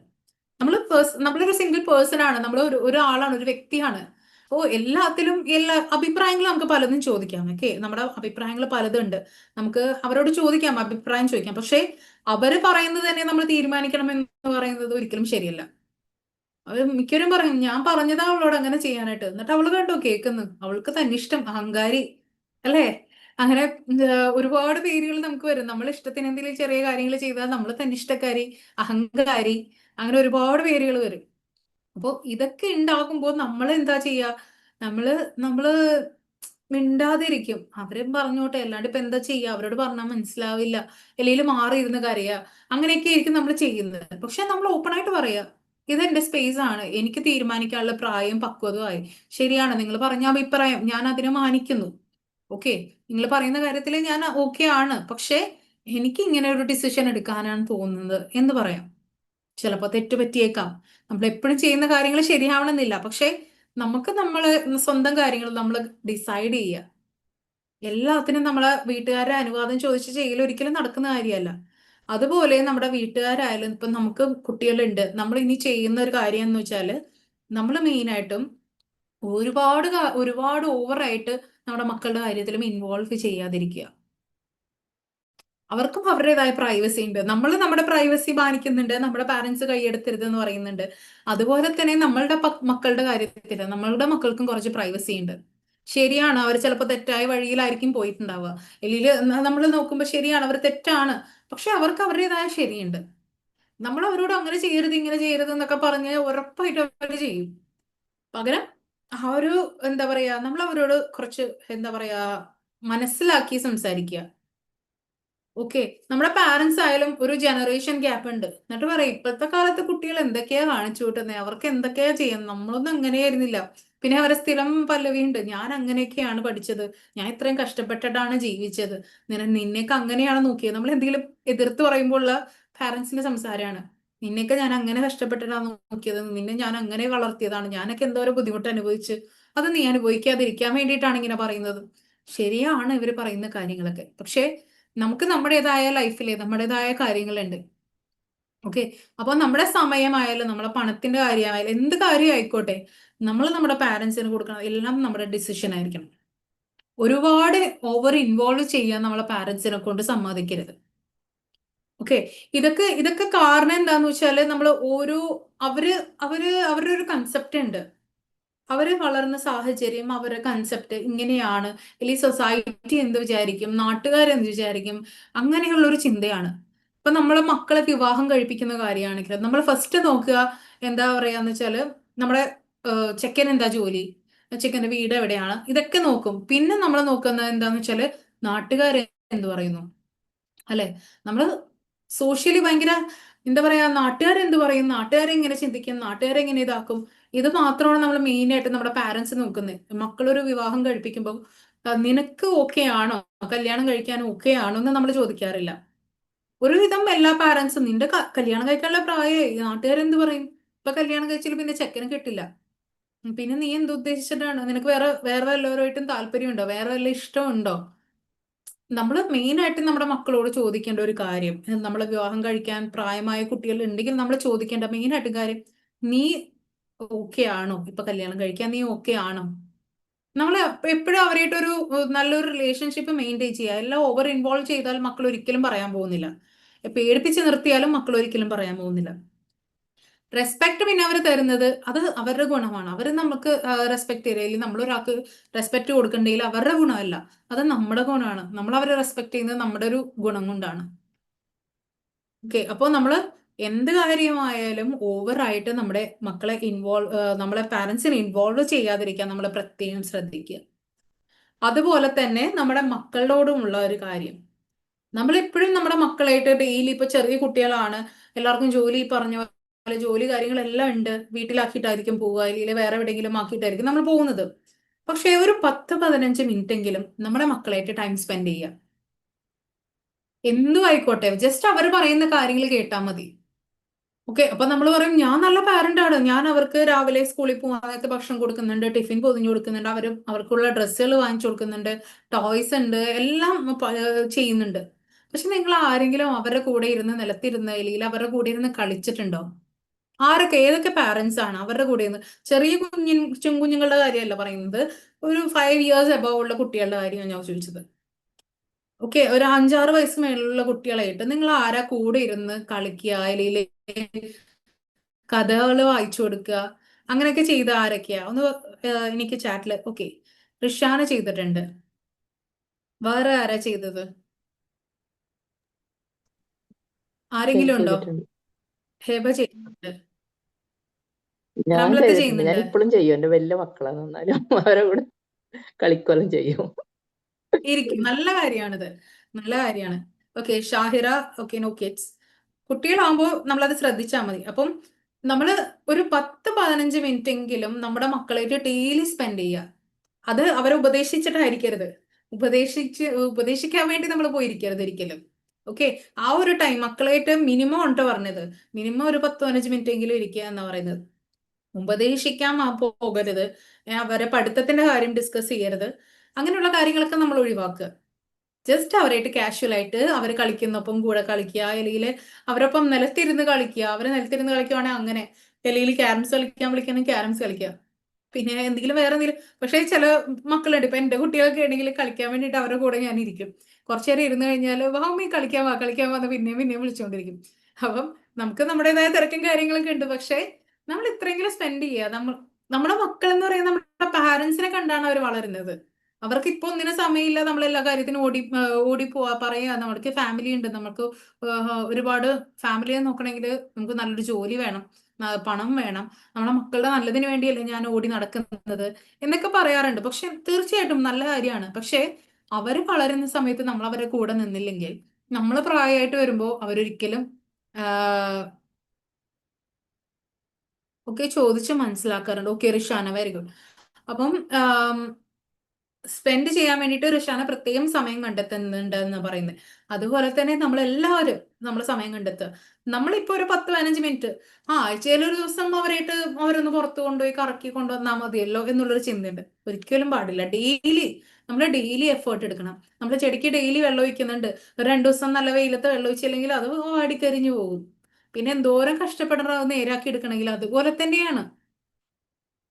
നമ്മളൊരു സിംഗിൾ പേഴ്സൺ ആണ്, നമ്മൾ ഒരാളാണ്, ഒരു വ്യക്തിയാണ്. ഓ, എല്ലാത്തിലും എല്ലാ അഭിപ്രായങ്ങളും നമുക്ക് പലതും ചോദിക്കാം. ഓക്കെ, നമ്മുടെ അഭിപ്രായങ്ങൾ പലതും ഉണ്ട്, നമുക്ക് അവരോട് ചോദിക്കാം, അഭിപ്രായം ചോദിക്കാം. പക്ഷെ അവര് പറയുന്നത് തന്നെ നമ്മൾ തീരുമാനിക്കണം എന്ന് പറയുന്നത് ഒരിക്കലും ശരിയല്ല. അവര് മിക്കവരും പറയും, ഞാൻ പറഞ്ഞതാ അവളോട് അങ്ങനെ ചെയ്യാനായിട്ട്, എന്നിട്ട് അവള് കണ്ടോ കേൾക്കുന്നു, അവൾക്ക് തന്നിഷ്ടം, അഹങ്കാരി, അല്ലേ? അങ്ങനെ ഒരുപാട് പേരുകൾ നമുക്ക് വരും. നമ്മൾ ഇഷ്ടത്തിന് എന്തെങ്കിലും ചെറിയ കാര്യങ്ങൾ ചെയ്താൽ നമ്മൾ തന്നിഷ്ടക്കാരി, അഹങ്കാരി, അങ്ങനെ ഒരുപാട് പേരുകൾ വരും. അപ്പോൾ ഇതൊക്കെ ഉണ്ടാകുമ്പോൾ നമ്മൾ എന്താ ചെയ്യുക? നമ്മള് മിണ്ടാതിരിക്കും, അവരും പറഞ്ഞോട്ടെ, അല്ലാണ്ട് ഇപ്പൊ എന്താ ചെയ്യുക, അവരോട് പറഞ്ഞാൽ മനസ്സിലാവില്ല, അല്ലെങ്കിൽ മാറി ഇരുന്ന് കരയുക, അങ്ങനെയൊക്കെ ആയിരിക്കും നമ്മൾ ചെയ്യുന്നത്. പക്ഷെ നമ്മൾ ഓപ്പൺ ആയിട്ട് പറയുക, ഇതെന്റെ സ്പേസ് ആണ്, എനിക്ക് തീരുമാനിക്കാനുള്ള പ്രായം പക്വതമായി. ശരിയാണ്, നിങ്ങൾ പറഞ്ഞ അഭിപ്രായം ഞാൻ അതിനെ മാനിക്കുന്നു. ഓക്കെ, നിങ്ങൾ പറയുന്ന കാര്യത്തിൽ ഞാൻ ഓക്കെ ആണ്. പക്ഷേ എനിക്ക് ഇങ്ങനെ ഒരു ഡിസിഷൻ എടുക്കാനാണ് തോന്നുന്നത് എന്ന് പറയാം. ചിലപ്പോൾ തെറ്റ് പറ്റിയേക്കാം. നമ്മൾ എപ്പോഴും ചെയ്യുന്ന കാര്യങ്ങൾ ശരിയാവണമെന്നില്ല. പക്ഷേ നമുക്ക് നമ്മള് സ്വന്തം കാര്യങ്ങൾ നമ്മൾ ഡിസൈഡ് ചെയ്യുക. എല്ലാത്തിനും നമ്മളെ വീട്ടുകാരുടെ അനുവാദം ചോദിച്ച് ചെയ്യൽ ഒരിക്കലും നടക്കുന്ന കാര്യമല്ല. അതുപോലെ നമ്മുടെ വീട്ടുകാരായാലും ഇപ്പം നമുക്ക് കുട്ടികളുണ്ട്, നമ്മൾ ഇനി ചെയ്യുന്ന ഒരു കാര്യം എന്ന് വെച്ചാൽ നമ്മൾ മെയിനായിട്ടും ഒരുപാട് ഓവറായിട്ട് നമ്മുടെ മക്കളുടെ കാര്യത്തിലും ഇൻവോൾവ് ചെയ്യാതിരിക്കുക. അവർക്കും അവരുടേതായ പ്രൈവസി ഉണ്ട്. നമ്മൾ നമ്മുടെ പ്രൈവസി മാനിക്കുന്നുണ്ട്, നമ്മുടെ പാരന്റ്സ് കൈയെടുത്തരുത് എന്ന് പറയുന്നുണ്ട്. അതുപോലെ തന്നെ നമ്മളുടെ മക്കളുടെ കാര്യത്തിൽ നമ്മളുടെ മക്കൾക്കും കുറച്ച് പ്രൈവസി ഉണ്ട്. ശരിയാണ്, അവർ ചിലപ്പോൾ തെറ്റായ വഴിയിലായിരിക്കും പോയിട്ടുണ്ടാവുക. അല്ലെങ്കിൽ നമ്മൾ നോക്കുമ്പോൾ ശരിയാണ്, അവർ തെറ്റാണ്. പക്ഷെ അവർക്ക് അവരുടേതായ ശരിയുണ്ട്. നമ്മൾ അവരോട് അങ്ങനെ ചെയ്യരുത് ഇങ്ങനെ ചെയ്യരുത് എന്നൊക്കെ പറഞ്ഞ് ഉറപ്പായിട്ട് അവർ ചെയ്യും. പകരം ആ ഒരു എന്താ പറയാ, നമ്മൾ അവരോട് കുറച്ച് എന്താ പറയാ മനസ്സിലാക്കി സംസാരിക്കുക. ഓക്കെ, നമ്മുടെ പാരന്റ്സ് ആയാലും ഒരു ജനറേഷൻ ഗ്യാപ്പ് ഉണ്ട്. എന്നിട്ട് പറയാം ഇപ്പോഴത്തെ കാലത്തെ കുട്ടികൾ എന്തൊക്കെയാ കാണിച്ചു കൂട്ടുന്നത്, അവർക്ക് എന്തൊക്കെയാ ചെയ്യുന്നത്, നമ്മളൊന്നും അങ്ങനെയായിരുന്നില്ല. പിന്നെ അവരെ സ്ഥിരം പല്ലവി ഉണ്ട്, ഞാൻ അങ്ങനെയൊക്കെയാണ് പഠിച്ചത്, ഞാൻ ഇത്രയും കഷ്ടപ്പെട്ടിട്ടാണ് ജീവിച്ചത്, നിന്നെയൊക്കെ അങ്ങനെയാണ് നോക്കിയത്. നമ്മൾ എന്തെങ്കിലും എതിർത്ത് പറയുമ്പോൾ ഉള്ള പാരന്റ്സിന്റെ സംസാരമാണ്, നിന്നെയൊക്കെ ഞാൻ അങ്ങനെ കഷ്ടപ്പെട്ടിട്ടാണ് നോക്കിയത്, നിന്നെ ഞാൻ അങ്ങനെ വളർത്തിയതാണ്, ഞാനൊക്കെ എന്തോരം ബുദ്ധിമുട്ട് അനുഭവിച്ച്, അത് നീ അനുഭവിക്കാതിരിക്കാൻ വേണ്ടിയിട്ടാണ് ഇങ്ങനെ പറയുന്നത്. ശരിയാണ് ഇവർ പറയുന്ന കാര്യങ്ങളൊക്കെ. പക്ഷേ നമുക്ക് നമ്മുടേതായ ലൈഫിലെ നമ്മുടേതായ കാര്യങ്ങളുണ്ട്. ഓക്കെ, അപ്പൊ നമ്മുടെ സമയമായാലും നമ്മളെ പണത്തിന്റെ കാര്യമായാലും എന്ത് കാര്യം ആയിക്കോട്ടെ, നമ്മൾ നമ്മുടെ പാരന്റ്സിന് കൊടുക്കണം, എല്ലാം നമ്മുടെ ഡിസിഷൻ ആയിരിക്കണം. ഒരുപാട് ഓവർ ഇൻവോൾവ് ചെയ്യാൻ നമ്മളെ പാരന്റ്സിനെ കൊണ്ട് സമ്മതിക്കരുത്. ഓക്കെ, ഇതൊക്കെ കാരണം എന്താന്ന് വെച്ചാല് നമ്മൾ ഓരോ അവരുടെ ഒരു കൺസെപ്റ്റ് ഉണ്ട്. അവര് വളർന്ന സാഹചര്യം, അവരുടെ കൺസെപ്റ്റ് ഇങ്ങനെയാണ്, അല്ലെങ്കിൽ സൊസൈറ്റി എന്ത് വിചാരിക്കും, നാട്ടുകാരെന്ത് വിചാരിക്കും, അങ്ങനെയുള്ള ഒരു ചിന്തയാണ്. ഇപ്പൊ നമ്മളെ മക്കളെ വിവാഹം കഴിപ്പിക്കുന്ന കാര്യമാണെങ്കിൽ നമ്മൾ ഫസ്റ്റ് നോക്കുക എന്താ പറയാന്ന് വെച്ചാല് നമ്മുടെ ചെക്കൻ എന്താ ജോലി, ചെക്കന്റെ വീട് എവിടെയാണ്, ഇതൊക്കെ നോക്കും. പിന്നെ നമ്മൾ നോക്കുന്നത് എന്താന്ന് വെച്ചാല് നാട്ടുകാരെ എന്ത് പറയുന്നു, അല്ലെ? നമ്മള് സോഷ്യലി ഭയങ്കര എന്താ പറയാ, നാട്ടുകാരെന്ത് പറയും, നാട്ടുകാരെങ്ങനെ ചിന്തിക്കും, നാട്ടുകാരെങ്ങനെ ഇതാക്കും, ഇത് മാത്രമാണ് നമ്മൾ മെയിൻ ആയിട്ട് നമ്മുടെ പാരന്റ്സ് നോക്കുന്നത്. മക്കളൊരു വിവാഹം കഴിപ്പിക്കുമ്പോൾ നിനക്ക് ഓക്കെ ആണോ, കല്യാണം കഴിക്കാൻ ഓക്കെ ആണോ എന്ന് നമ്മൾ ചോദിക്കാറില്ല. ഒരുവിധം എല്ലാ പാരന്റ്സും നിന്റെ കല്യാണം കഴിക്കാനുള്ള പ്രായമായി, നാട്ടുകാരെന്ത് പറയും, ഇപ്പൊ കല്യാണം കഴിച്ചാൽ പിന്നെ ചെക്കന് കിട്ടില്ല, പിന്നെ നീ എന്ത് ഉദ്ദേശിച്ചിട്ടാണ്, നിനക്ക് വേറെ വല്ലവരുമായിട്ടും താല്പര്യമുണ്ടോ, വേറെ വല്ല ഇഷ്ടമുണ്ടോ? നമ്മൾ മെയിൻ ആയിട്ട് നമ്മുടെ മക്കളോട് ചോദിക്കേണ്ട ഒരു കാര്യം, നമ്മൾ വിവാഹം കഴിക്കാൻ പ്രായമായ കുട്ടികൾ ഉണ്ടെങ്കിൽ നമ്മൾ ചോദിക്കേണ്ട മെയിൻ ആയിട്ട് കാര്യം, നീ ഓക്കെ ആണോ, ഇപ്പൊ കല്യാണം കഴിക്കാൻ നീ ഓക്കെ ആണോ? നമ്മൾ എപ്പോഴും അവരായിട്ടൊരു നല്ലൊരു റിലേഷൻഷിപ്പ് മെയിൻറ്റെയിൻ ചെയ്യുക. എല്ലാം ഓവർ ഇൻവോൾവ് ചെയ്താൽ മക്കൾ ഒരിക്കലും പറയാൻ പോകുന്നില്ല. പേടിപ്പിച്ച് നിർത്തിയാലും മക്കൾ ഒരിക്കലും പറയാൻ പോകുന്നില്ല. റെസ്പെക്ട് പിന്നെ അവർ തരുന്നത് അത് അവരുടെ ഗുണമാണ്. അവർ നമുക്ക് റെസ്പെക്ട് തരിക, അല്ലെങ്കിൽ നമ്മളൊരാൾക്ക് റെസ്പെക്ട് കൊടുക്കണ്ടെങ്കിൽ അവരുടെ ഗുണമല്ല, അത് നമ്മുടെ ഗുണമാണ്. നമ്മൾ അവരെ റെസ്പെക്ട് ചെയ്യുന്നത് നമ്മുടെ ഒരു ഗുണം കൊണ്ടാണ്. ഓക്കെ, അപ്പോൾ നമ്മൾ എന്ത് കാര്യമായാലും ഓവറായിട്ട് നമ്മുടെ മക്കളെ നമ്മളെ പാരന്റ്സിനെ ഇൻവോൾവ് ചെയ്യാതിരിക്കാൻ നമ്മൾ പ്രത്യേകം ശ്രദ്ധിക്കുക. അതുപോലെ തന്നെ നമ്മുടെ മക്കളോടുമുള്ള ഒരു കാര്യം, നമ്മളെപ്പോഴും നമ്മുടെ മക്കളായിട്ട് ഡെയിലി, ഇപ്പൊ ചെറിയ കുട്ടികളാണ്, എല്ലാവർക്കും ജോലി പറഞ്ഞ പോലെ ജോലി കാര്യങ്ങളെല്ലാം ഉണ്ട്, വീട്ടിലാക്കിയിട്ടായിരിക്കും പോവുക, അല്ലെങ്കിൽ വേറെ എവിടെയെങ്കിലും ആക്കിയിട്ടായിരിക്കും നമ്മൾ പോകുന്നത്. പക്ഷെ ഒരു 10-15 മിനിറ്റ് എങ്കിലും നമ്മുടെ മക്കളായിട്ട് ടൈം സ്പെൻഡ് ചെയ്യുക. എന്തും ആയിക്കോട്ടെ, ജസ്റ്റ് അവർ പറയുന്ന കാര്യങ്ങൾ കേട്ടാൽ മതി. ഓക്കെ, അപ്പൊ നമ്മൾ പറയും ഞാൻ നല്ല പാരന്റ് ആണ്, ഞാൻ അവർക്ക് രാവിലെ സ്കൂളിൽ പോകാൻ നേരത്തെ ഭക്ഷണം കൊടുക്കുന്നുണ്ട്, ടിഫിൻ പൊതിഞ്ഞു കൊടുക്കുന്നുണ്ട്, അവർക്കുള്ള ഡ്രസ്സുകൾ വാങ്ങിച്ചു കൊടുക്കുന്നുണ്ട്, ടോയ്സ് ഉണ്ട്, എല്ലാം ചെയ്യുന്നുണ്ട്. പക്ഷെ നിങ്ങൾ ആരെങ്കിലും അവരുടെ കൂടെ ഇരുന്ന് നിലത്തിരുന്ന് അല്ലെങ്കിൽ അവരുടെ കൂടെ ഇരുന്ന് കളിച്ചിട്ടുണ്ടോ? ഏതൊക്കെ പാരന്റ്സ് ആണ് അവരുടെ കൂടെ ഇരുന്ന്, ചെറിയ കുഞ്ഞുങ്ങളുടെ കാര്യമല്ല പറയുന്നത്, ഒരു 5 years above ഉള്ള കുട്ടികളുടെ കാര്യമാണ് ഞാൻ ചോദിച്ചത്. ഓക്കെ, ഒരു 5-6 വയസ്സ് മേലുള്ള കുട്ടികളായിട്ട് നിങ്ങൾ ആരാ കൂടെ ഇരുന്ന് കളിക്കുക, അല്ലെങ്കിൽ കഥകൾ വായിച്ചു കൊടുക്കുക, അങ്ങനെയൊക്കെ ചെയ്ത ആരൊക്കെയാ ഒന്ന് എനിക്ക് ചാറ്റില്. ഓക്കെ, റിഷാന ചെയ്തിട്ടുണ്ട്, വേറെ ആരാ ചെയ്തത്, ആരെങ്കിലും ഉണ്ടോ? ചെയ്തിട്ടുണ്ട്. ഹേബ ചെയ്യുന്നുണ്ട്, ഞാൻ റംലത്ത് ചെയ്തിട്ടുണ്ട്. ഞാൻ ചെയ്യുന്നുണ്ട്. ഇപ്പോഴും ചെയ്യും. എന്റെ വലിയ മക്കളാണ്, എന്നാലും അവരെ കൂടെ കളിക്കൊല്ലം ചെയ്യും. ഇരിക്കും, നല്ല കാര്യമാണിത്, നല്ല കാര്യമാണ്. Okay, Shahira, okay, no kids. കുട്ടികളാകുമ്പോൾ നമ്മളത് ശ്രദ്ധിച്ചാൽ മതി. അപ്പം നമ്മൾ ഒരു 10-15 മിനിറ്റ് എങ്കിലും നമ്മുടെ മക്കളായിട്ട് ഡെയിലി സ്പെൻഡ് ചെയ്യുക. അത് അവരെ ഉപദേശിച്ചിട്ടായിരിക്കരുത്. ഉപദേശിക്കാൻ വേണ്ടി നമ്മൾ പോയിരിക്കരുത് ഒരിക്കലും. ഓക്കെ, ആ ഒരു ടൈം മക്കളായിട്ട് മിനിമം ഉണ്ട് പറഞ്ഞത്. മിനിമം ഒരു 10-15 മിനിറ്റ് എങ്കിലും ഇരിക്കുക എന്ന് പറയുന്നത്. ഉപദേശിക്കാൻ പോകരുത്. അവരെ പഠിത്തത്തിന്റെ കാര്യം ഡിസ്കസ് ചെയ്യരുത്. അങ്ങനെയുള്ള കാര്യങ്ങളൊക്കെ നമ്മൾ ഒഴിവാക്കുക. ജസ്റ്റ് അവരായിട്ട് കാഷ്വൽ ആയിട്ട് അവർ കളിക്കുന്നപ്പം കൂടെ കളിക്കുക, അല്ലെങ്കിൽ അവരൊപ്പം നിലത്തിരുന്ന് കളിക്കുക. അവര് നിലത്തിരുന്ന് കളിക്കുവാണെങ്കിൽ അങ്ങനെ, അല്ലെങ്കിൽ ക്യാരംസ് കളിക്കാൻ വിളിക്കുകയാണെങ്കിൽ ക്യാരംസ് കളിക്കുക. പിന്നെ എന്തെങ്കിലും വേറെ എന്തെങ്കിലും. പക്ഷേ ചില മക്കളുണ്ട്, ഇപ്പൊ എന്റെ കുട്ടികളൊക്കെ ആണെങ്കിൽ കളിക്കാൻ വേണ്ടിയിട്ട് അവരുടെ കൂടെ ഞാൻ ഇരിക്കും. കുറച്ചു നേരം ഇരുന്ന് കഴിഞ്ഞാൽ വാമ്മി കളിക്കാൻ വാ കളിക്കാൻ വന്ന് പിന്നെയും പിന്നെയും വിളിച്ചുകൊണ്ടിരിക്കും. അപ്പം നമുക്ക് നമ്മുടേതായ തിരക്കും കാര്യങ്ങളൊക്കെ ഉണ്ട്. പക്ഷേ നമ്മൾ ഇത്രയെങ്കിലും സ്പെൻഡ് ചെയ്യുക. നമ്മുടെ മക്കൾ എന്ന് പറയുന്നത് നമ്മുടെ പാരന്റ്സിനെ കണ്ടാണ് അവർ വളരുന്നത്. അവർക്ക് ഇപ്പൊ ഒന്നിനും സമയമില്ല. നമ്മൾ എല്ലാ കാര്യത്തിനും ഓടി പോവാ പറയാ. നമ്മൾക്ക് ഫാമിലി ഉണ്ട്, നമുക്ക് ഒരുപാട് ഫാമിലിയെ നോക്കണമെങ്കിൽ നമുക്ക് നല്ലൊരു ജോലി വേണം, പണം വേണം. നമ്മുടെ മക്കളുടെ നല്ലതിന് വേണ്ടിയല്ലേ ഞാൻ ഓടി നടക്കുന്നത് എന്നൊക്കെ പറയാറുണ്ട്. പക്ഷെ തീർച്ചയായിട്ടും നല്ല കാര്യമാണ്. പക്ഷെ അവര് വളരുന്ന സമയത്ത് നമ്മൾ അവരെ കൂടെ നിന്നില്ലെങ്കിൽ, നമ്മൾ പ്രായമായിട്ട് വരുമ്പോൾ അവരൊരിക്കലും ഒക്കെ ചോദിച്ച് മനസ്സിലാക്കാറുണ്ട്. Okay Rishana, very good. അപ്പം സ്പെൻഡ് ചെയ്യാൻ വേണ്ടിയിട്ട് റിഷാന പ്രത്യേകം സമയം കണ്ടെത്തുന്നുണ്ട് എന്ന് പറയുന്നത്. അതുപോലെ തന്നെ നമ്മളെല്ലാവരും നമ്മൾ സമയം കണ്ടെത്തുക. നമ്മളിപ്പോ ഒരു 10-15 മിനിറ്റ് ആഴ്ചയിൽ ഒരു ദിവസം അവരൊന്ന് പുറത്തു കൊണ്ടുപോയി കറക്കി കൊണ്ടുവന്നാൽ മതിയല്ലോ എന്നുള്ളൊരു ചിന്തയുണ്ട്. ഒരിക്കലും പാടില്ല. നമ്മൾ ഡെയിലി എഫേർട്ട് എടുക്കണം. നമ്മൾ ചെടിക്ക് ഡെയിലി വെള്ളം ഒഴിക്കുന്നുണ്ട്. ഒരു 2 ദിവസം നല്ല വെയിലത്ത് വെള്ളം ഒഴിച്ചില്ലെങ്കിൽ അത് വാടിക്കരിഞ്ഞു പോകും. പിന്നെ എന്തോരം കഷ്ടപ്പെടണം അത് നേരാക്കി എടുക്കണമെങ്കിൽ. അതുപോലെ തന്നെയാണ്.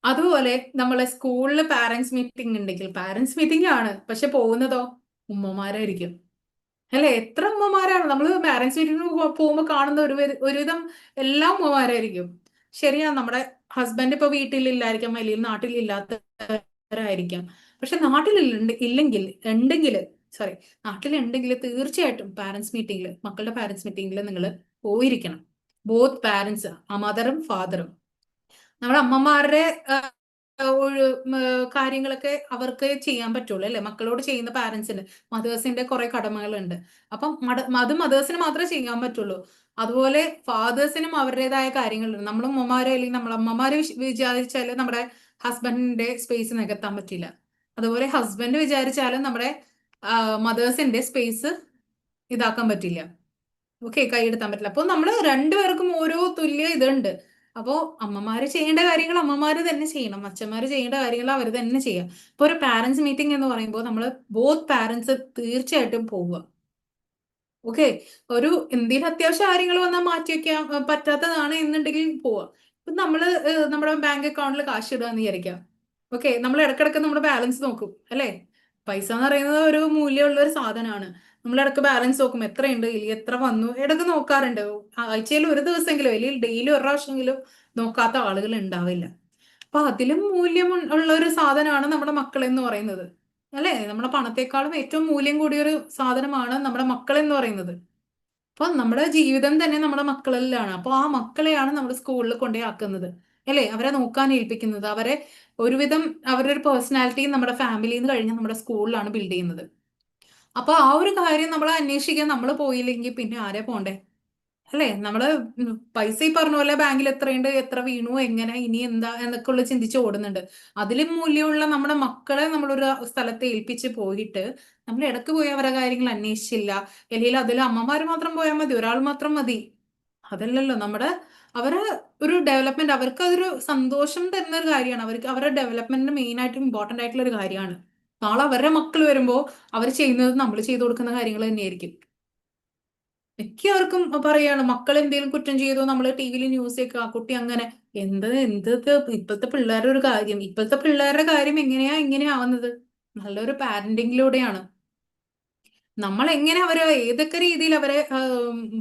അതുപോലെ നമ്മളെ സ്കൂളിൽ പാരന്റ്സ് മീറ്റിംഗ് ഉണ്ടെങ്കിൽ, പാരന്റ്സ് മീറ്റിംഗ് ആണ്, പക്ഷെ പോകുന്നതോ ഉമ്മമാരായിരിക്കും. അല്ലെ, എത്ര ഉമ്മമാരാണ് നമ്മൾ പാരന്റ്സ് മീറ്റിംഗിന് പോകുമ്പോൾ കാണുന്ന ഒരുവിധം എല്ലാ ഉമ്മമാരായിരിക്കും. ശരിയാ, നമ്മുടെ ഹസ്ബൻഡ് ഇപ്പൊ വീട്ടിലില്ലായിരിക്കാം, അല്ലെങ്കിൽ നാട്ടിലില്ലാത്തവരായിരിക്കാം. പക്ഷെ നാട്ടിലുണ്ടെങ്കിൽ തീർച്ചയായിട്ടും പാരന്റ്സ് മീറ്റിംഗിൽ, മക്കളുടെ പാരന്റ്സ് മീറ്റിംഗിൽ നിങ്ങൾ പോയിരിക്കണം. Both parents, മദറും ഫാദറും. നമ്മുടെ അമ്മമാരുടെ കാര്യങ്ങളൊക്കെ അവർക്ക് ചെയ്യാൻ പറ്റുള്ളൂ അല്ലെ. മക്കളോട് ചെയ്യുന്ന പാരന്റ്സിന്, മദേഴ്സിന്റെ കുറെ കടമകളുണ്ട്. അപ്പം അത് മദേഴ്സിന് മാത്രമേ ചെയ്യാൻ പറ്റുള്ളൂ. അതുപോലെ ഫാദേഴ്സിനും അവരുടേതായ കാര്യങ്ങളുണ്ട്. നമ്മൾ ഉമ്മമാരെ അല്ലെങ്കിൽ നമ്മൾ അമ്മമാരെ വിചാരിച്ചാല് നമ്മുടെ ഹസ്ബൻഡിന്റെ സ്പേസ് നികത്താൻ പറ്റില്ല. അതുപോലെ ഹസ്ബൻഡ് വിചാരിച്ചാലും നമ്മുടെ മദേഴ്സിന്റെ സ്പേസ് ഇതാക്കാൻ പറ്റില്ല. ഓക്കെ, കൈയെടുത്താൻ പറ്റില്ല. അപ്പൊ നമ്മൾ രണ്ടുപേർക്കും ഓരോ തുല്യ ഇതുണ്ട്. അപ്പോ അമ്മമാര് ചെയ്യേണ്ട കാര്യങ്ങൾ അമ്മമാര് തന്നെ ചെയ്യണം, അച്ഛന്മാര് ചെയ്യേണ്ട കാര്യങ്ങൾ അവർ തന്നെ ചെയ്യാം. ഇപ്പൊ ഒരു പാരന്റ്സ് മീറ്റിംഗ് എന്ന് പറയുമ്പോൾ നമ്മൾ ബോത്ത് പാരന്റ്സ് തീർച്ചയായിട്ടും പോവുക. ഓക്കെ, ഒരു എന്തെങ്കിലും അത്യാവശ്യ കാര്യങ്ങൾ വന്നാൽ മാറ്റി വെക്കാൻ പറ്റാത്തതാണ് എന്നുണ്ടെങ്കിൽ പോവുക. ഇപ്പൊ നമ്മുടെ ബാങ്ക് അക്കൗണ്ടിൽ കാശ് ഇടുക എന്ന് വിചാരിക്കാം. ഓക്കെ, നമ്മൾ ഇടക്കിടക്ക് നമ്മുടെ ബാലൻസ് നോക്കും അല്ലെ. പൈസ എന്ന് പറയുന്നത് ഒരു മൂല്യമുള്ള ഒരു സാധനമാണ്. നമ്മൾ ഇടക്ക് ബാലൻസ് നോക്കും, എത്രയുണ്ട്, ഇല്ലെങ്കിൽ എത്ര വന്നു, ഇടക്ക് നോക്കാറുണ്ട്. ആഴ്ചയിൽ ഒരു ദിവസമെങ്കിലും അല്ലെങ്കിൽ ഡെയിലി ഒരു പ്രാവശ്യമെങ്കിലും നോക്കാത്ത ആളുകൾ ഉണ്ടാവില്ല. അപ്പൊ അതിലും മൂല്യം ഉള്ള ഒരു സാധനമാണ് നമ്മുടെ മക്കൾ എന്ന് പറയുന്നത് അല്ലെ. നമ്മുടെ പണത്തെക്കാളും ഏറ്റവും മൂല്യം കൂടിയ ഒരു സാധനമാണ് നമ്മുടെ മക്കൾ എന്ന് പറയുന്നത്. അപ്പൊ നമ്മുടെ ജീവിതം തന്നെ നമ്മുടെ മക്കളിലാണ്. അപ്പൊ ആ മക്കളെയാണ് നമ്മൾ സ്കൂളിൽ കൊണ്ടേ ആക്കുന്നത് അല്ലെ. അവരെ നോക്കാൻ ഏൽപ്പിക്കുന്നത്, അവരെ ഒരുവിധം അവരുടെ ഒരു പേഴ്സണാലിറ്റി നമ്മുടെ ഫാമിലിയിൽ നിന്ന് കഴിഞ്ഞ് നമ്മുടെ സ്കൂളിലാണ് ബിൽഡ് ചെയ്യുന്നത്. അപ്പൊ ആ ഒരു കാര്യം നമ്മൾ അന്വേഷിക്കാൻ നമ്മൾ പോയില്ലെങ്കിൽ പിന്നെ ആരെ പോണ്ടേ അല്ലെ. നമ്മള് പൈസ ഈ പറഞ്ഞ പോലെ ബാങ്കിൽ എത്രയുണ്ട്, എത്ര വീണു, എങ്ങനെ, ഇനി എന്താ എന്നൊക്കെ ഉള്ള ചിന്തിച്ച് ഓടുന്നുണ്ട്. അതിലും മൂല്യമുള്ള നമ്മുടെ മക്കളെ നമ്മളൊരു സ്ഥലത്ത് ഏൽപ്പിച്ച് പോയിട്ട് നമ്മൾ ഇടക്ക് പോയി അവരുടെ കാര്യങ്ങൾ അന്വേഷിച്ചില്ല, അല്ലെങ്കിൽ അതിൽ അമ്മമാര് മാത്രം പോയാൽ മതി, ഒരാൾ മാത്രം മതി, അതല്ലല്ലോ. അവരെ ഒരു ഡെവലപ്മെന്റ്, അവർക്ക് അതൊരു സന്തോഷം തരുന്ന ഒരു കാര്യമാണ്. അവരുടെ ഡെവലപ്മെന്റിന് മെയിൻ ആയിട്ട് ഇമ്പോർട്ടന്റ് ആയിട്ടുള്ള ഒരു കാര്യമാണ്. നാളെ അവരുടെ മക്കൾ വരുമ്പോൾ അവർ ചെയ്യുന്നത് നമ്മൾ ചെയ്തു കൊടുക്കുന്ന കാര്യങ്ങൾ തന്നെയായിരിക്കും. മിക്കവർക്കും പറയാണ്, മക്കൾ എന്തെങ്കിലും കുറ്റം ചെയ്തോ, നമ്മൾ ടി വിയിൽ ന്യൂസ് ഒക്കെ, ആ കുട്ടി അങ്ങനെ, എന്തൊക്കെ ഇപ്പോഴത്തെ പിള്ളേരുടെ കാര്യം എങ്ങനെയാ ആവുന്നത്? നല്ലൊരു പാരന്റിങ്ങിലൂടെയാണ്. നമ്മൾ എങ്ങനെ ഏതൊക്കെ രീതിയിൽ അവരെ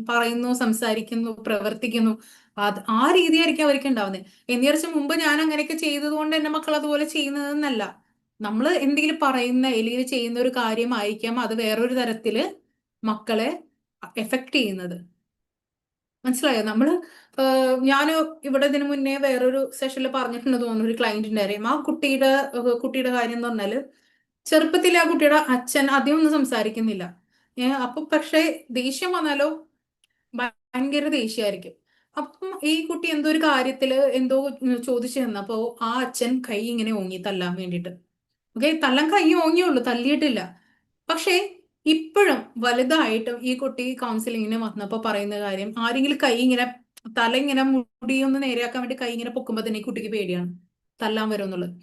പറയുന്നു, സംസാരിക്കുന്നു, പ്രവർത്തിക്കുന്നു, ആ രീതിയായിരിക്കും അവർക്ക് ഉണ്ടാവുന്നത്. എന്നിവർക്ക് മുമ്പ് ഞാൻ അങ്ങനെയൊക്കെ ചെയ്തത് കൊണ്ട് എന്റെ മക്കൾ അതുപോലെ ചെയ്യുന്നതെന്നല്ല. നമ്മൾ എന്തെങ്കിലും പറയുന്ന അല്ലെങ്കിൽ ചെയ്യുന്ന ഒരു കാര്യമായിരിക്കാം അത് വേറൊരു തരത്തില് മക്കളെ എഫക്ട് ചെയ്യുന്നത്. മനസ്സിലായോ? ഞാൻ ഇവിടെ ഇതിനു മുന്നേ വേറൊരു സെഷനിൽ പറഞ്ഞിട്ടുണ്ട് തോന്നുന്നു, ഒരു ക്ലയന്റിന്റെ കാര്യം. ആ കുട്ടിയുടെ കാര്യം എന്ന് പറഞ്ഞാല്, ചെറുപ്പത്തിൽ ആ കുട്ടിയുടെ അച്ഛൻ അധികം ഒന്നും സംസാരിക്കുന്നില്ല. അപ്പൊ പക്ഷെ ദേഷ്യം വന്നാലോ ഭയങ്കര ദേഷ്യമായിരിക്കും. അപ്പം ഈ കുട്ടി എന്തോ ഒരു കാര്യത്തില് എന്തോ ചോദിച്ചു തന്നപ്പോ ആ അച്ഛൻ കൈ ഇങ്ങനെ ഓങ്ങി തല്ലാൻ വേണ്ടിയിട്ട്. ഓക്കെ, തല്ലാൻ കൈ ഓങ്ങിയുള്ളൂ, തല്ലിയിട്ടില്ല. പക്ഷേ ഇപ്പോഴും വലുതായിട്ടും ഈ കുട്ടി കൗൺസിലിങ്ങിന് വന്നപ്പോ പറയുന്ന കാര്യം, ആരെങ്കിലും കൈ ഇങ്ങനെ തല ഇങ്ങനെ മുടിയൊന്ന് നേരെയാക്കാൻ വേണ്ടി കൈ ഇങ്ങനെ പൊക്കുമ്പോ തന്നെ ഈ കുട്ടിക്ക് പേടിയാണ്, തല്ലാൻ വരും എന്നുള്ളത്.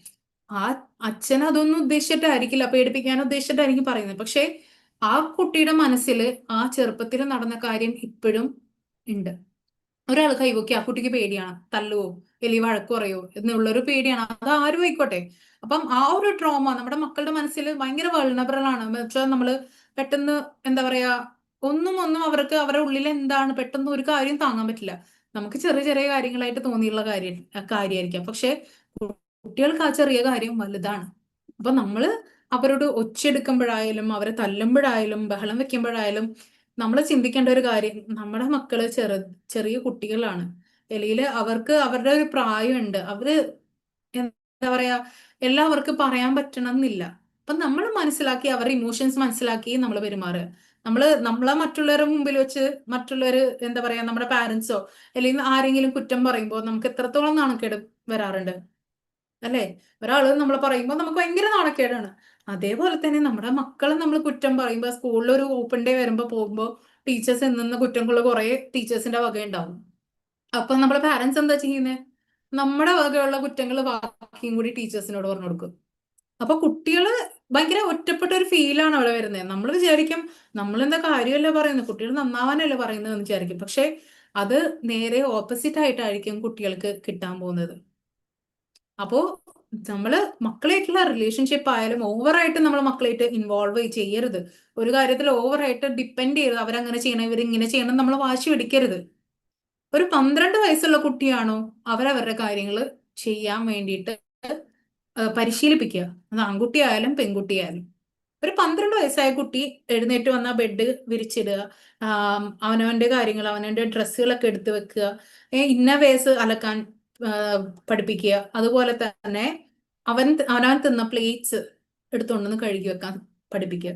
ആ അച്ഛൻ അതൊന്നും ഉദ്ദേശിച്ചിട്ടായിരിക്കില്ല, പേടിപ്പിക്കാൻ ഉദ്ദേശിച്ചിട്ടായിരിക്കും പറയുന്നത്. പക്ഷെ ആ കുട്ടിയുടെ മനസ്സിൽ ആ ചെറുപ്പത്തിൽ നടന്ന കാര്യം ഇപ്പോഴും ഉണ്ട്. ഒരാൾ കൈവക്കി ആ കുട്ടിക്ക് പേടിയാണ്, തല്ലുവോ അല്ലെങ്കിൽ വഴക്ക് പറയോ എന്നുള്ളൊരു പേടിയാണ്. അത് ആരും ആയിക്കോട്ടെ. അപ്പം ആ ഒരു ട്രോമ നമ്മുടെ മക്കളുടെ മനസ്സിൽ ഭയങ്കര വൾണറബിൾ ആണ്. എന്ന് വെച്ചാൽ നമ്മള് പെട്ടെന്ന് എന്താ പറയാ, ഒന്നും അവർക്ക് അവരുടെ ഉള്ളിൽ എന്താണ് പെട്ടെന്ന് ഒരു കാര്യം താങ്ങാൻ പറ്റില്ല. നമുക്ക് ചെറിയ ചെറിയ കാര്യങ്ങളായിട്ട് തോന്നിയുള്ള കാര്യമായിരിക്കാം, പക്ഷെ കുട്ടികൾക്ക് ആ ചെറിയ കാര്യം വലുതാണ്. അപ്പൊ നമ്മള് അവരോട് ഒച്ചെടുക്കുമ്പോഴായാലും അവരെ തല്ലുമ്പോഴായാലും ബഹളം വെക്കുമ്പോഴായാലും നമ്മൾ ചിന്തിക്കേണ്ട ഒരു കാര്യം, നമ്മുടെ മക്കള് ചെറിയ കുട്ടികളാണ്. അല്ലെങ്കിൽ അവർക്ക് അവരുടെ ഒരു പ്രായമുണ്ട്. അവര് എന്താ പറയാ, എല്ലാവർക്കും പറയാൻ പറ്റണം എന്നില്ല. അപ്പൊ നമ്മൾ മനസ്സിലാക്കി അവരുടെ ഇമോഷൻസ് മനസ്സിലാക്കി നമ്മൾ പെരുമാറുക. നമ്മളെ മറ്റുള്ളവരുടെ മുമ്പിൽ വെച്ച് മറ്റുള്ളവര് എന്താ പറയാ, നമ്മുടെ പാരന്റ്സോ അല്ലെങ്കിൽ ആരെങ്കിലും കുറ്റം പറയുമ്പോൾ നമുക്ക് എത്രത്തോളം നാണക്കേട് വരാറുണ്ട് അല്ലേ? ഒരാള് നമ്മൾ പറയുമ്പോൾ നമുക്ക് ഭയങ്കര നാണക്കേടാണ്. അതേപോലെ തന്നെ നമ്മുടെ മക്കളെ നമ്മൾ കുറ്റം പറയുമ്പോൾ, സ്കൂളിൽ ഒരു ഓപ്പൺ ഡേ വരുമ്പോൾ പോകുമ്പോൾ ടീച്ചേഴ്സ് എന്ന കുറ്റങ്ങൾ കുറെ ടീച്ചേഴ്സിന്റെ വകയുണ്ടാവും. അപ്പൊ നമ്മുടെ പാരന്റ്സ് എന്താ ചെയ്യുന്നത്? നമ്മുടെ വകയുള്ള കുറ്റങ്ങൾ ബാക്കിയും കൂടി ടീച്ചേഴ്സിനോട് പറഞ്ഞു കൊടുക്കും. അപ്പൊ കുട്ടികള് ഭയങ്കര ഒറ്റപ്പെട്ട ഒരു ഫീലാണ് അവിടെ വരുന്നത്. നമ്മൾ വിചാരിക്കും നമ്മൾ എന്താ കാര്യമല്ല പറയുന്നത്, കുട്ടികൾ നന്നാവാനല്ലേ പറയുന്നത് എന്ന് വിചാരിക്കും. പക്ഷെ അത് നേരെ ഓപ്പോസിറ്റ് ആയിട്ടായിരിക്കും കുട്ടികൾക്ക് കിട്ടാൻ പോകുന്നത്. അപ്പോ നമ്മള് മക്കളായിട്ടുള്ള റിലേഷൻഷിപ്പ് ആയാലും ഓവറായിട്ട് നമ്മൾ മക്കളായിട്ട് ഇൻവോൾവ് ചെയ്യരുത്. ഒരു കാര്യത്തിൽ ഓവറായിട്ട് ഡിപ്പെൻഡ് ചെയ്യരുത്. അവരങ്ങനെ ചെയ്യണം ഇവരിങ്ങനെ ചെയ്യണം നമ്മൾ വാശി പിടിക്കരുത്. ഒരു 12 വയസ്സുള്ള കുട്ടിയാണോ അവരവരുടെ കാര്യങ്ങൾ ചെയ്യാൻ വേണ്ടിയിട്ട് പരിശീലിപ്പിക്കുക. അത് ആൺകുട്ടിയായാലും പെൺകുട്ടിയായാലും. ഒരു 12 വയസ്സായ കുട്ടി എഴുന്നേറ്റ് വന്ന ബെഡ് വിരിച്ചിടുക, അവനവന്റെ കാര്യങ്ങൾ അവനവന്റെ ഡ്രസ്സുകളൊക്കെ എടുത്തു വെക്കുക, ഇന്ന വേസ് അലക്കാൻ പഠിപ്പിക്കുക. അതുപോലെ തന്നെ അവനവൻ തിന്ന പ്ലേറ്റ്സ് എടുത്തുകൊണ്ടുവന്ന് കഴുകി വെക്കാൻ പഠിപ്പിക്കുക.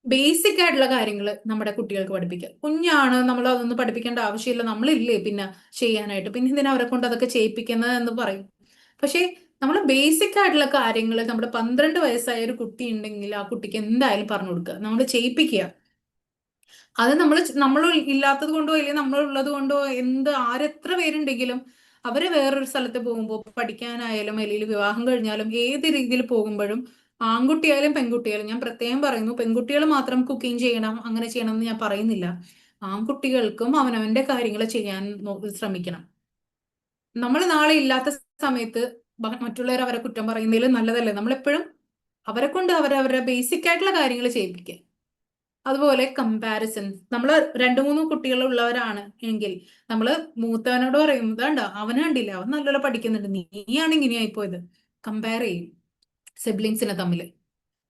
ബേസിക് ആയിട്ടുള്ള കാര്യങ്ങൾ നമ്മുടെ കുട്ടികൾക്ക് പഠിപ്പിക്കുക. കുഞ്ഞാണ്, നമ്മൾ അതൊന്നും പഠിപ്പിക്കേണ്ട ആവശ്യമില്ല, നമ്മളില്ലേ പിന്നെ ചെയ്യാനായിട്ട്, പിന്നെ എന്തിനാ അവരെ കൊണ്ട് അതൊക്കെ ചെയ്യിപ്പിക്കുന്നത് എന്ന് പറയും. പക്ഷേ നമ്മൾ ബേസിക് ആയിട്ടുള്ള കാര്യങ്ങൾ നമ്മുടെ 12 വയസ്സായ ഒരു കുട്ടി ഉണ്ടെങ്കിൽ ആ കുട്ടിക്ക് എന്തായാലും പറഞ്ഞു കൊടുക്കുക, നമ്മൾ ചെയ്യിപ്പിക്കുക. അത് നമ്മൾ ഇല്ലാത്തത് കൊണ്ടോ അല്ലെങ്കിൽ നമ്മൾ ഉള്ളത് കൊണ്ടോ ആരെത്ര പേരുണ്ടെങ്കിലും അവര് വേറൊരു സ്ഥലത്ത് പോകുമ്പോൾ പഠിക്കാനായാലും അല്ലെങ്കിൽ വിവാഹം കഴിഞ്ഞാലും ഏത് രീതിയിൽ പോകുമ്പോഴും ആൺകുട്ടിയായാലും പെൺകുട്ടിയായാലും, ഞാൻ പ്രത്യേകം പറയുന്നു, പെൺകുട്ടികൾ മാത്രം കുക്കിംഗ് ചെയ്യണം അങ്ങനെ ചെയ്യണം എന്ന് ഞാൻ പറയുന്നില്ല. ആൺകുട്ടികൾക്കും അവനവന്റെ കാര്യങ്ങൾ ചെയ്യാൻ ശ്രമിക്കണം. നമ്മൾ നാളെ ഇല്ലാത്ത സമയത്ത് മറ്റുള്ളവർ അവരെ കുറ്റം പറയുന്നതിൽ നല്ലതല്ലേ നമ്മളെപ്പോഴും അവരെ കൊണ്ട് അവരവരുടെ ബേസിക് ആയിട്ടുള്ള കാര്യങ്ങൾ ചെയ്യിപ്പിക്കുക. അതുപോലെ കമ്പാരിസൺ, നമ്മൾ 2-3 കുട്ടികൾ ഉള്ളവരാണ് എങ്കിൽ നമ്മൾ മൂത്തവനോട് പറയും, വേണ്ട അവന് കണ്ടില്ല അവൻ നല്ലോണം പഠിക്കുന്നുണ്ട്, നീയാണ് ഇങ്ങനെയായി പോയത്. കമ്പയർ ചെയ്യും സിബ്ലിങ്സിനെ തമ്മിൽ.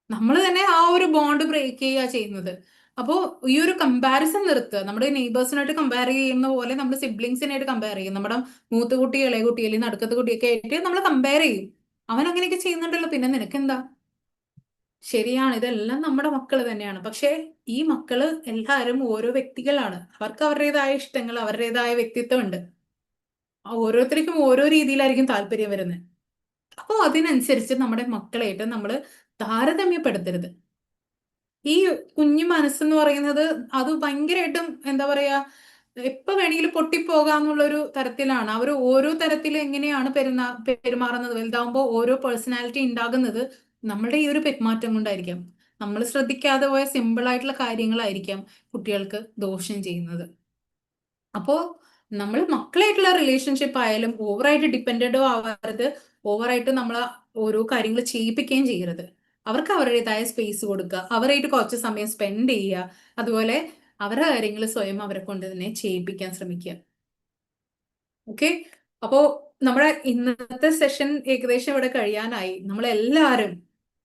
നമ്മൾ തന്നെ ആ ഒരു ബോണ്ട് ബ്രേക്ക് ചെയ്യുക ചെയ്യുന്നത്. അപ്പോൾ ഈ ഒരു കമ്പാരിസൺ നിർത്തുക. നമ്മുടെ നെയ്ബേഴ്സിനായിട്ട് കമ്പയർ ചെയ്യുന്ന പോലെ നമ്മൾ സിബ്ലിങ്സിനായിട്ട് കമ്പയർ ചെയ്യും. നമ്മുടെ മൂത്ത കുട്ടി ഇളയ കുട്ടി അല്ലെങ്കിൽ നടുക്കത്തെ കുട്ടിയൊക്കെ ആയിട്ട് നമ്മൾ കമ്പയർ ചെയ്യും. അവൻ അങ്ങനെയൊക്കെ ചെയ്യുന്നുണ്ടല്ലോ, പിന്നെ നിനക്കെന്താ? ശരിയാണ്, ഇതെല്ലാം നമ്മുടെ മക്കൾ തന്നെയാണ്. പക്ഷെ ഈ മക്കള് എല്ലാവരും ഓരോ വ്യക്തികളാണ്. അവർക്ക് അവരുടേതായ ഇഷ്ടങ്ങൾ അവരുടേതായ വ്യക്തിത്വം ഉണ്ട്. ഓരോരുത്തർക്കും ഓരോ രീതിയിലായിരിക്കും താല്പര്യം വരുന്നത്. അപ്പോൾ അതിനനുസരിച്ച് നമ്മുടെ മക്കളായിട്ട് നമ്മൾ താരതമ്യപ്പെടുത്തരുത്. ഈ കുഞ്ഞു മനസ്സെന്ന് പറയുന്നത് അത് ഭയങ്കരമായിട്ടും എന്താ പറയാ, എപ്പോ വേണമെങ്കിലും പൊട്ടിപ്പോകാന്നുള്ളൊരു തരത്തിലാണ്. അവർ ഓരോ തരത്തിൽ എങ്ങനെയാണ് പെരുമാറുന്നത്, വലുതാവുമ്പോൾ ഓരോ പേഴ്സണാലിറ്റി ഉണ്ടാകുന്നത് നമ്മളുടെ ഈ ഒരു പെരുമാറ്റം കൊണ്ടായിരിക്കാം. നമ്മൾ ശ്രദ്ധിക്കാതെ പോയ സിമ്പിൾ ആയിട്ടുള്ള കാര്യങ്ങളായിരിക്കാം കുട്ടികൾക്ക് ദോഷം ചെയ്യുന്നത്. അപ്പോ നമ്മൾ മക്കളായിട്ടുള്ള റിലേഷൻഷിപ്പ് ആയാലും ഓവറായിട്ട് ഡിപ്പെൻഡഡോ ആവരുത്, ഓവറായിട്ട് നമ്മൾ ഓരോ കാര്യങ്ങൾ ചെയ്യിപ്പിക്കുകയും ചെയ്യരുത്. അവർക്ക് അവരുടേതായ സ്പേസ് കൊടുക്കുക, അവരായിട്ട് കുറച്ച് സമയം സ്പെൻഡ് ചെയ്യുക. അതുപോലെ അവരുടെ കാര്യങ്ങൾ സ്വയം അവരെ കൊണ്ട് തന്നെ ചെയ്യിപ്പിക്കാൻ ശ്രമിക്കുക. ഓക്കെ, അപ്പോ നമ്മുടെ ഇന്നത്തെ സെഷൻ ഏകദേശം ഇവിടെ കഴിയാനായി. നമ്മളെല്ലാവരും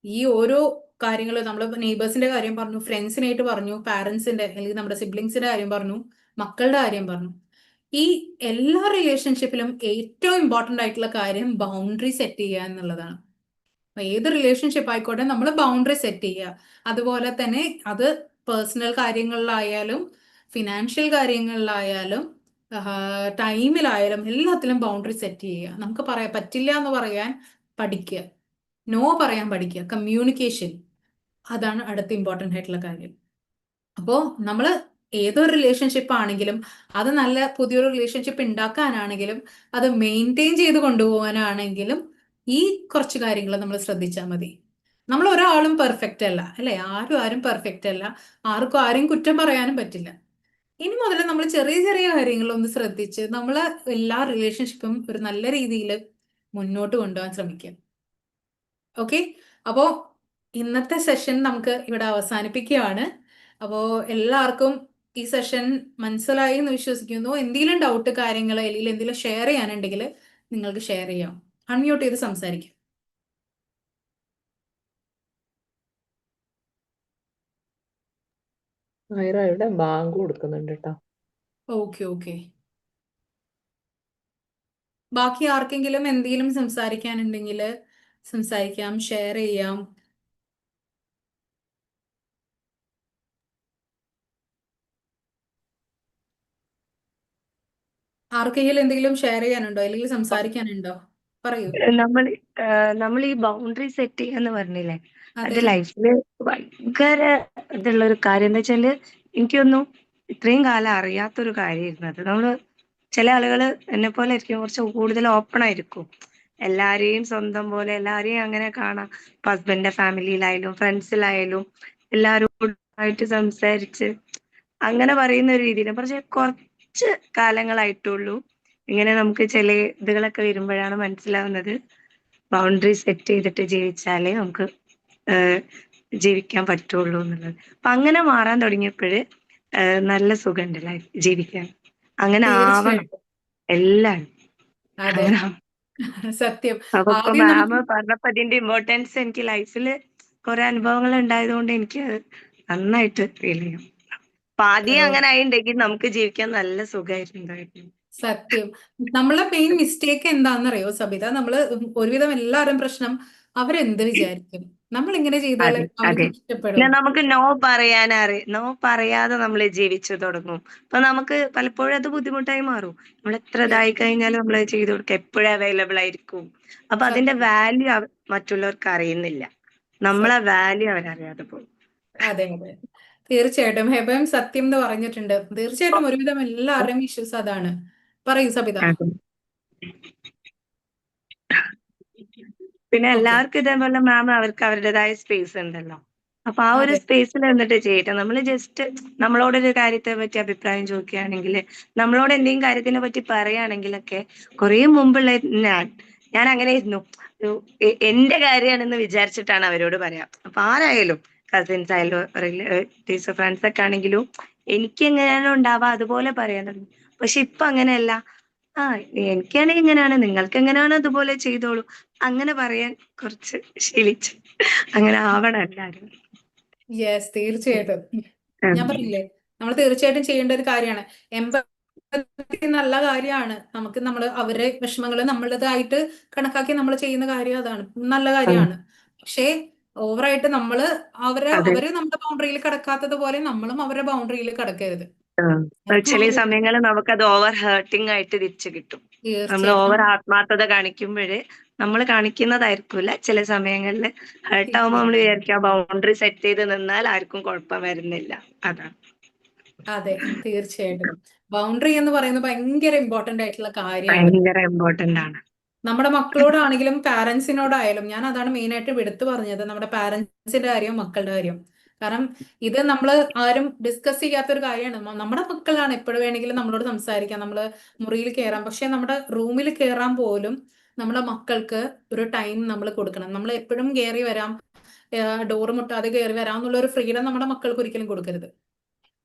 ഈ ഓരോ കാര്യങ്ങൾ, നമ്മൾ നെയ്ബേഴ്സിന്റെ കാര്യം പറഞ്ഞു, ഫ്രണ്ട്സിനായിട്ട് പറഞ്ഞു, പാരന്റ്സിന്റെ അല്ലെങ്കിൽ നമ്മുടെ സിബ്ലിങ്സിന്റെ കാര്യം പറഞ്ഞു, മക്കളുടെ കാര്യം പറഞ്ഞു. ഈ എല്ലാ റിലേഷൻഷിപ്പിലും ഏറ്റവും ഇമ്പോർട്ടന്റ് ആയിട്ടുള്ള കാര്യം ബൗണ്ടറി സെറ്റ് ചെയ്യുക എന്നുള്ളതാണ്. ഏത് റിലേഷൻഷിപ്പ് ആയിക്കോട്ടെ നമ്മൾ ബൗണ്ടറി സെറ്റ് ചെയ്യുക. അതുപോലെ തന്നെ അത് പേഴ്സണൽ കാര്യങ്ങളിലായാലും ഫിനാൻഷ്യൽ കാര്യങ്ങളിലായാലും ടൈമിലായാലും എല്ലാത്തിലും ബൗണ്ടറി സെറ്റ് ചെയ്യുക. നമുക്ക് പറയാൻ പറ്റില്ല എന്ന് പറയാൻ പഠിക്കുക, നോ പറയാൻ പഠിക്കുക, കമ്മ്യൂണിക്കേഷൻ, അതാണ് അടുത്ത ഇമ്പോർട്ടൻ്റ് ആയിട്ടുള്ള കാര്യം. അപ്പോൾ നമ്മൾ ഏതൊരു റിലേഷൻഷിപ്പ് ആണെങ്കിലും അത് നല്ല പുതിയൊരു റിലേഷൻഷിപ്പ് ഉണ്ടാക്കാനാണെങ്കിലും അത് മെയിൻറ്റെയിൻ ചെയ്ത് കൊണ്ടുപോകാനാണെങ്കിലും ഈ കുറച്ച് കാര്യങ്ങൾ നമ്മൾ ശ്രദ്ധിച്ചാൽ മതി. നമ്മൾ ഒരാളും പെർഫെക്റ്റ് അല്ല, അല്ലെ? ആരും പെർഫെക്റ്റ് അല്ല, ആർക്കും ആരെയും കുറ്റം പറയാനും പറ്റില്ല. ഇനി മുതൽ നമ്മൾ ചെറിയ ചെറിയ കാര്യങ്ങളൊന്ന് ശ്രദ്ധിച്ച് നമ്മൾ എല്ലാ റിലേഷൻഷിപ്പും ഒരു നല്ല രീതിയിൽ മുന്നോട്ട് കൊണ്ടുപോകാൻ ശ്രമിക്കാം. ഓക്കെ, അപ്പോൾ ഇന്നത്തെ സെഷൻ നമുക്ക് ഇവിടെ അവസാനിപ്പിക്കുകയാണ്. അപ്പോൾ എല്ലാവർക്കും ഈ സെഷൻ മനസ്സിലായി എന്ന് വിശ്വസിക്കുന്നു. എന്തെങ്കിലും ഡൗട്ട് കാര്യങ്ങൾ അല്ലെങ്കിൽ എന്തെങ്കിലും ഷെയർ ചെയ്യാനുണ്ടെങ്കിൽ നിങ്ങൾക്ക് ഷെയർ ചെയ്യാം. അൺമ്യൂട്ട് ചെയ്ത് സംസാരിക്കാം. ആയിരം ഇവിടെ ബാങ്ക് കൊടുക്കുന്നുണ്ട് കേട്ടോ. ഓക്കെ. ബാക്കി ആർക്കെങ്കിലും എന്തെങ്കിലും സംസാരിക്കാനുണ്ടെങ്കിൽ സംസാരിക്കാം, ഷെയർ ചെയ്യാം. ആർക്കെങ്കിലും എന്തെങ്കിലും ഷെയർ ചെയ്യാനുണ്ടോ അല്ലെങ്കിൽ സംസാരിക്കാനുണ്ടോ? പറയൂ. നമ്മൾ ഈ ബൗണ്ടറി സെറ്റ് ചെയ്യാന്ന് പറഞ്ഞില്ലേ, അത് അതെ, ലൈഫില് ഭയങ്കര ഇതുള്ള ഒരു കാര്യം. എന്താ വെച്ചാല് എനിക്കൊന്നും ഇത്രയും കാലം അറിയാത്തൊരു കാര്യമായിരുന്നു അത്. ചില ആളുകള് എന്നെ പോലെ ആയിരിക്കും, കുറച്ച് കൂടുതൽ ഓപ്പൺ ആയിരിക്കും, എല്ലാരെയും സ്വന്തം പോലെ എല്ലാരെയും അങ്ങനെ കാണാം. ഇപ്പൊ ഹസ്ബൻഡിന്റെ ഫാമിലിയിലായാലും ഫ്രണ്ട്സിലായാലും എല്ലാവരോടായിട്ട് സംസാരിച്ച് അങ്ങനെ പറയുന്ന ഒരു രീതിയിൽ. പക്ഷെ കുറച്ച് കാലങ്ങളായിട്ടുള്ളൂ ഇങ്ങനെ നമുക്ക് ചില ഇതുകളൊക്കെ വരുമ്പോഴാണ് മനസ്സിലാവുന്നത് ബൗണ്ടറി സെറ്റ് ചെയ്തിട്ട് ജീവിച്ചാലേ നമുക്ക് ജീവിക്കാൻ പറ്റുള്ളൂ എന്നുള്ളത്. അപ്പൊ അങ്ങനെ മാറാൻ തുടങ്ങിയപ്പോഴ് നല്ല സുഖമുണ്ട് ലൈഫ് ജീവിക്കാൻ. അങ്ങനെ ആവണം തീർച്ചയായിട്ടും. എല്ലാരും. അതെ, അങ്ങനെ ആവണം. സത്യം. അപ്പൊ ഇപ്പൊ ആദ്യം മാം നമുക്ക് പറഞ്ഞപ്പോ അതിന്റെ ഇമ്പോർട്ടൻസ് എനിക്ക് ലൈഫിൽ കുറെ അനുഭവങ്ങൾ ഉണ്ടായതുകൊണ്ട് എനിക്ക് അത് നന്നായിട്ട് ഫീൽ ചെയ്യും. അപ്പൊ ആദ്യം അങ്ങനെ ആയിണ്ടെങ്കിൽ നമുക്ക് ജീവിക്കാൻ നല്ല സുഖമായിട്ടുണ്ടായിരുന്നു. സത്യം. നമ്മളെ മെയിൻ മിസ്റ്റേക്ക് എന്താണെന്നറിയോ സബിത? നമ്മള് ഒരുവിധം എല്ലാവരും പ്രശ്നം അവരെന്ത് വിചാരിക്കും, നമ്മൾ ഇങ്ങനെ ചെയ്താൽ അതെ അവർക്ക് അതെ. ഇഷ്ടപ്പെടും. പിന്നെ നമുക്ക് നോ പറയാതെ നമ്മൾ ജീവിച്ചു തുടങ്ങും. അപ്പൊ നമുക്ക് പലപ്പോഴും അത് ബുദ്ധിമുട്ടായി മാറും. നമ്മൾ എത്ര ഇതായി കഴിഞ്ഞാലും നമ്മൾ ചെയ്തു കൊടുക്കുക, എപ്പോഴും അവൈലബിൾ ആയിരിക്കും. അപ്പൊ അതിന്റെ സത്യം. വാല്യൂ മറ്റുള്ളവർക്ക് അറിയുന്നില്ല, നമ്മളെ വാല്യൂ അവരറിയാതെ പോകും. അതെ. തീർച്ചയായിട്ടും ഹെബം സത്യം എന്ന് പറഞ്ഞിട്ടുണ്ട്. തീർച്ചയായിട്ടും ഒരുവിധം എല്ലാവരുടെയും ഇഷ്യൂസ് അതാണ്. പറയൂ സബിത. അതെ. പിന്നെ ഓക്കെ. എല്ലാവർക്കും ഇതേപോലെ മാം അവർക്ക് അവരുടേതായ സ്പേസ് ഉണ്ടല്ലോ. അപ്പൊ ആ ഒരു അതെ, സ്പേസിൽ നിന്നിട്ട് ചെയ്യട്ടെ. നമ്മൾ ജസ്റ്റ് നമ്മളോടൊരു കാര്യത്തെ പറ്റി അഭിപ്രായം ചോദിക്കുകയാണെങ്കിൽ, നമ്മളോട് എന്തെങ്കിലും കാര്യത്തിനെ പറ്റി പറയുകയാണെങ്കിലൊക്കെ കുറെ മുമ്പുള്ള ഞാൻ അങ്ങനെ ആയിരുന്നു. എന്റെ കാര്യമാണെന്ന് വിചാരിച്ചിട്ടാണ് അവരോട് പറയാം. അപ്പൊ ആരായാലും കസിൻസ് ആയാലും റിലേറ്റീവ്സ് ഫ്രണ്ട്സ് ഒക്കെ ആണെങ്കിലും എനിക്ക് എങ്ങനെയാണോ ഉണ്ടാവുക അതുപോലെ പറയാൻ തുടങ്ങി. പക്ഷെ ഇപ്പൊ അങ്ങനെയല്ല. ആ എനിക്കാണെങ്കിൽ ഇങ്ങനെയാണ്, നിങ്ങൾക്ക് എങ്ങനെയാണോ അതുപോലെ ചെയ്തോളൂ, അങ്ങനെ പറയാൻ കുറച്ച് ശീലിച്ചു. അങ്ങനെ ആവണം എല്ലാരും. യെസ്, തീർച്ചയായിട്ടും. ഞാൻ ഉം. പറഞ്ഞില്ലേ, നമ്മൾ തീർച്ചയായിട്ടും ചെയ്യേണ്ട ഒരു കാര്യമാണ്. എമ്പതി നല്ല കാര്യമാണ്. നമുക്ക് അവരുടെ വിഷമങ്ങൾ നമ്മളതായിട്ട് കണക്കാക്കി നമ്മൾ ചെയ്യുന്ന കാര്യം അതാണ്, നല്ല ഉം. കാര്യമാണ്. പക്ഷേ ഓവറായിട്ട് അതെ. അവര് നമ്മുടെ ബൗണ്ടറിയിൽ കടക്കാത്തത് പോലെ നമ്മളും അവരുടെ ബൗണ്ടറിയിൽ കടക്കരുത്. ചില എപ്പോഴും സമയങ്ങളിൽ നമുക്കത് ഓവർ ഹേർട്ടിംഗ് ആയിട്ട് തിരിച്ചു കിട്ടും. നമ്മൾ തീർച്ചയായിട്ടും ഓവർ ആത്മാർത്ഥത കാണിക്കുമ്പോഴ് നമ്മൾ കാണിക്കുന്നതായിരിക്കില്ല, ചില സമയങ്ങളിൽ ഹേർട്ട് ആവുമ്പോൾ നമ്മൾ വിചാരിക്കുക ബൗണ്ടറി സെറ്റ് ചെയ്ത് നിന്നാൽ ആർക്കും കുഴപ്പം വരുന്നില്ല. അതാണ്. അതെ, തീർച്ചയായിട്ടും. ബൗണ്ടറി എന്ന് പറയുന്നത് ഭയങ്കര ഇമ്പോർട്ടന്റ് ആയിട്ടുള്ള കാര്യമാണ്. ഭയങ്കര ഇമ്പോർട്ടന്റ് ആണ്. നമ്മുടെ മക്കളോടാണെങ്കിലും പാരന്റ്സിനോടായാലും ഞാൻ അതാണ് മെയിൻ ആയിട്ട് എടുത്തു പറഞ്ഞത്, നമ്മുടെ പാരന്റ്സിന്റെ കാര്യം മക്കളുടെ കാര്യം. കാരണം ഇത് നമ്മൾ ആരും ഡിസ്കസ് ചെയ്യാത്തൊരു കാര്യമാണ്. നമ്മുടെ മക്കളാണ് എപ്പോഴും വേണമെങ്കിലും നമ്മളോട് സംസാരിക്കാം, നമ്മൾ മുറിയിൽ കയറാം. പക്ഷെ നമ്മുടെ റൂമിൽ കയറാൻ പോലും നമ്മുടെ മക്കൾക്ക് ഒരു ടൈം നമ്മൾ കൊടുക്കണം. നമ്മൾ എപ്പോഴും കയറി വരാം, ഡോറ് മുട്ടാതെ കയറി വരാം എന്നുള്ള ഒരു ഫ്രീഡം നമ്മുടെ മക്കൾക്ക് ഒരിക്കലും കൊടുക്കരുത്.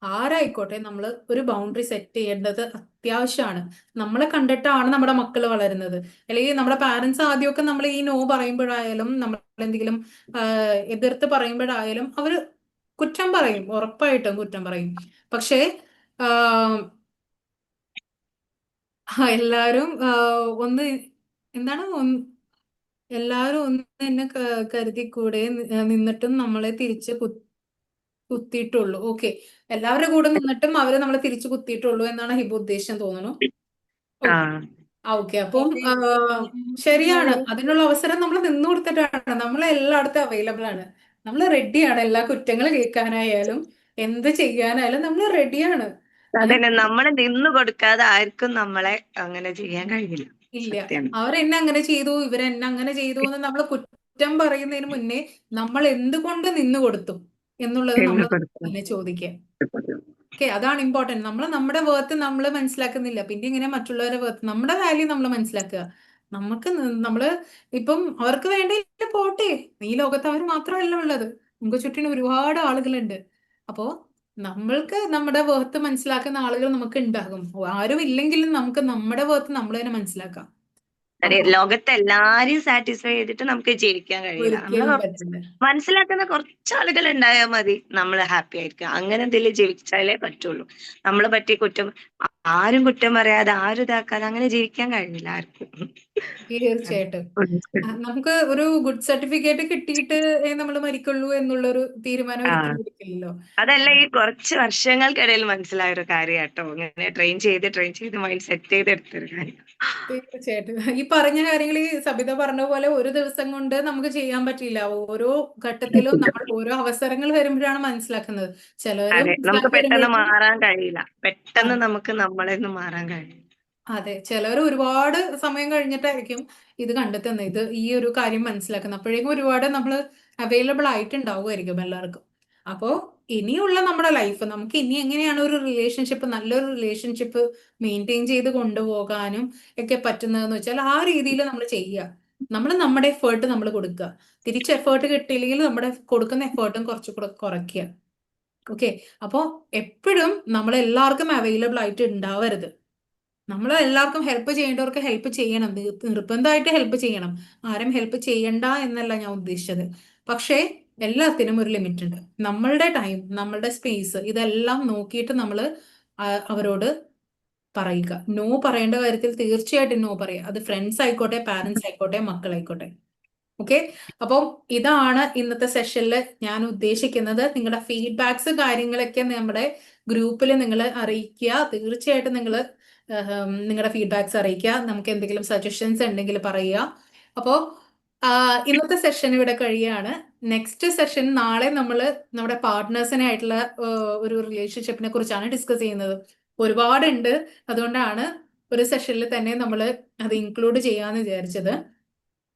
ആരായിക്കോട്ടെ, നമ്മൾ ഒരു ബൗണ്ടറി സെറ്റ് ചെയ്യേണ്ടത് അത്യാവശ്യമാണ്. നമ്മളെ കണ്ടിട്ടാണ് നമ്മുടെ മക്കൾ വളരുന്നത്. അല്ലെങ്കിൽ നമ്മുടെ പാരന്റ്സ് ആദ്യമൊക്കെ നമ്മൾ ഈ നോ പറയുമ്പോഴായാലും നമ്മൾ എന്തെങ്കിലും എതിർത്ത് പറയുമ്പോഴായാലും അവര് കുറ്റം പറയും, ഉറപ്പായിട്ടും കുറ്റം പറയും. പക്ഷേ എല്ലാരും ഒന്ന് എന്താണ് എല്ലാവരും ഒന്ന് എന്നെ കരുതി കൂടെ നിന്നിട്ടും നമ്മളെ തിരിച്ച് കുത്തിയിട്ടുള്ളൂ. ഓക്കെ, എല്ലാവരുടെ കൂടെ നിന്നിട്ടും അവര് നമ്മളെ തിരിച്ചു കുത്തിയിട്ടുള്ളൂ എന്നാണ് ഹിബ ഉദ്ദേശം തോന്നുന്നു. ആ ഓക്കെ, അപ്പം ശരിയാണ്. അതിനുള്ള അവസരം നമ്മൾ നിന്ന് കൊടുത്തിട്ടാണ്. നമ്മൾ എല്ലായിടത്തും അവൈലബിൾ ആണ്. നമ്മൾ റെഡിയാണ്. എല്ലാ കുറ്റങ്ങൾ കേൾക്കാനായാലും എന്ത് ചെയ്യാനായാലും നമ്മൾ റെഡിയാണ്. അതന്നെ, നമ്മള് നിന്ന് കൊടുക്കാതെ ആർക്കും നമ്മളെ അങ്ങനെ ചെയ്യാൻ കഴിയില്ല. ഇല്ല, സത്യാണ്. അവരെന്നെ അങ്ങനെ ചെയ്തു, ഇവരെന്നെ അങ്ങനെ ചെയ്തു എന്ന് നമ്മൾ കുറ്റം പറയുന്നതിന് മുന്നേ നമ്മൾ എന്തുകൊണ്ട് നിന്ന് കൊടുത്തു എന്നുള്ളത് നിന്ന് നമ്മൾ കൊടുക്കുക. തന്നെ ചോദിക്കുക. ഓക്കെ, അതാണ് ഇമ്പോർട്ടന്റ്. നമ്മൾ നമ്മുടെ വേർത്ത് നമ്മൾ മനസ്സിലാക്കുന്നില്ല, പിന്നെ ഇങ്ങനെ മറ്റുള്ളവരുടെ വേർത്ത്, നമ്മുടെ വാല്യൂ നമ്മൾ മനസ്സിലാക്കുക. നമുക്ക് നമ്മള് ഇപ്പം അവർക്ക് വേണ്ടി പോട്ടെ, ഈ ലോകത്ത് അവർ മാത്രമല്ല ഉള്ളത്, നമുക്ക് ചുറ്റിനും ഒരുപാട് ആളുകളുണ്ട്. അപ്പോ നമ്മൾക്ക് നമ്മുടെ വേർത്ത് മനസ്സിലാക്കുന്ന ആളുകൾ നമുക്ക് ഉണ്ടാകും. ആരും ഇല്ലെങ്കിലും നമുക്ക് നമ്മുടെ വേർത്ത് നമ്മൾ തന്നെ മനസ്സിലാക്കാം. അതെ, അപ്പൊ ലോകത്തെ എല്ലാരെയും സാറ്റിസ്ഫൈ ചെയ്തിട്ട് നമുക്ക് ജീവിക്കാൻ കഴിയില്ല. നമ്മള് ഒരിക്കലും പറ്റില്ല. മനസ്സിലാക്കുന്ന കുറച്ച് ആളുകൾ ഉണ്ടായാൽ മതി, നമ്മൾ ഹാപ്പി ആയിരിക്കും. അങ്ങനെ എന്തെങ്കിലും ജീവിച്ചാലേ പറ്റുള്ളൂ. നമ്മളെ പറ്റി ആരും കുറ്റം പറയാതെ, ആരും ഇതാക്കാതെ അങ്ങനെ ജീവിക്കാൻ കഴിയില്ല ആർക്കും. തീർച്ചയായിട്ടും നമുക്ക് ഒരു ഗുഡ് സർട്ടിഫിക്കറ്റ് കിട്ടിയിട്ട് നമ്മൾ മരിക്കുള്ളൂ എന്നുള്ളൊരു തീരുമാനം ആ ഒരിക്കലും എടുക്കില്ലല്ലോ. അതല്ല, ഈ കുറച്ച് വർഷങ്ങൾക്കിടയിൽ മനസ്സിലായ ഒരു കാര്യം കേട്ടോ. ഇങ്ങനെ ട്രെയിൻ ചെയ്ത് മൈൻഡ് സെറ്റ് ചെയ്ത് എടുത്തൊരു കാര്യം. തീർച്ചയായിട്ടും ഈ പറഞ്ഞ കാര്യങ്ങൾ ഈ സബിത പറഞ്ഞ പോലെ ഒരു ദിവസം കൊണ്ട് നമുക്ക് ചെയ്യാൻ പറ്റില്ല. ഓരോ ഘട്ടത്തിലും നമ്മൾ ഓരോ അവസരങ്ങൾ വരുമ്പോഴാണ് മനസ്സിലാക്കുന്നത്. ചിലവര് അതെ, നമുക്ക് മനസ്സിലാക്കി പെട്ടെന്ന് വരുമ്പോഴേക്കും മാറാൻ കഴിയില്ല. പെട്ടെന്ന് നമുക്ക് നമ്മളെ നിന്ന് മാറാൻ കഴിയില്ല. അതെ, ചിലവർ ഒരുപാട് സമയം കഴിഞ്ഞിട്ടായിരിക്കും ഇത് കണ്ടെത്തുന്നത്, ഇത് ഈ ഒരു കാര്യം മനസ്സിലാക്കുന്നത്. അപ്പോഴേക്കും ഒരുപാട് നമ്മൾ അവൈലബിൾ ആയിട്ടുണ്ടാവുമായിരിക്കും എല്ലാവർക്കും. അപ്പോൾ ഇനിയുള്ള നമ്മുടെ ലൈഫ് നമുക്ക് ഇനി എങ്ങനെയാണ് ഒരു റിലേഷൻഷിപ്പ്, നല്ലൊരു റിലേഷൻഷിപ്പ് മെയിൻറ്റെയിൻ ചെയ്ത് കൊണ്ടുപോകാനും ഒക്കെ പറ്റുന്നതെന്ന് വെച്ചാൽ ആ രീതിയിൽ നമ്മൾ ചെയ്യുക. നമ്മൾ നമ്മുടെ എഫേർട്ട് നമ്മൾ കൊടുക്കുക. തിരിച്ച് എഫേർട്ട് കിട്ടിയില്ലെങ്കിൽ നമ്മുടെ കൊടുക്കുന്ന എഫേർട്ടും കുറച്ചുകൂടെ കുറയ്ക്കുക. ഓക്കെ, അപ്പോൾ എപ്പോഴും നമ്മൾ എല്ലാവർക്കും അവൈലബിൾ ആയിട്ട് ഉണ്ടാവരുത്. നമ്മൾ എല്ലാവർക്കും ഹെൽപ്പ് ചെയ്യേണ്ടവർക്ക് ഹെൽപ്പ് ചെയ്യണം, നിർബന്ധമായിട്ട് ഹെൽപ്പ് ചെയ്യണം. ആരും ഹെൽപ്പ് ചെയ്യണ്ട എന്നല്ല ഞാൻ ഉദ്ദേശിച്ചത്. പക്ഷേ എല്ലാത്തിനും ഒരു ലിമിറ്റ് ഉണ്ട്. നമ്മളുടെ ടൈം, നമ്മളുടെ സ്പേസ്, ഇതെല്ലാം നോക്കിയിട്ട് നമ്മൾ അവരോട് പറയുക. നോ പറയേണ്ട കാര്യത്തിൽ തീർച്ചയായിട്ടും നോ പറയുക. അത് ഫ്രണ്ട്സ് ആയിക്കോട്ടെ, പാരന്റ്സ് ആയിക്കോട്ടെ, മക്കളായിക്കോട്ടെ. ഓക്കെ, അപ്പം ഇതാണ് ഇന്നത്തെ സെഷനിൽ ഞാൻ ഉദ്ദേശിക്കുന്നത്. നിങ്ങളുടെ ഫീഡ്ബാക്സ് കാര്യങ്ങളൊക്കെ നമ്മുടെ ഗ്രൂപ്പിൽ നിങ്ങൾ അറിയിക്കുക. തീർച്ചയായിട്ടും നിങ്ങൾ നിങ്ങളുടെ ഫീഡ്ബാക്സ് അറിയിക്കുക. നമുക്ക് എന്തെങ്കിലും സജഷൻസ് ഉണ്ടെങ്കിൽ പറയുക. അപ്പോൾ ഇന്നത്തെ സെഷൻ ഇവിടെ കഴിയുകയാണ്. നെക്സ്റ്റ് സെഷൻ നാളെ നമ്മൾ നമ്മുടെ പാർട്ട്നേഴ്സിനായിട്ടുള്ള ഒരു റിലേഷൻഷിപ്പിനെ കുറിച്ചാണ് ഡിസ്കസ് ചെയ്യുന്നത്. ഒരുപാടുണ്ട്, അതുകൊണ്ടാണ് ഒരു സെഷനിൽ തന്നെ നമ്മൾ അത് ഇൻക്ലൂഡ് ചെയ്യാമെന്ന് വിചാരിച്ചത്.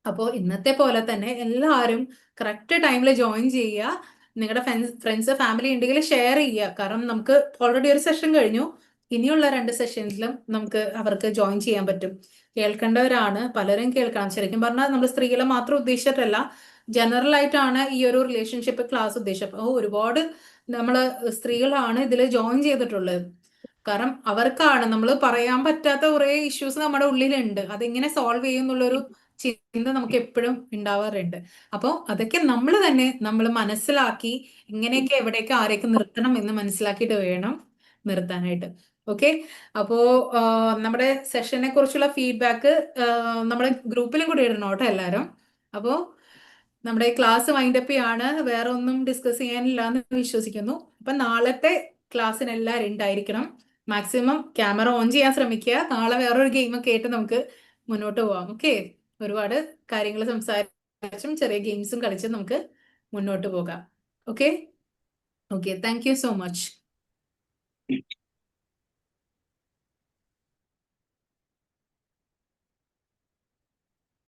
അപ്പോൾ ഇന്നത്തെ പോലെ തന്നെ എല്ലാവരും കറക്റ്റ് ടൈമിൽ ജോയിൻ ചെയ്യുക. നിങ്ങളുടെ ഫ്രണ്ട്സ് ഫാമിലി ഉണ്ടെങ്കിൽ ഷെയർ ചെയ്യുക. കാരണം നമുക്ക് ഓൾറെഡി ഒരു സെഷൻ കഴിഞ്ഞു, ഇനിയുള്ള 2 സെഷൻസിലും നമുക്ക് അവർക്ക് ജോയിൻ ചെയ്യാൻ പറ്റും. കേൾക്കേണ്ടവരാണ്, പലരും കേൾക്കണം. ശരിക്കും പറഞ്ഞാൽ നമ്മൾ സ്ത്രീകളെ മാത്രം ഉദ്ദേശിച്ചിട്ടല്ല, ജനറൽ ആയിട്ടാണ് ഈ ഒരു റിലേഷൻഷിപ്പ് ക്ലാസ് ഉദ്ദേശിച്ചത്. അപ്പോൾ ഒരുപാട് നമ്മൾ സ്ത്രീകളാണ് ഇതിൽ ജോയിൻ ചെയ്തിട്ടുള്ളത്. കാരണം അവർക്കാണ് നമ്മൾ പറയാൻ പറ്റാത്ത കുറേ ഇഷ്യൂസ് നമ്മുടെ ഉള്ളിലുണ്ട്. അതെങ്ങനെ സോൾവ് ചെയ്യും എന്നുള്ളൊരു ചിന്ത നമുക്ക് എപ്പോഴും ഉണ്ടാവാറുണ്ട്. അപ്പോൾ അതൊക്കെ നമ്മൾ തന്നെ നമ്മൾ മനസ്സിലാക്കി ഇങ്ങനെയൊക്കെ എവിടെയൊക്കെ ആരെയൊക്കെ നിർത്തണം എന്ന് മനസ്സിലാക്കിയിട്ട് വേണം നിർത്താനായിട്ട്. ഓക്കെ, അപ്പോ നമ്മുടെ സെഷനെ കുറിച്ചുള്ള ഫീഡ്ബാക്ക് നമ്മുടെ ഗ്രൂപ്പിലും കൂടി ഇടണം കേട്ടോ എല്ലാവരും. അപ്പോൾ നമ്മുടെ ക്ലാസ് വൈൻഡപ്പ് ചെയ്യാണ്. വേറെ ഒന്നും ഡിസ്കസ് ചെയ്യാനില്ല എന്ന് വിശ്വസിക്കുന്നു. അപ്പൊ നാളത്തെ ക്ലാസ്സിന് എല്ലാവരും ഉണ്ടായിരിക്കണം. മാക്സിമം ക്യാമറ ഓൺ ചെയ്യാൻ ശ്രമിക്കുക. നാളെ വേറൊരു ഗെയിമൊക്കെ ആയിട്ട് നമുക്ക് മുന്നോട്ട് പോവാം. ഓക്കെ, ഒരുപാട് കാര്യങ്ങൾ സംസാരിച്ചും ചെറിയ ഗെയിംസും കളിച്ചും നമുക്ക് മുന്നോട്ട് പോകാം. Okay, thank you so much.